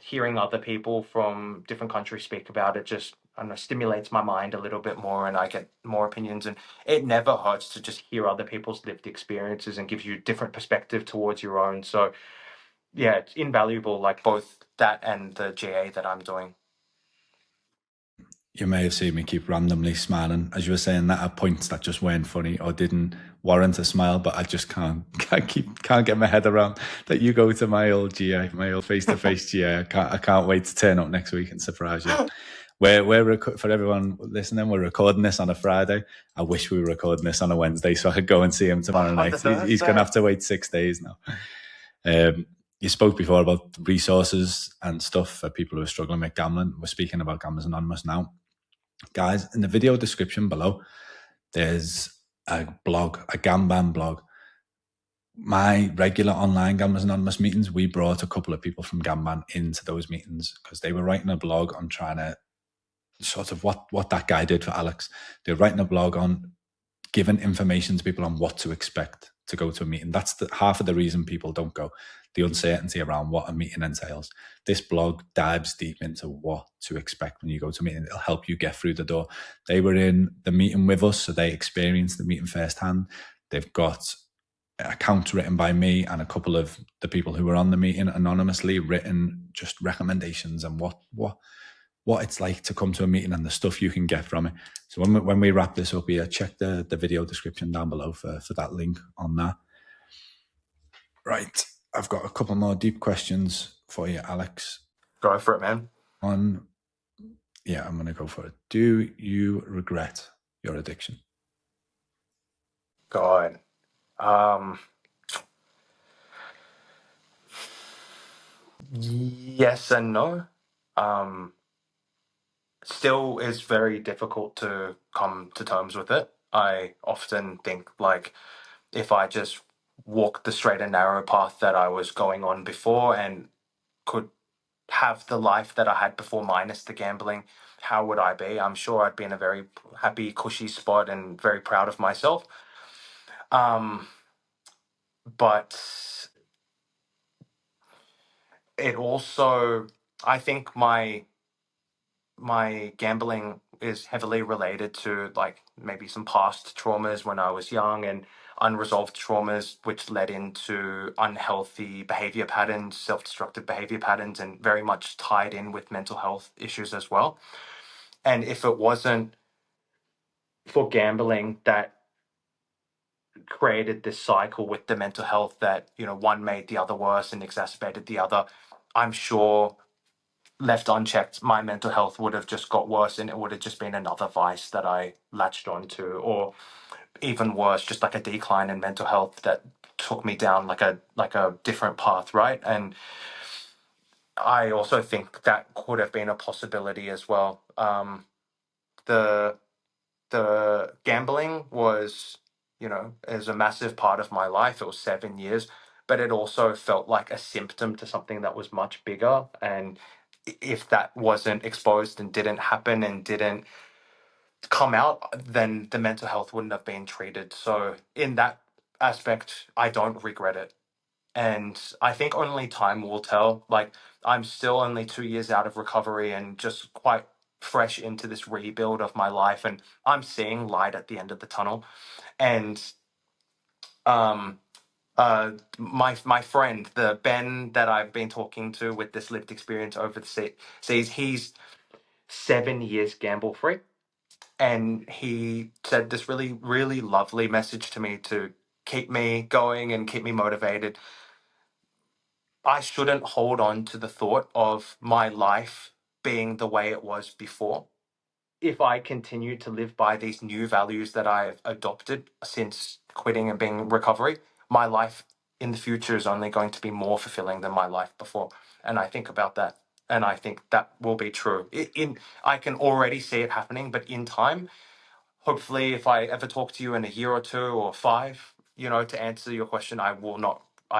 hearing other people from different countries speak about it just, I don't know, stimulates my mind a little bit more, and I get more opinions. And it never hurts to just hear other people's lived experiences and gives you different perspective towards your own. So yeah, it's invaluable, like both that and the GA that I'm doing. You may have seen me keep randomly smiling as you were saying that, at points that just weren't funny or didn't warrant a smile, but I just can't get my head around that you go to my old GA, my old face-to-face GA. I can't wait to turn up next week and surprise you. For everyone listening, we're recording this on a Friday. I wish we were recording this on a Wednesday so I could go and see him tomorrow night. He's going to have to wait 6 days now. You spoke before about resources and stuff for people who are struggling with gambling. We're speaking about Gamblers Anonymous now. Guys, in the video description below, there's a blog, a Gamban blog. My regular online Gamblers Anonymous meetings, we brought a couple of people from Gamban into those meetings because they were writing a blog on trying to sort of what that guy did for Alex. They're writing a blog on giving information to people on what to expect to go to a meeting. That's half of the reason people don't go, the uncertainty around what a meeting entails. This blog dives deep into what to expect when you go to a meeting. It'll help you get through the door. They were in the meeting with us, so they experienced the meeting firsthand. They've got accounts written by me and a couple of the people who were on the meeting anonymously written just recommendations and what it's like to come to a meeting and the stuff you can get from it. So when we wrap this up here, check the video description down below for that link on that. Right, I've got a couple more deep questions for you, Alex. Go for it, man. I'm going to go for it. Do you regret your addiction? God. Yes and no. still is very difficult to come to terms with it. I often think like if I just walked the straight and narrow path that I was going on before and could have the life that I had before minus the gambling, how would I be? I'm sure I'd be in a very happy, cushy spot and very proud of myself. Um, but it also, I think my gambling is heavily related to like maybe some past traumas when I was young and unresolved traumas, which led into unhealthy behavior patterns, self destructive behavior patterns, and very much tied in with mental health issues as well. And if it wasn't for gambling that created this cycle with the mental health that, you know, one made the other worse and exacerbated the other, I'm sure left unchecked, my mental health would have just got worse and it would have just been another vice that I latched onto, or even worse, just like a decline in mental health that took me down like a different path, right? And I also think that could have been a possibility as well. The the gambling was, you know, is a massive part of my life. It was 7 years, but it also felt like a symptom to something that was much bigger. And if that wasn't exposed and didn't happen and didn't come out, then the mental health wouldn't have been treated. So in that aspect, I don't regret it. And I think only time will tell. Like, I'm still only 2 years out of recovery and just quite fresh into this rebuild of my life. And I'm seeing light at the end of the tunnel. And um, my friend, the Ben that I've been talking to with this lived experience over the seas, he's 7 years gamble free. And he said this really, really lovely message to me to keep me going and keep me motivated. I shouldn't hold on to the thought of my life being the way it was before. If I continue to live by these new values that I've adopted since quitting and being in recovery, my life in the future is only going to be more fulfilling than my life before. And I think about that. And I think that will be true. I can already see it happening, but in time, hopefully, if I ever talk to you in a year or two or five, you know, to answer your question, I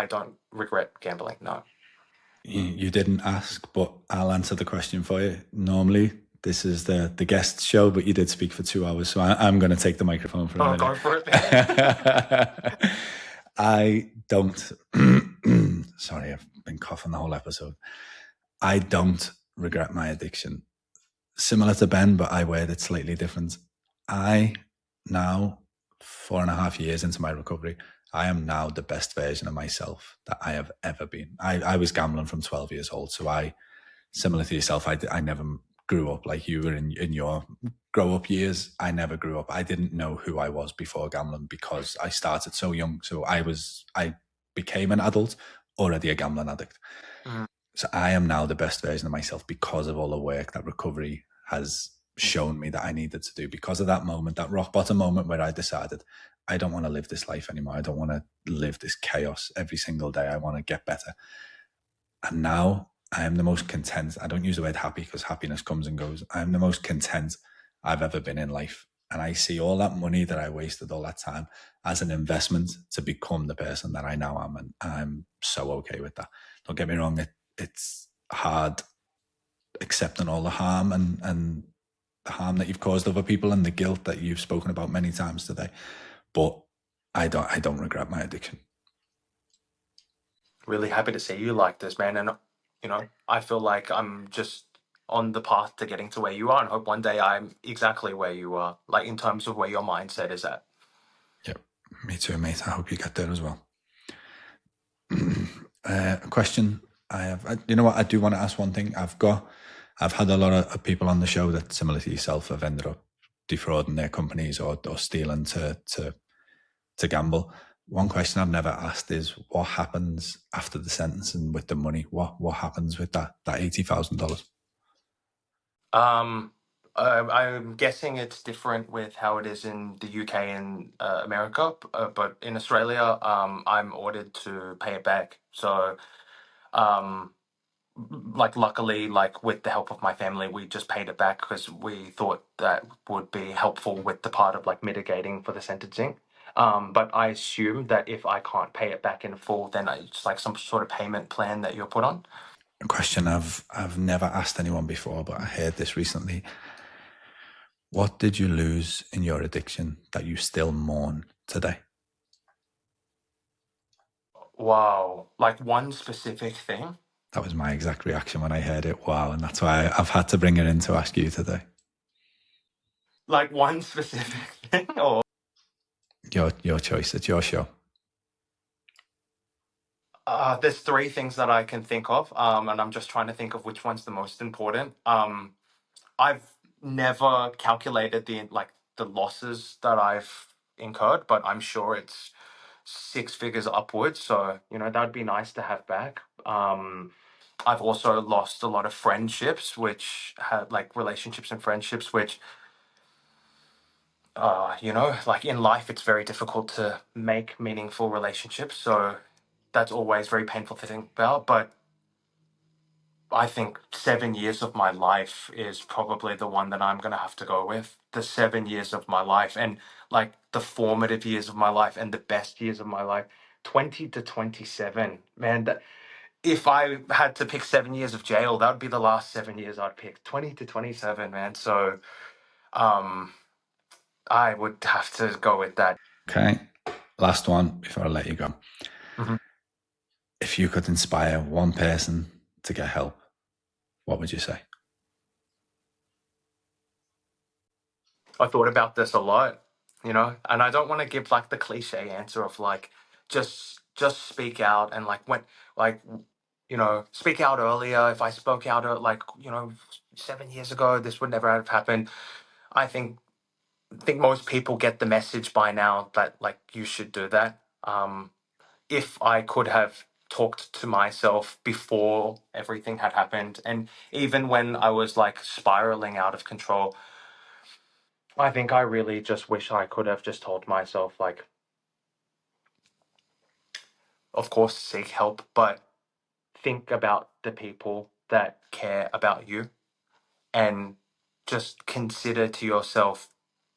don't regret gambling. No. You didn't ask, but I'll answer the question for you. Normally, this is the guest show, but you did speak for 2 hours, so I'm going to take the microphone for a minute. Go for it. I don't. Sorry, I've been coughing the whole episode. I don't regret my addiction. Similar to Ben, but I word it slightly different. I now, 4.5 years into my recovery, I am now the best version of myself that I have ever been. I was gambling from 12 years old, so similar to yourself, I never grew up like you were in your grow up years. I never grew up. I didn't know who I was before gambling because I started so young. So I became an adult already a gambling addict. So I am now the best version of myself because of all the work that recovery has shown me that I needed to do. Because of that moment, that rock bottom moment where I decided I don't want to live this life anymore. I don't want to live this chaos every single day. I want to get better. And now I am the most content. I don't use the word happy because happiness comes and goes. I am the most content I've ever been in life. And I see all that money that I wasted all that time as an investment to become the person that I now am. And I'm so okay with that. Don't get me wrong. It's hard accepting all the harm and the harm that you've caused other people and the guilt that you've spoken about many times today. But I don't regret my addiction. Really happy to see you like this, man. And, you know, I feel like I'm just on the path to getting to where you are and hope one day I'm exactly where you are, like in terms of where your mindset is at. Yep. Me too, mate. I hope you get there as well. A question I have, you know what, I do want to ask one thing. I've had a lot of people on the show that, similar to yourself, have ended up defrauding their companies or stealing to gamble. One question I've never asked is what happens after the sentencing with the money? What happens with that $80,000? I'm guessing it's different with how it is in the UK and America, but in Australia, I'm ordered to pay it back. So, like luckily, like with the help of my family, we just paid it back because we thought that would be helpful with the part of like mitigating for the sentencing. But I assume that if I can't pay it back in full, then it's like some sort of payment plan that you're put on. A question I've never asked anyone before, but I heard this recently. What did you lose in your addiction that you still mourn today? Wow, like one specific thing. That was my exact reaction when I heard it. Wow. And that's why I've had to bring it in to ask you today. Like one specific thing, or Your choice. It's your show. there's three things that I can think of, and I'm just trying to think of which one's the most important. I've never calculated the losses that I've incurred, but I'm sure it's six figures upwards. So that'd be nice to have back. I've also lost a lot of friendships, which had like relationships and friendships, which like in life, it's very difficult to make meaningful relationships. So that's always very painful to think about. But I think 7 years of my life is probably the one that I'm going to have to go with. The 7 years of my life, and like the formative years of my life and the best years of my life, 20 to 27. Man, if I had to pick 7 years of jail, that would be the last 7 years I'd pick. 20 to 27, man. So I would have to go with that. Okay. Last one before I let you go. Mhm. If you could inspire one person to get help, what would you say? I thought about this a lot, and I don't want to give like the cliche answer of like just speak out and like when like speak out earlier. If I spoke out 7 years ago, this would never have happened. I think most people get the message by now that like you should do that. If I could have talked to myself before everything had happened, and even when I was like spiraling out of control, I think I really just wish I could have just told myself, like, of course, seek help, but think about the people that care about you and just consider to yourself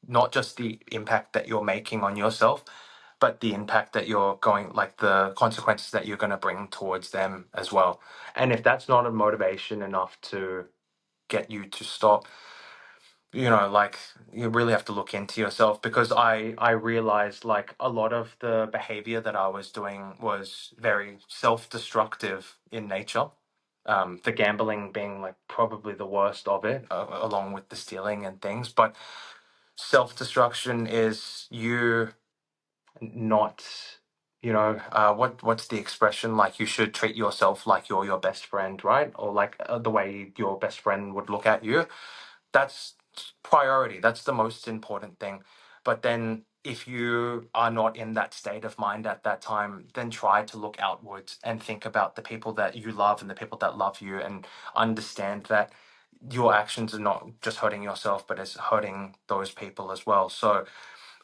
not just the impact that you're making on yourself, but the impact that you're going, like the consequences that you're going to bring towards them as well. And if that's not a motivation enough to get you to stop, like you really have to look into yourself, because I realized like a lot of the behavior that I was doing was very self-destructive in nature. The gambling being like probably the worst of it, along with the stealing and things. But self-destruction is you not, what's the expression? Like you should treat yourself like you're your best friend, right? Or like the way your best friend would look at you. That's priority. That's the most important thing. But then if you are not in that state of mind at that time, then try to look outwards and think about the people that you love and the people that love you, and understand that your actions are not just hurting yourself, but it's hurting those people as well. So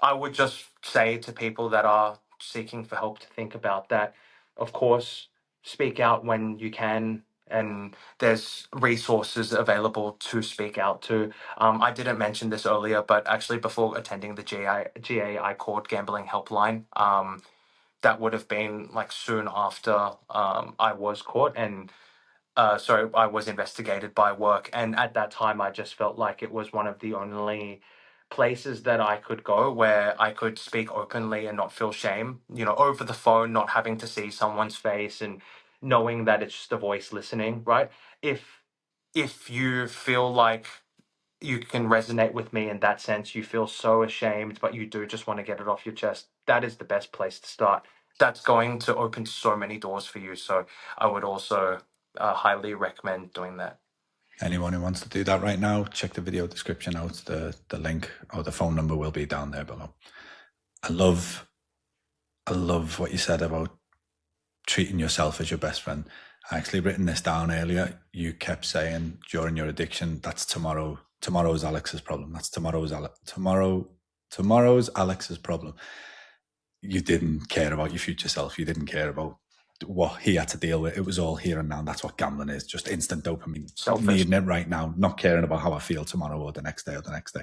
I would just say to people that are seeking for help to think about that. Of course, speak out when you can, and there's resources available to speak out to. I didn't mention this earlier, but actually, before attending the GA, I called Gambling Helpline. That would have been like soon after I was caught, and sorry, I was investigated by work. And at that time, I just felt like it was one of the only places that I could go where I could speak openly and not feel shame, over the phone, not having to see someone's face and knowing that it's just a voice listening, right? If you feel like you can resonate with me in that sense, you feel so ashamed, but you do just want to get it off your chest, that is the best place to start. That's going to open so many doors for you. So I would also highly recommend doing that. Anyone who wants to do that right now, check the video description out. The link or the phone number will be down there below. I love what you said about treating yourself as your best friend. I actually written this down earlier. You kept saying during your addiction, that's tomorrow's Alex's problem. That's tomorrow's Alex's problem. You didn't care about your future self. You didn't care about what he had to deal with. It was all here and now. And that's what gambling is, just instant dopamine. Selfish. Needing it right now, not caring about how I feel tomorrow or the next day or the next day.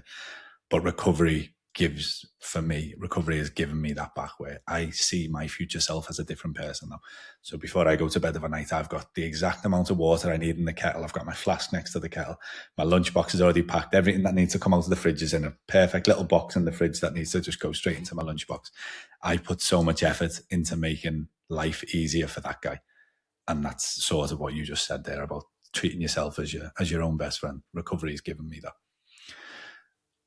But recovery has given me that back, where I see my future self as a different person now. So before I go to bed of a night, I've got the exact amount of water I need in the kettle. I've got my flask next to the kettle. My lunchbox is already packed. Everything that needs to come out of the fridge is in a perfect little box in the fridge that needs to just go straight into my lunchbox. I put so much effort into making life easier for that guy. And that's sort of what you just said there about treating yourself as your own best friend. Recovery has given me that.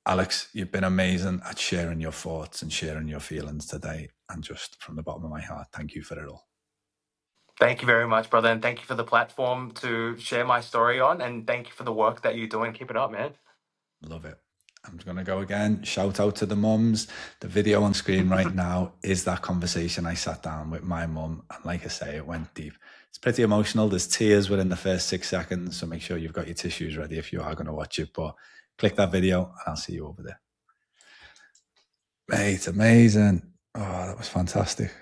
Alex, you've been amazing at sharing your thoughts and sharing your feelings today. And just from the bottom of my heart, thank you for it all. Thank you very much, brother. And thank you for the platform to share my story on. And thank you for the work that you do, and keep it up, man. Love it. I'm going to go again. Shout out to the mums. The video on screen right now is that conversation I sat down with my mum. And like I say, it went deep. It's pretty emotional. There's tears within the first 6 seconds. So make sure you've got your tissues ready if you are going to watch it. But click that video and I'll see you over there. Mate, amazing. Oh, that was fantastic.